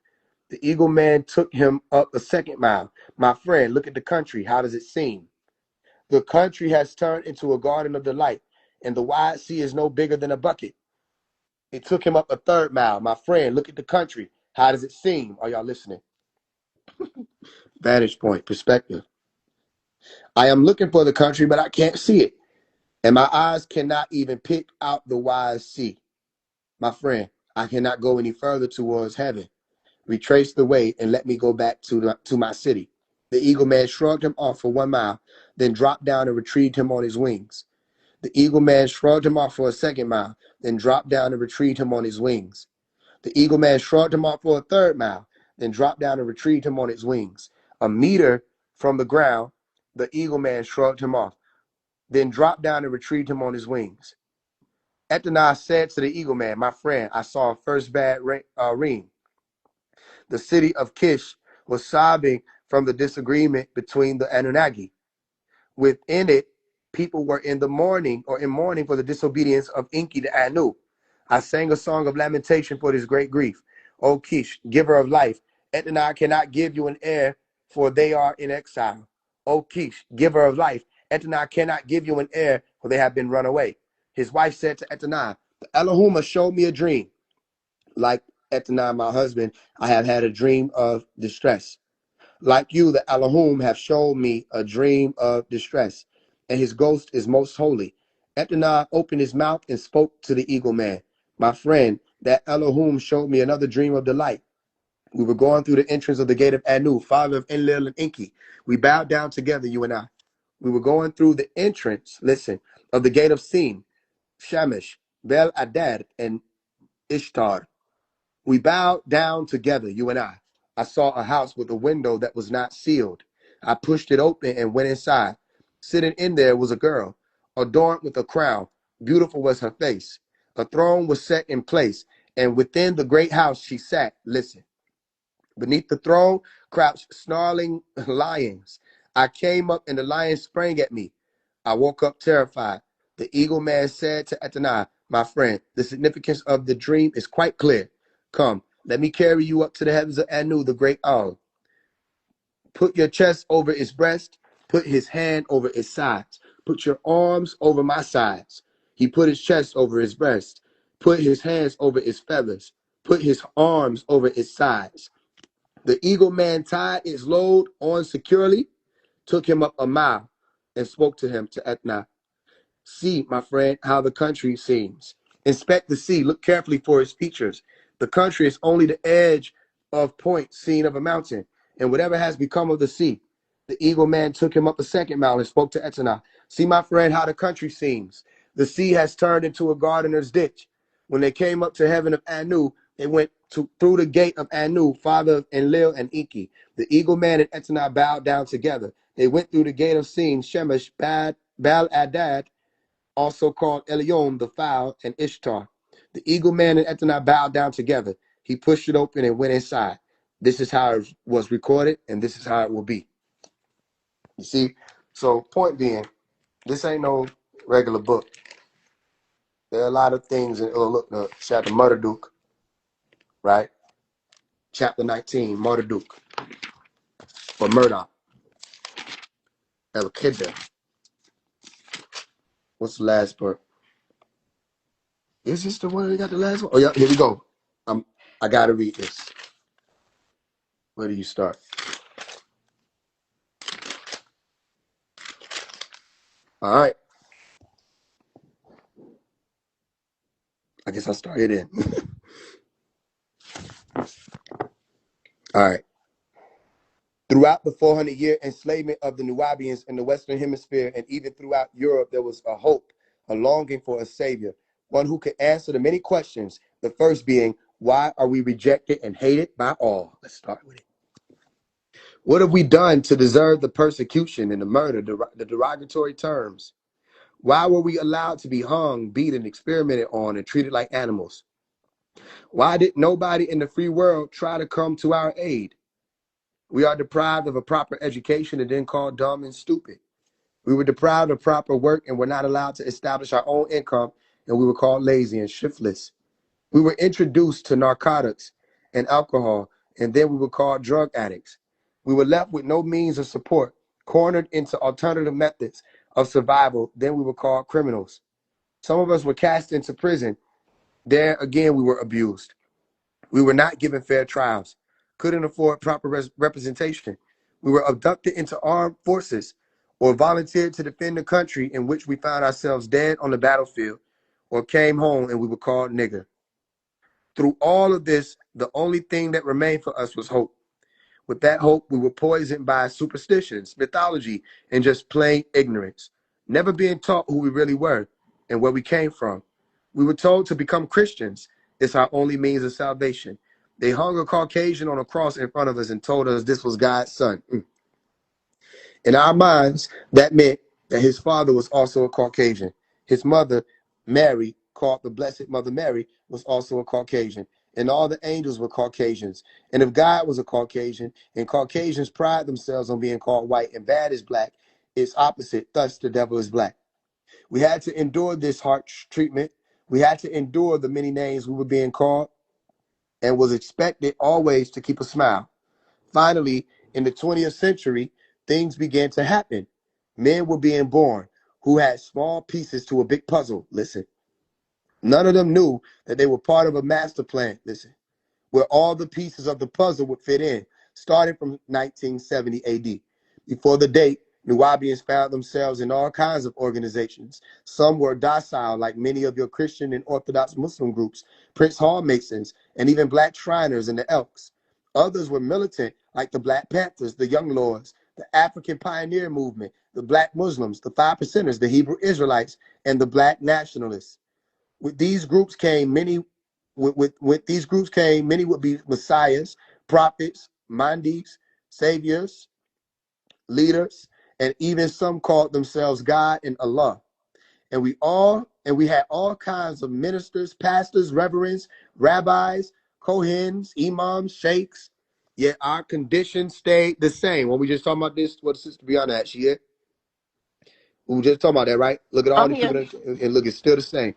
The eagle man took him up a second mile. My friend, look at the country. How does it seem? The country has turned into a garden of delight, and the wide sea is no bigger than a bucket. It took him up a third mile. My friend, look at the country. How does it seem? Are y'all listening? Vantage point, perspective. I am looking for the country, but I can't see it. And my eyes cannot even pick out the wide sea. My friend, I cannot go any further towards heaven. Retrace the way and let me go back to my city. The eagle man shrugged him off for 1 mile, then dropped down and retrieved him on his wings. The eagle man shrugged him off for a second mile, then dropped down and retrieved him on his wings. The eagle man shrugged him off for a third mile, then dropped down and retrieved him on its wings. A meter from the ground, the eagle man shrugged him off, then dropped down and retrieved him on his wings. Ethanah said to the eagle man, my friend, I saw a first bad ream. The city of Kish was sobbing from the disagreement between the Anunnaki. Within it, people were in mourning for the disobedience of Enki to Anu. I sang a song of lamentation for this great grief. O Kish, giver of life, Etna cannot give you an heir, for they are in exile. O Kish, giver of life, Etna cannot give you an heir, for they have been run away. His wife said to Etna, the Elohim showed me a dream. Like Etna, my husband, I have had a dream of distress. Like you, the Elohim have shown me a dream of distress, and his ghost is most holy. Ethanah opened his mouth and spoke to the eagle man. My friend, that Elohim showed me another dream of delight. We were going through the entrance of the gate of Anu, father of Enlil and Enki. We bowed down together, you and I. We were going through the entrance, listen, of the gate of Sin, Shemesh, Bel Adad, and Ishtar. We bowed down together, you and I. I saw a house with a window that was not sealed. I pushed it open and went inside. Sitting in there was a girl, adorned with a crown. Beautiful was her face. A throne was set in place, and within the great house she sat. Listen. Beneath the throne crouched snarling lions. I came up and the lions sprang at me. I woke up terrified. The eagle man said to Ethanah, my friend, the significance of the dream is quite clear. Come, let me carry you up to the heavens of Anu, the great owl. Put your chest over its breast. Put his hand over its sides. Put your arms over my sides. He put his chest over his breast. Put his hands over its feathers. Put his arms over its sides. The eagle man tied its load on securely, took him up a mile, and spoke to him to Etna. See, my friend, how the country seems. Inspect the sea. Look carefully for its features. The country is only the edge of point seen of a mountain, and whatever has become of the sea. The eagle man took him up a second mile and spoke to Etna. See, my friend, how the country seems. The sea has turned into a gardener's ditch. When they came up to heaven of Anu, they went through the gate of Anu, father of Enlil and Enki. The eagle man and Etna bowed down together. They went through the gate of Sin, Shemesh, Baal Adad, also called Elyon, the fowl, and Ishtar. The eagle man and Etna bowed down together. He pushed it open and went inside. This is how it was recorded, and this is how it will be. You see? So, point being, this ain't no regular book. There are a lot of things in chapter Marduk, right? Chapter 19, Marduk, or Murdoch, El Kidda. What's the last part? Is this the one we got the last one? Oh, yeah, here we go. I got to read this. Where do you start? All right. I guess I'll start it in. All right. Throughout the 400-year enslavement of the Nubians in the Western Hemisphere and even throughout Europe, there was a hope, a longing for a savior, one who could answer the many questions. The first being, why are we rejected and hated by all? Let's start with it. What have we done to deserve the persecution and the murder, the derogatory terms? Why were we allowed to be hung, beaten, experimented on, and treated like animals? Why did nobody in the free world try to come to our aid? We are deprived of a proper education and then called dumb and stupid. We were deprived of proper work and were not allowed to establish our own income, and we were called lazy and shiftless. We were introduced to narcotics and alcohol, and then we were called drug addicts. We were left with no means of support, cornered into alternative methods of survival. Then we were called criminals. Some of us were cast into prison. There again, we were abused. We were not given fair trials, couldn't afford proper representation. We were abducted into armed forces or volunteered to defend the country in which we found ourselves dead on the battlefield, or came home and we were called nigger. Through all of this, the only thing that remained for us was hope. With that hope, we were poisoned by superstitions, mythology, and just plain ignorance, never being taught who we really were and where we came from. We were told to become Christians. It's our only means of salvation. They hung a Caucasian on a cross in front of us and told us this was God's son. In our minds, that meant that his father was also a Caucasian. His mother, Mary, called the Blessed Mother Mary, was also a Caucasian. And all the angels were Caucasians. And if God was a Caucasian, and Caucasians pride themselves on being called white and bad is black, it's opposite. Thus, the devil is black. We had to endure this harsh treatment. We had to endure the many names we were being called, and was expected always to keep a smile. Finally, in the 20th century, things began to happen. Men were being born who had small pieces to a big puzzle. Listen, none of them knew that they were part of a master plan. Listen, where all the pieces of the puzzle would fit in, starting from 1970 AD. Before the date, Nubians found themselves in all kinds of organizations. Some were docile, like many of your Christian and Orthodox Muslim groups, Prince Hall Masons, and even Black Shriners and the Elks. Others were militant, like the Black Panthers, the Young Lords, the African Pioneer Movement, the Black Muslims, the Five Percenters, the Hebrew Israelites, and the Black Nationalists. With these groups came many. With these groups came many would be messiahs, prophets, mandis, saviors, leaders, and even some called themselves God and Allah. And we had all kinds of ministers, pastors, reverends, rabbis, kohens, imams, sheikhs. Yet our condition stayed the same. When we just talking about this, what Sister Brianna at? She here? We were just talking about that, right? Look at all I'm the here. people and look, it's still the same.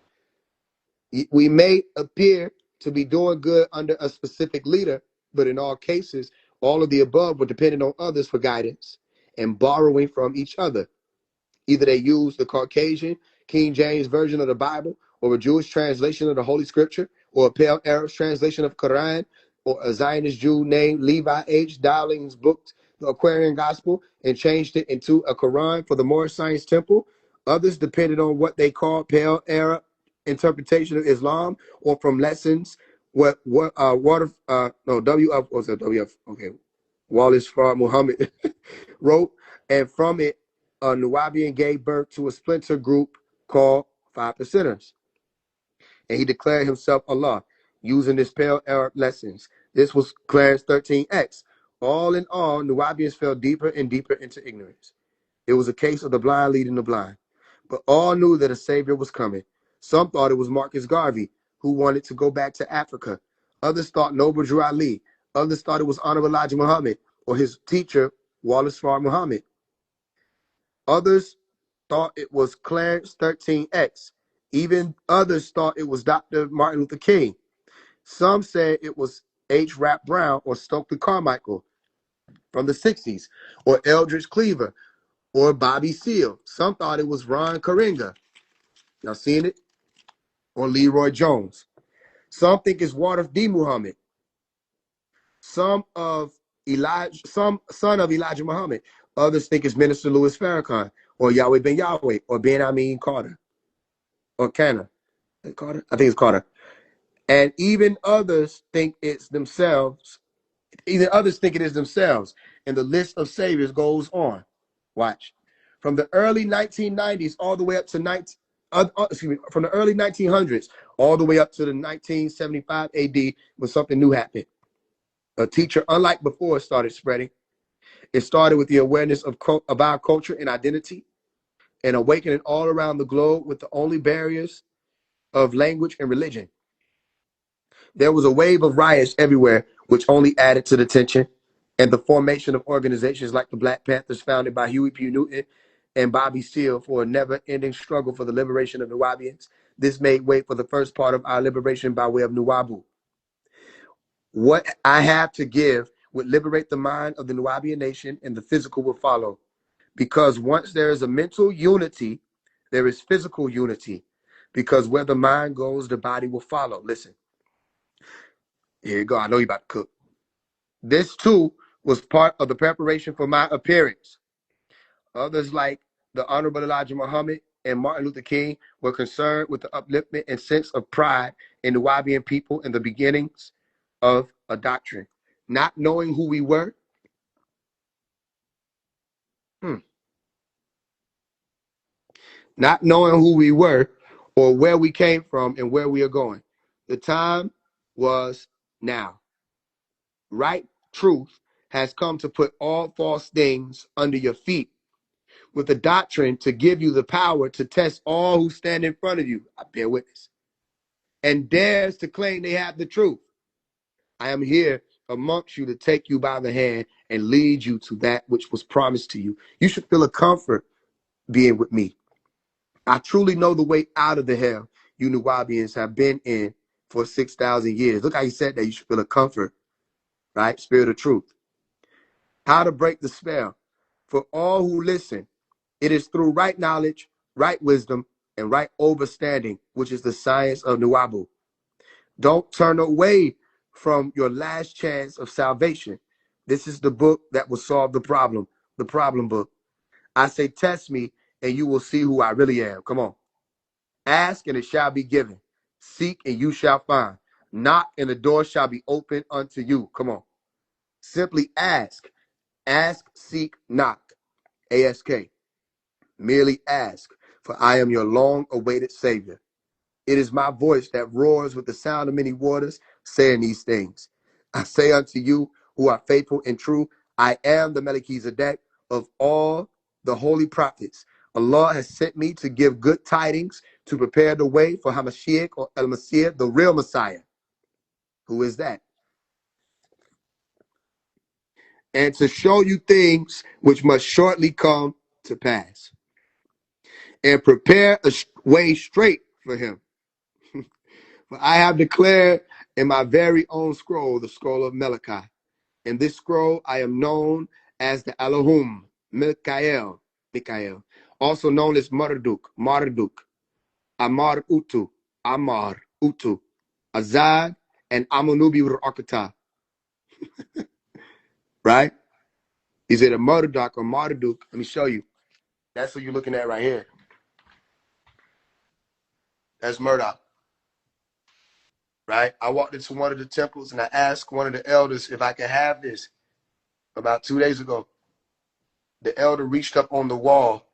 We may appear to be doing good under a specific leader, but in all cases, all of the above were dependent on others for guidance and borrowing from each other. Either they used the Caucasian King James version of the Bible, or a Jewish translation of the Holy Scripture, or a Pale Arab's translation of Quran, or a Zionist Jew named Levi H. Dowling's book, the Aquarian Gospel, and changed it into a Quran for the Moorish Science Temple. Others depended on what they called Pale Arab interpretation of Islam, or from lessons Wallace Farr Muhammad wrote, and from it Nubian gave birth to a splinter group called Five Percenters, and he declared himself Allah using this Pale Arab lessons. This was Clarence 13X. All in all, Nubians fell deeper and deeper into ignorance. It was a case of the blind leading the blind. But all knew that a savior was coming. Some thought it was Marcus Garvey, who wanted to go back to Africa. Others thought Noble Drew Ali. Others thought it was Honorable Elijah Muhammad or his teacher, Wallace Farr Muhammad. Others thought it was Clarence 13X. Even others thought it was Dr. Martin Luther King. Some said it was H. Rap Brown or Stokely Carmichael from the 60s, or Eldridge Cleaver, or Bobby Seale. Some thought it was Ron Karenga. Y'all seen it? Or Leroy Jones. Some think it's Warif D. Muhammad. Some son of Elijah Muhammad. Others think it's Minister Louis Farrakhan, or Yahweh Ben Yahweh, or Ben Amin Carter, or Canna. Carter? I think it's Carter. And even others think it's themselves, Even others think it is themselves. And the list of saviors goes on. Watch. From the early 1990s all the way up to from the early 1900s all the way up to the 1975 AD when something new happened. A teacher, unlike before, started spreading. It started with the awareness of our culture and identity and awakening all around the globe with the only barriers of language and religion. There was a wave of riots everywhere, which only added to the tension, and the formation of organizations like the Black Panthers, founded by Huey P. Newton and Bobby Seale, for a never-ending struggle for the liberation of Nubians. This made way for the first part of our liberation by way of Nuwabu. What I have to give would liberate the mind of the Nubian nation, and the physical will follow. Because once there is a mental unity, there is physical unity. Because where the mind goes, the body will follow. Listen, here you go. I know you're about to cook. This too was part of the preparation for my appearance. Others like the Honorable Elijah Muhammad and Martin Luther King were concerned with the upliftment and sense of pride in the Nubian people and the beginnings of a doctrine. Not knowing who we were, not knowing who we were or where we came from and where we are going. The time was now. Right truth has come to put all false things under your feet, with a doctrine to give you the power to test all who stand in front of you. I bear witness. And dares to claim they have the truth. I am here amongst you to take you by the hand and lead you to that which was promised to you. You should feel a comfort being with me. I truly know the way out of the hell you Nubians have been in for 6,000 years. Look how he said that. You should feel a comfort, right? Spirit of truth. How to break the spell. For all who listen, it is through right knowledge, right wisdom, and right understanding, which is the science of Nuwabu. Don't turn away from your last chance of salvation. This is the book that will solve the problem book. I say, test me, and you will see who I really am. Come on. Ask, and it shall be given. Seek, and you shall find. Knock, and the door shall be opened unto you. Come on. Simply ask. Ask, seek, knock. ASK. Merely ask, for I am your long-awaited Savior. It is my voice that roars with the sound of many waters, saying these things. I say unto you who are faithful and true, I am the Melchizedek of all the holy prophets. Allah has sent me to give good tidings, to prepare the way for Hamashiach or El Messiah, the real Messiah. Who is that? And to show you things which must shortly come to pass. And prepare a way straight for him. For I have declared in my very own scroll, the scroll of Malachi. In this scroll, I am known as the Elohim, Mikael, also known as Marduk, Amar Utu, Azad, and Amunubi Rakata. Right? Is it a Marduk or Marduk? Let me show you. That's what you're looking at right here. That's Murdoch. Right? I walked into one of the temples and I asked one of the elders if I could have this about 2 days ago. The elder reached up on the wall,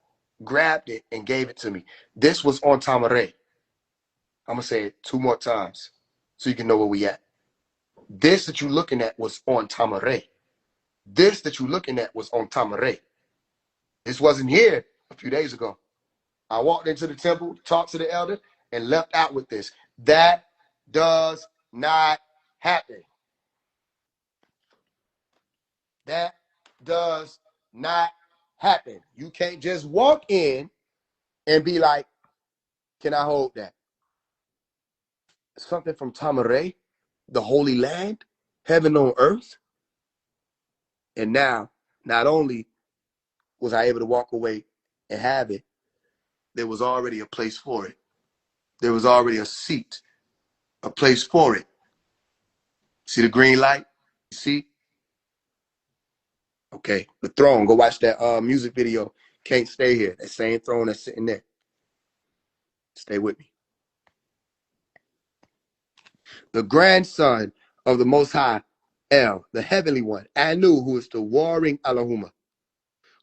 grabbed it, and gave it to me. This was on Tamare. I'm going to say it 2 more times so you can know where we at. This that you're looking at was on Tamare. This that you're looking at was on Tamare. This wasn't here a few days ago. I walked into the temple, talked to the elder, and left out with this. That does not happen. That does not happen. You can't just walk in and be like, can I hold that? Something from Tamare, the Holy Land, heaven on earth. And now, not only was I able to walk away and have it, there was already a place for it. There was already a seat, a place for it. See the green light? You see? Okay, the throne. Go watch that music video. Can't stay here. That same throne that's sitting there. Stay with me. The grandson of the Most High El, the heavenly one. Anu, who is the warring Elohim,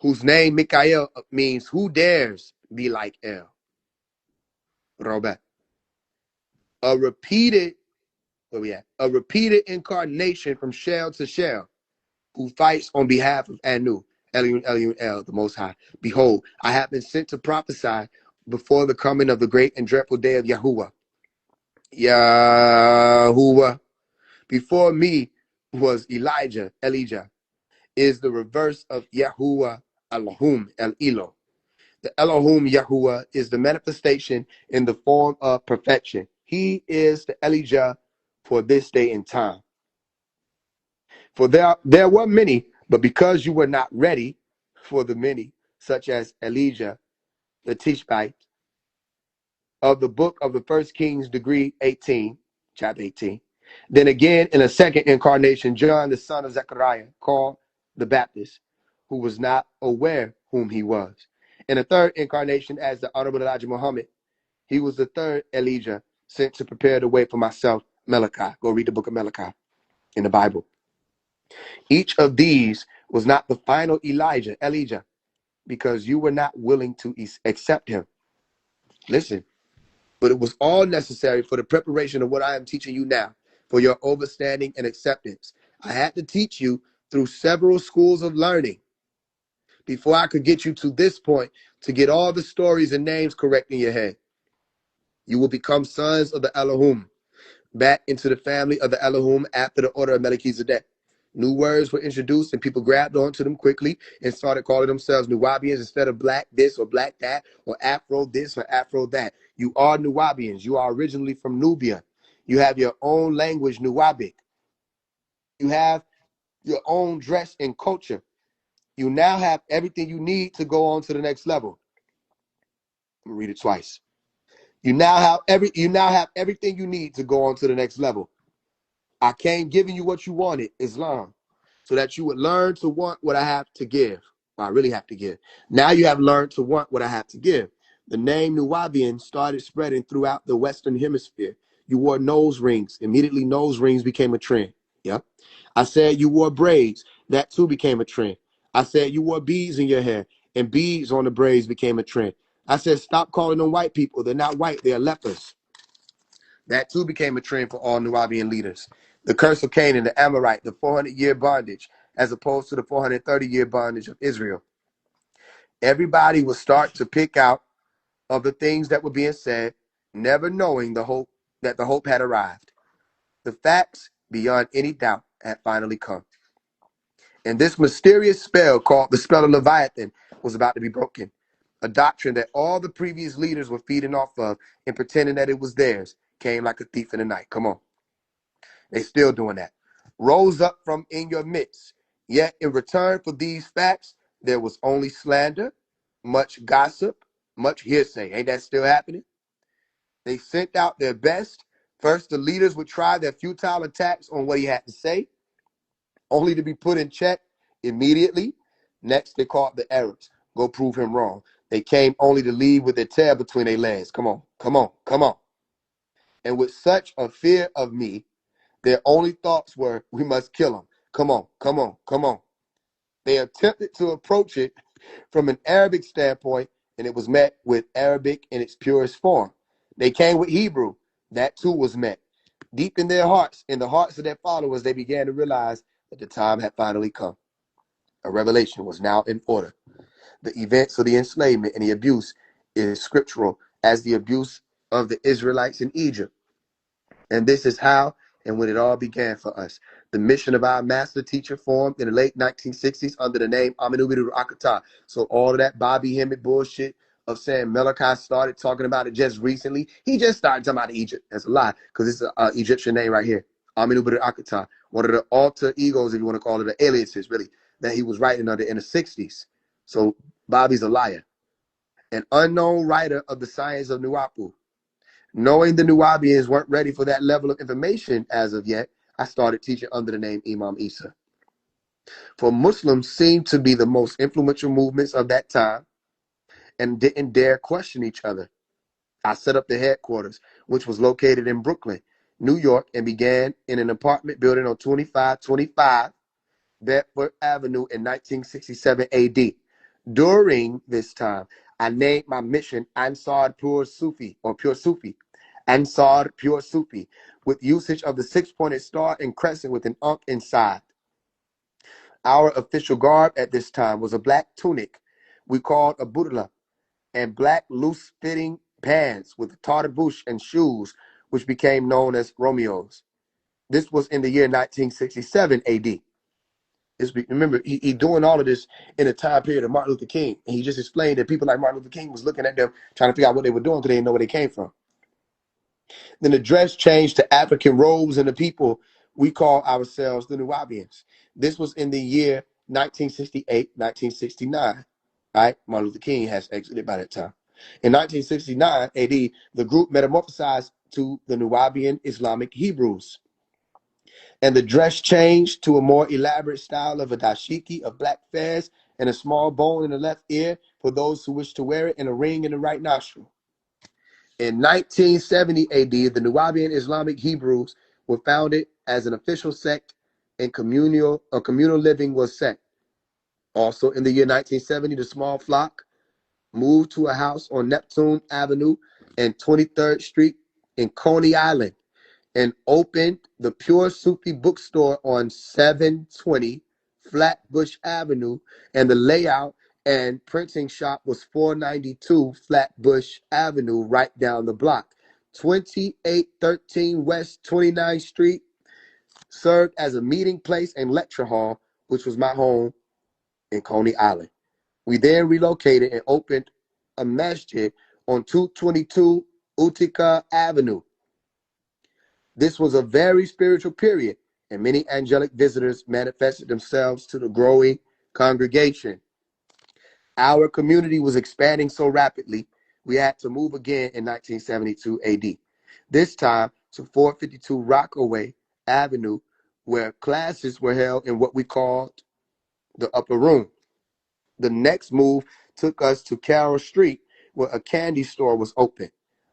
whose name Mikael means who dares be like El. Robert. A repeated, where we at? A repeated incarnation from shell to shell, who fights on behalf of Anu, Elion, Elion, El, the Most High. Behold, I have been sent to prophesy before the coming of the great and dreadful day of Yahuwah. Yahuwah. Before me was Elijah is the reverse of Yahuwah Elohim, El Elo. The Elohim Yahuwah is the manifestation in the form of perfection. He is the Elijah for this day and time. For there were many, but because you were not ready for the many, such as Elijah, the Tishbite, of the book of the First Kings, degree 18, chapter 18. Then again, in a second incarnation, John, the son of Zechariah, called the Baptist, who was not aware whom he was. In a third incarnation, as the Honorable Elijah Muhammad, he was the third Elijah sent to prepare the way for myself, Malachi. Go read the book of Malachi in the Bible. Each of these was not the final Elijah, because you were not willing to accept him. Listen. But it was all necessary for the preparation of what I am teaching you now, for your understanding and acceptance. I had to teach you through several schools of learning before I could get you to this point to get all the stories and names correct in your head. You will become sons of the Elohim, back into the family of the Elohim after the order of Melchizedek. New words were introduced and people grabbed onto them quickly and started calling themselves Nuwabians instead of black this or black that or Afro this or Afro that. You are Nuwabians. You are originally from Nubia. You have your own language, Nuwabic. You have your own dress and culture. You now have everything you need to go on to the next level. I'm gonna read it twice. You now have everything you need to go on to the next level. I came giving you what you wanted, Islam, so that you would learn to want what I have to give. Well, I really have to give. Now you have learned to want what I have to give. The name Nuwabian started spreading throughout the Western Hemisphere. You wore nose rings. Immediately, nose rings became a trend. Yep. I said you wore braids. That too became a trend. I said you wore beads in your hair, and beads on the braids became a trend. I said stop calling them white people. They're not white. They're lepers. That too became a trend for all Nuwabian leaders. The curse of Canaan, the Amorite, the 400-year bondage, as opposed to the 430-year bondage of Israel. Everybody would start to pick out of the things that were being said, never knowing the hope had arrived. The facts, beyond any doubt, had finally come. And this mysterious spell called the spell of Leviathan was about to be broken. A doctrine that all the previous leaders were feeding off of and pretending that it was theirs came like a thief in the night. Come on. They still doing that. Rose up from in your midst. Yet in return for these facts, there was only slander, much gossip, much hearsay. Ain't that still happening? They sent out their best. First, the leaders would try their futile attacks on what he had to say, only to be put in check immediately. Next, they caught the Arabs. Go prove him wrong. They came only to leave with their tail between their legs. Come on, come on, come on. And with such a fear of me, their only thoughts were, we must kill him. Come on, come on, come on. They attempted to approach it from an Arabic standpoint, and it was met with Arabic in its purest form. They came with Hebrew. That too was met. Deep in their hearts, in the hearts of their followers, they began to realize that the time had finally come. A revelation was now in order. The events of the enslavement and the abuse is scriptural as the abuse of the Israelites in Egypt. And this is how and when it all began for us. The mission of our master teacher formed in the late 1960s under the name Aminubidu Akata. So all of that Bobby Hemmett bullshit of saying Malachi started talking about it just recently. He just started talking about Egypt. That's a lie, because it's an Egyptian name right here. Aminubidu Akata. One of the alter egos, if you want to call it, the aliases, really, that he was writing under in the 60s. So Bobby's a liar. An unknown writer of the science of Nuapu. Knowing the Nuwabians weren't ready for that level of information as of yet, I started teaching under the name Imam Isa. For Muslims seemed to be the most influential movements of that time and didn't dare question each other. I set up the headquarters, which was located in Brooklyn, New York, and began in an apartment building on 2525 Bedford Avenue in 1967 AD. During this time, I named my mission Ansar Pure Sufi or Pure Sufi. Ansar Pure Sufi, with usage of the six-pointed star and crescent with an ankh inside. Our official garb at this time was a black tunic we called a budla and black loose-fitting pants with a tartabush and shoes, which became known as Romeos. This was in the year 1967 AD. Remember, he doing all of this in a time period of Martin Luther King. And he just explained that people like Martin Luther King was looking at them, trying to figure out what they were doing because they didn't know where they came from. Then the dress changed to African robes, and the people, we call ourselves the Nubians. This was in the year 1968, 1969. Right? Martin Luther King has exited by that time. In 1969 AD, the group metamorphosized to the Nubian Islamic Hebrews. And the dress changed to a more elaborate style of a dashiki of black fez and a small bone in the left ear for those who wish to wear it, and a ring in the right nostril. In 1970 AD, the Nubian Islamic Hebrews were founded as an official sect, and communal living was set. Also in the year 1970, the small flock moved to a house on Neptune Avenue and 23rd Street in Coney Island, and opened the Pure Sufi bookstore on 720 Flatbush Avenue, and the layout and printing shop was 492 Flatbush Avenue, right down the block. 2813 West 29th Street served as a meeting place and lecture hall, which was my home in Coney Island. We then relocated and opened a masjid on 222 Utica Avenue. This was a very spiritual period, and many angelic visitors manifested themselves to the growing congregation. Our community was expanding so rapidly, we had to move again in 1972 AD. This time to 452 Rockaway Avenue, where classes were held in what we called the upper room. The next move took us to Carroll Street, where a candy store was open.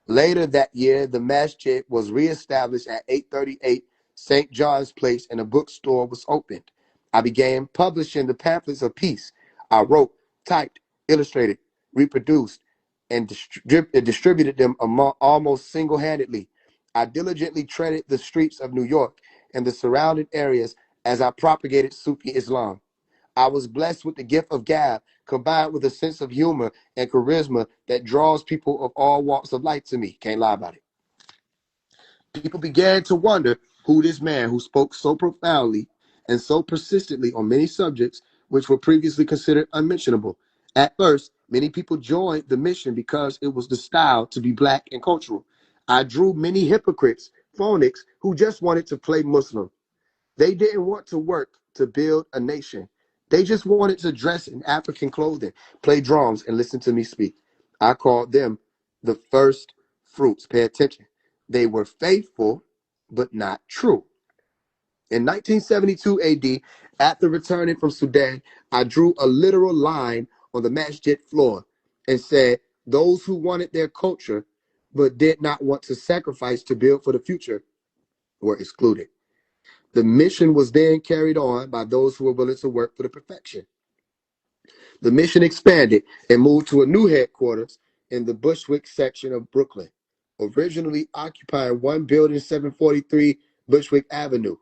Later that year, the masjid was reestablished at 838 St. John's Place, and a bookstore was opened. I began publishing the pamphlets of peace. I wrote, typed, illustrated, reproduced, and distributed them almost single-handedly. I diligently treaded the streets of New York and the surrounding areas as I propagated Sufi Islam. I was blessed with the gift of gab, combined with a sense of humor and charisma that draws people of all walks of life to me. Can't lie about it. People began to wonder who this man who spoke so profoundly and so persistently on many subjects which were previously considered unmentionable. At first, many people joined the mission because it was the style to be black and cultural. I drew many hypocrites, phonics, who just wanted to play Muslim. They didn't want to work to build a nation. They just wanted to dress in African clothing, play drums, and listen to me speak. I called them the first fruits. Pay attention. They were faithful, but not true. In 1972 AD, after returning from Sudan, I drew a literal line on the masjid floor and said, those who wanted their culture but did not want to sacrifice to build for the future were excluded. The mission was then carried on by those who were willing to work for the perfection. The mission expanded and moved to a new headquarters in the Bushwick section of Brooklyn, originally occupying one building, 743 Bushwick Avenue,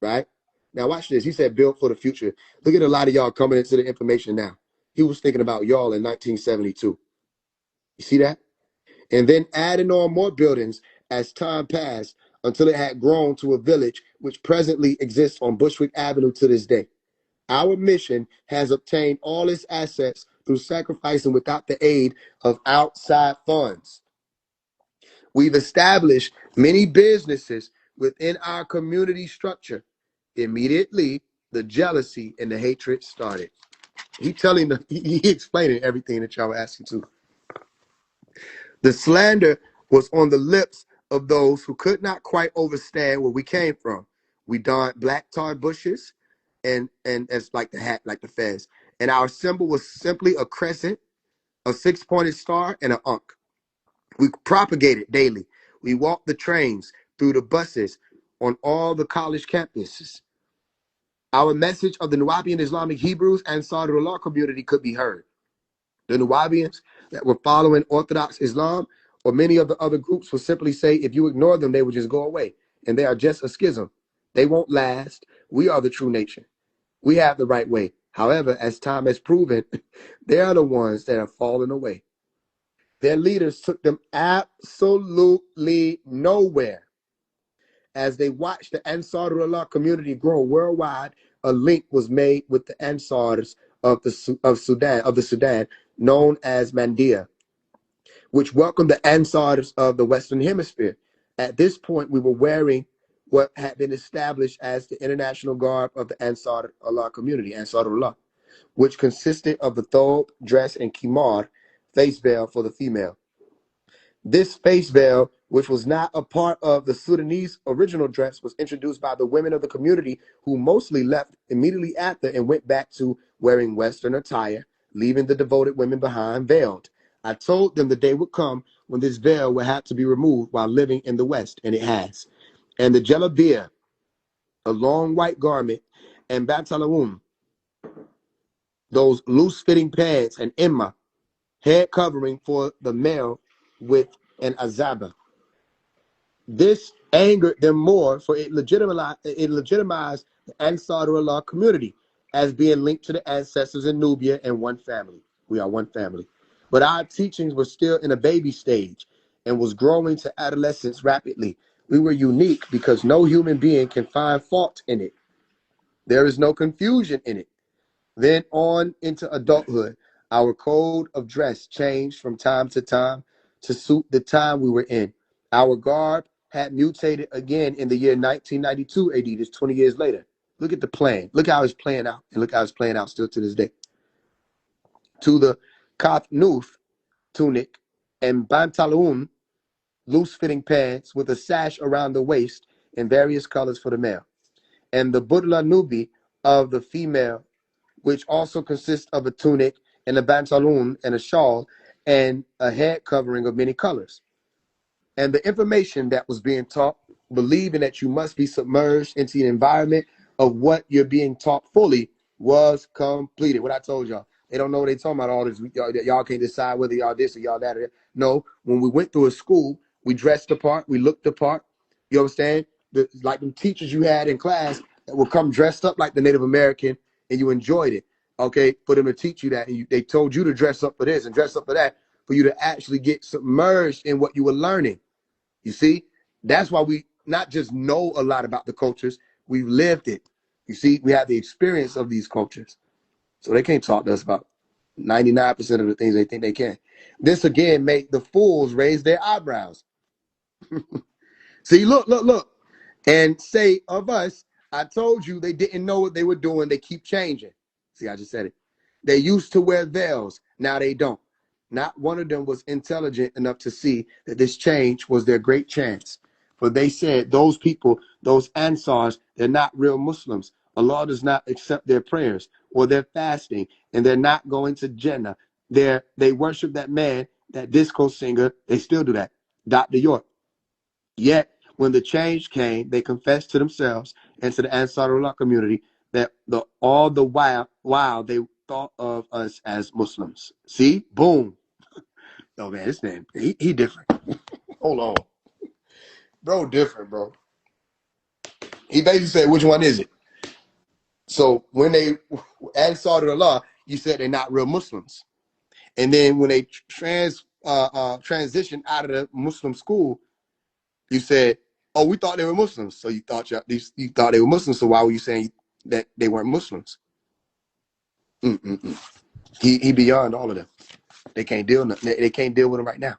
right? Now watch this. He said built for the future. Look at a lot of y'all coming into the information now. He was thinking about y'all in 1972. You see that? And then adding on more buildings as time passed until it had grown to a village which presently exists on Bushwick Avenue to this day. Our mission has obtained all its assets through sacrificing without the aid of outside funds. We've established many businesses within our community structure. Immediately, the jealousy and the hatred started. He explaining everything that y'all were asking to. The slander was on the lips of those who could not quite understand where we came from. We donned black tar bushes and as like the hat, like the fez. And our symbol was simply a crescent, a six-pointed star, and an ankh. We propagated daily. We walked the trains, through the buses on all the college campuses. Our message of the Nuwabian Islamic Hebrews and Ansarullah community could be heard. The Nuwabians that were following Orthodox Islam or many of the other groups will simply say if you ignore them, they will just go away. And they are just a schism. They won't last. We are the true nation. We have the right way. However, as time has proven, they are the ones that have fallen away. Their leaders took them absolutely nowhere. As they watched the Ansarullah community grow worldwide, a link was made with the Ansars of the Sudan, known as Mandia, which welcomed the Ansars of the Western Hemisphere. At this point, we were wearing what had been established as the international garb of the Ansarullah community, Ansarullah, which consisted of the thobe, dress, and kimar, face veil for the female. This face veil, which was not a part of the Sudanese original dress, was introduced by the women of the community who mostly left immediately after and went back to wearing Western attire, leaving the devoted women behind veiled. I told them the day would come when this veil would have to be removed while living in the West, and it has. And the jalabia, a long white garment, and batalawum, those loose-fitting pants, and imma, head covering for the male with an azaba. This angered them more, for it legitimized the Ansarullah community as being linked to the ancestors in Nubia and one family. We are one family. But our teachings were still in a baby stage and was growing to adolescence rapidly. We were unique because no human being can find fault in it. There is no confusion in it. Then on into adulthood, our code of dress changed from time to time to suit the time we were in. Our garb had mutated again in the year 1992 AD, just 20 years later. Look at the plan. Look how it's playing out, and look how it's playing out still to this day. To the Nuth tunic and Bantaloon, loose-fitting pants with a sash around the waist in various colors for the male. And the Budla Nubi of the female, which also consists of a tunic and a pantaloon and a shawl and a head covering of many colors. And the information that was being taught, believing that you must be submerged into the environment of what you're being taught fully, was completed. What I told y'all, they don't know what they're talking about. All this, y'all can't decide whether y'all this or y'all that. No, when we went through a school, we dressed the part, we looked the part. You understand? Like the teachers you had in class that would come dressed up like the Native American, and you enjoyed it. Okay, for them to teach you that, and they told you to dress up for this and dress up for that, for you to actually get submerged in what you were learning. You see, that's why we not just know a lot about the cultures, we've lived it. You see, we have the experience of these cultures. So they can't talk to us about 99% of the things they think they can. This again made the fools raise their eyebrows. See, look, and say of us, I told you they didn't know what they were doing. They keep changing. See, I just said it. They used to wear veils. Now they don't. Not one of them was intelligent enough to see that this change was their great chance. For they said, those people, those Ansars, they're not real Muslims. Allah does not accept their prayers or their fasting, and they're not going to Jannah. They worship that man, that disco singer. They still do that, Dr. York. Yet, when the change came, they confessed to themselves and to the Ansarullah community that all the while they thought of us as Muslims. See? Boom. Oh, man, this man, he different. Hold on. Bro, different, bro. He basically said, which one is it? So when they Ansarullah, you said they're not real Muslims. And then when they transitioned out of the Muslim school, you said, oh, we thought they were Muslims. So you thought they were Muslims. So why were you saying that they weren't Muslims? He beyond all of them. They can't deal with him right now.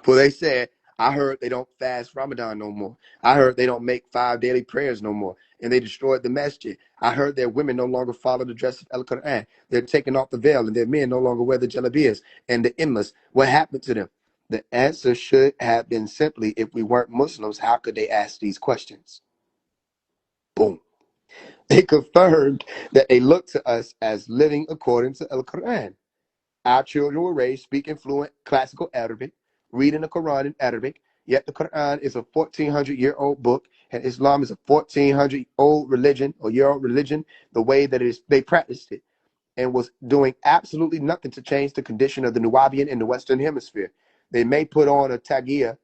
For they said, I heard they don't fast Ramadan no more. I heard they don't make 5 daily prayers no more. And they destroyed the masjid. I heard their women no longer follow the dress of Al-Quran. They're taking off the veil, and their men no longer wear the jalabiyas and the immas. What happened to them? The answer should have been simply, if we weren't Muslims, how could they ask these questions? Boom. They confirmed that they looked to us as living according to Al-Quran. Our children were raised speaking fluent classical Arabic, reading the Quran in Arabic, Yet the Quran is a 1400-year-old book, and Islam is a 1400-old religion or year-old religion. The way that they practiced it, and was doing absolutely nothing to change the condition of the Nubian in the Western Hemisphere. They may put on a tagia,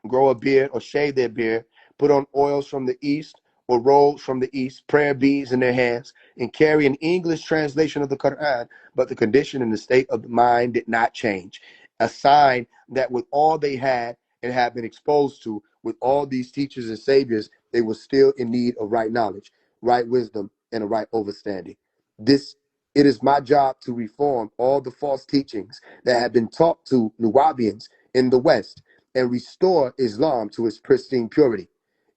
grow a beard or shave their beard, put on oils from the East or robes from the East, prayer beads in their hands, and carry an English translation of the Quran, but the condition and the state of the mind did not change. A sign that with all they had and had been exposed to, with all these teachers and saviors, they were still in need of right knowledge, right wisdom, and a right understanding. It is my job to reform all the false teachings that have been taught to Nubians in the West and restore Islam to its pristine purity.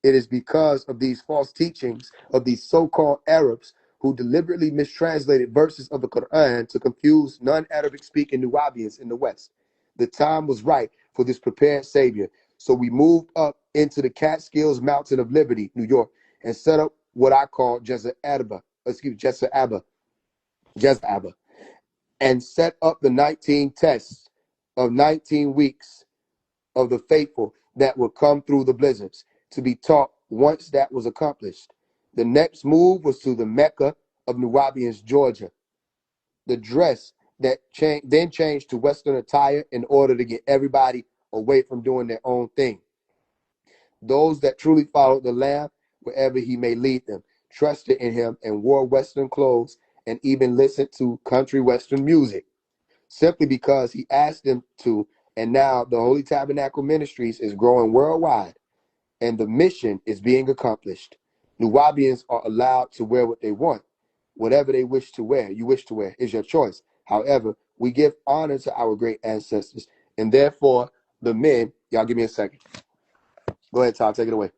It is because of these false teachings of these so-called Arabs who deliberately mistranslated verses of the Quran to confuse non-Arabic speaking Nubians in the West. The time was right for this prepared savior. So we moved up into the Catskills Mountain of Liberty, New York, and set up what I call Jezza and set up the 19 tests of 19 weeks of the faithful that would come through the blizzards to be taught. Once that was accomplished, the next move was to the Mecca of Nubians, Georgia. The dress that then changed to Western attire in order to get everybody away from doing their own thing. Those that truly followed the Lamb, wherever he may lead them, trusted in him and wore Western clothes and even listened to country Western music simply because he asked them to. And now the Holy Tabernacle Ministries is growing worldwide and the mission is being accomplished. Nubians are allowed to wear what they want, whatever they wish to wear. You wish to wear is your choice. However, we give honor to our great ancestors, and therefore the men. Y'all give me a second. Go ahead, Tom. Take it away.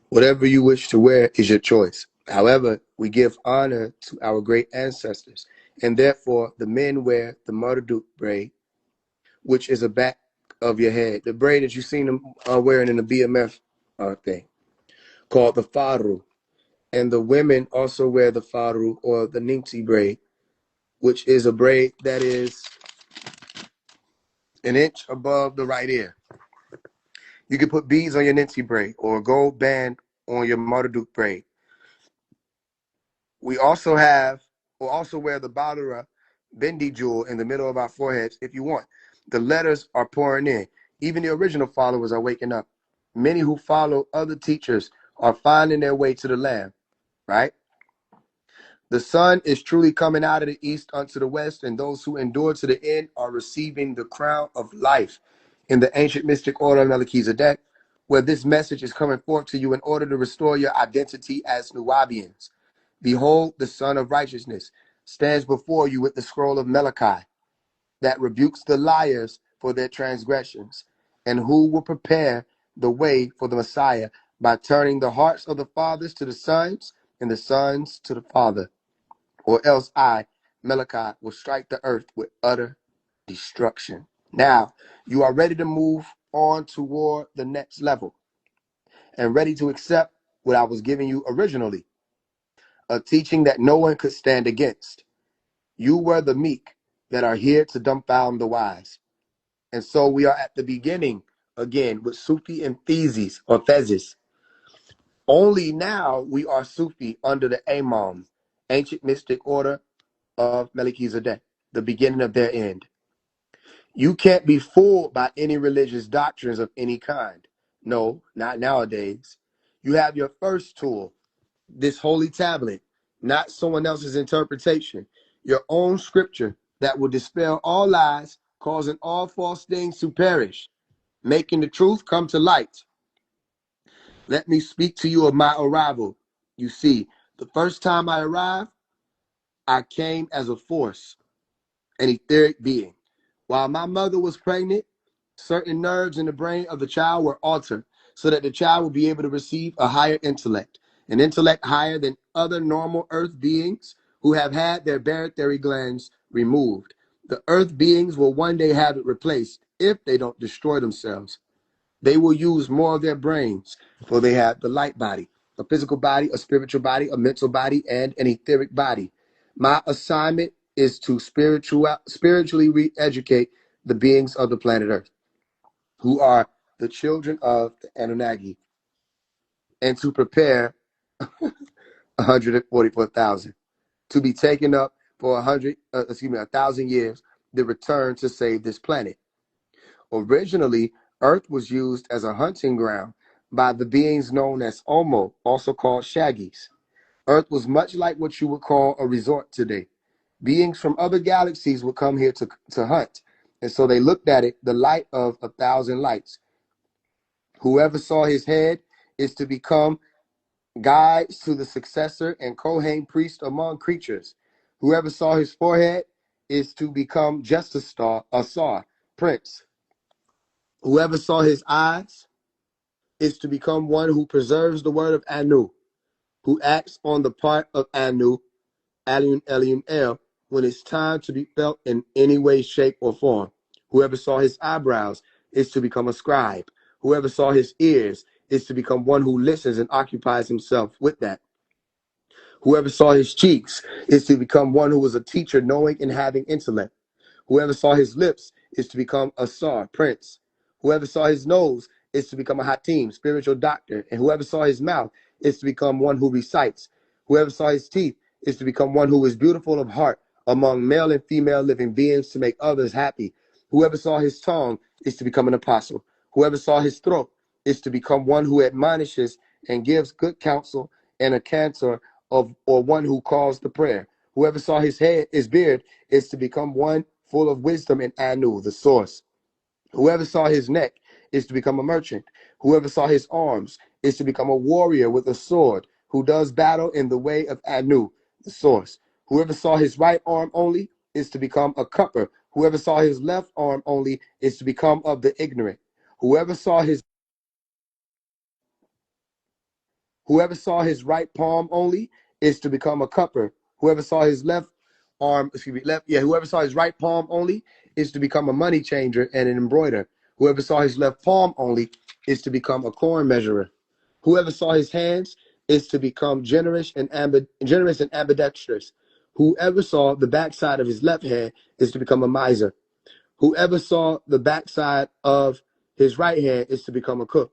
Whatever you wish to wear is your choice. However, we give honor to our great ancestors, and therefore the men wear the Marduk braid, which is a back of your head. The braid that you've seen them wearing in the BMF thing, called the faru. And the women also wear the faru or the ninti braid, which is a braid that is an inch above the right ear. You can put beads on your ninti braid or a gold band on your Marduk braid. We also wear the Badura Bindi jewel in the middle of our foreheads if you want. The letters are pouring in. Even the original followers are waking up. Many who follow other teachers are finding their way to the Lamb, right? The sun is truly coming out of the east unto the west, and those who endure to the end are receiving the crown of life in the ancient mystic order of Melchizedek, where this message is coming forth to you in order to restore your identity as Nubians. Behold, the Son of Righteousness stands before you with the scroll of Malachi that rebukes the liars for their transgressions, and who will prepare the way for the Messiah by turning the hearts of the fathers to the sons and the sons to the Father. Or else I, Malachi, will strike the earth with utter destruction. Now, you are ready to move on toward the next level and ready to accept what I was giving you originally, a teaching that no one could stand against. You were the meek that are here to dumbfound the wise. And so we are at the beginning again with Sufi and Theses or Fezes. Only now we are Sufi under the Imam, ancient mystic order of Melchizedek, the beginning of their end. You can't be fooled by any religious doctrines of any kind. No, not nowadays. You have your first tool, this holy tablet, not someone else's interpretation, your own scripture that will dispel all lies, causing all false things to perish, making the truth come to light. Let me speak to you of my arrival. You see, the first time I arrived, I came as a force, an etheric being. While my mother was pregnant, certain nerves in the brain of the child were altered so that the child would be able to receive a higher intellect, an intellect higher than other normal earth beings who have had their barytheric glands removed. The earth beings will one day have it replaced if they don't destroy themselves. They will use more of their brains, for they have the light body, a physical body, a spiritual body, a mental body, and an etheric body. My assignment is to spiritually re-educate the beings of the planet Earth, who are the children of the Anunnaki, and to prepare 144,000 to be taken up for 1,000 years, the return to save this planet. Originally, Earth was used as a hunting ground by the beings known as Omo, also called Shaggies. Earth was much like what you would call a resort today. Beings from other galaxies would come here to hunt, and so they looked at it the light of 1,000 lights. Whoever saw his head is to become guides to the successor and Kohen priest among creatures. Whoever saw his forehead is to become just a star, prince. Whoever saw his eyes is to become one who preserves the word of Anu, who acts on the part of Anu, Alun Elium El, when it's time to be felt in any way, shape, or form. Whoever saw his eyebrows is to become a scribe. Whoever saw his ears is to become one who listens and occupies himself with that. Whoever saw his cheeks is to become one who was a teacher, knowing and having intellect. Whoever saw his lips is to become a Sar, prince. Whoever saw his nose is to become a Hatim, spiritual doctor. And whoever saw his mouth is to become one who recites. Whoever saw his teeth is to become one who is beautiful of heart among male and female living beings to make others happy. Whoever saw his tongue is to become an apostle. Whoever saw his throat is to become one who admonishes and gives good counsel and a cantor or one who calls the prayer. Whoever saw his beard is to become one full of wisdom and Anu, the source. Whoever saw his neck is to become a merchant. Whoever saw his arms is to become a warrior with a sword who does battle in the way of Anu, the source. Whoever saw his right arm only is to become a cupper. Whoever saw his left arm only is to become of the ignorant. Whoever saw his right palm only is to become a cupper. Whoever saw his whoever saw his right palm only is to become a money changer and an embroiderer. Whoever saw his left palm only is to become a corn measurer. Whoever saw his hands is to become generous and ambidextrous. Whoever saw the backside of his left hand is to become a miser. Whoever saw the backside of his right hand is to become a cook.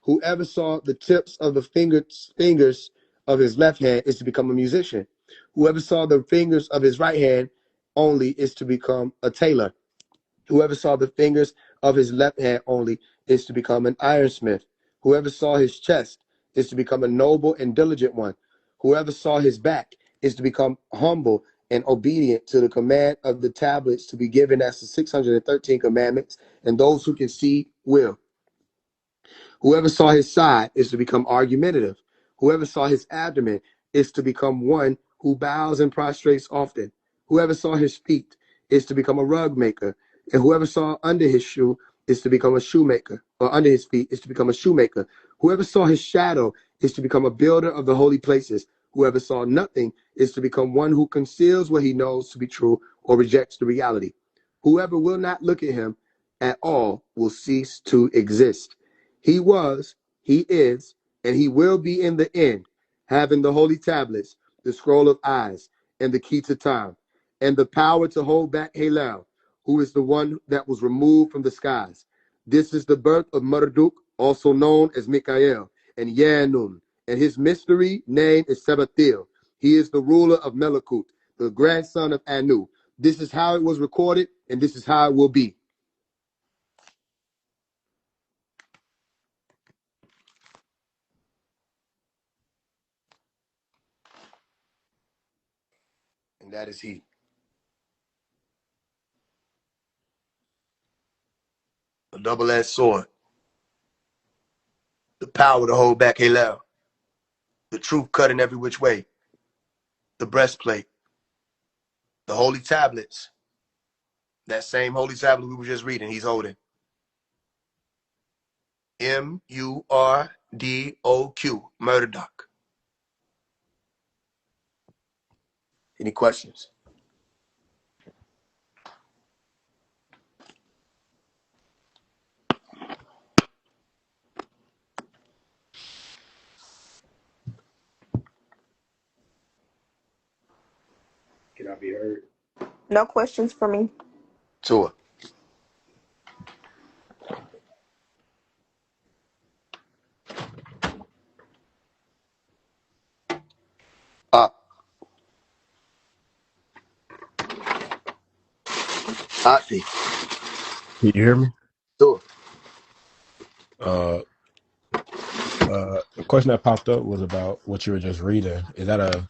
Whoever saw the tips of the fingers of his left hand is to become a musician. Whoever saw the fingers of his right hand only is to become a tailor. Whoever saw the fingers of his left hand only is to become an ironsmith. Whoever saw his chest is to become a noble and diligent one. Whoever saw his back is to become humble and obedient to the command of the tablets to be given as the 613 commandments, and those who can see will. Whoever saw his side is to become argumentative. Whoever saw his abdomen is to become one who bows and prostrates often. Whoever saw his feet is to become a rug maker. And whoever saw under his shoe is to become a shoemaker, or under his feet is to become a shoemaker. Whoever saw his shadow is to become a builder of the holy places. Whoever saw nothing is to become one who conceals what he knows to be true or rejects the reality. Whoever will not look at him at all will cease to exist. He was, he is, and he will be in the end, having the holy tablets, the scroll of eyes, and the key to time, and the power to hold back Halal, who is the one that was removed from the skies. This is the birth of Marduk, also known as Mikael, and Yanun, and his mystery name is Sabathil. He is the ruler of Melekut, the grandson of Anu. This is how it was recorded, and this is how it will be. And that is he. A double-edged sword. The power to hold back Halal. The truth cut in every which way. The breastplate. The holy tablets. That same holy tablet we were just reading, he's holding. Murdoch. Murdoch. Any questions? Can I be heard? No questions for me. Tua. Ah, Ati. Can you hear me? Tua. Uh, the question that popped up was about what you were just reading. Is that a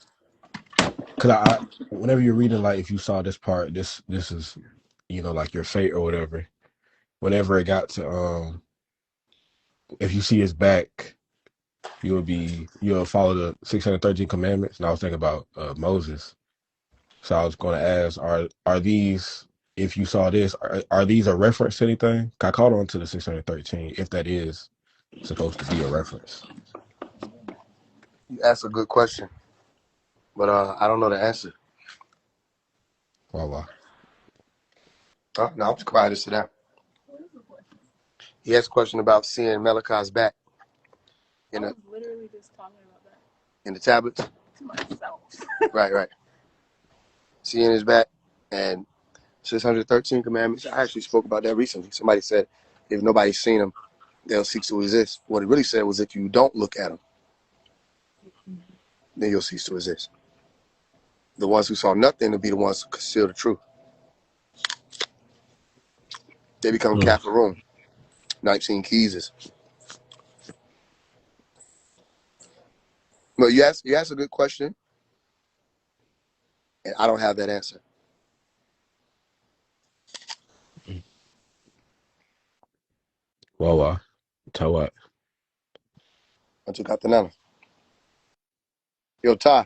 because whenever you're reading, like if you saw this part, this is like your fate or whatever. Whenever it got to if you see his back, you'll follow the 613 commandments. And I was thinking about Moses. So I was going to ask, are these, if you saw this, are these a reference to anything? I caught on to the 613, if that is supposed to be a reference. You asked a good question, but I don't know the answer. Voila. No, I'm just quiet to sit down. He asked a question about seeing Malachi's back in the literally just talking about that in the tablets. To myself. Right. Seeing his back and 613 commandments. I actually spoke about that recently. Somebody said if nobody's seen him, they'll cease to exist. What it really said was if you don't look at him, then you'll cease to exist. The ones who saw nothing will be the ones who conceal the truth. They become Mm. Capharoon. 19 keys. But you asked a good question, and I don't have that answer. Voila. Tell what? I took out the nana. Yo, Tah.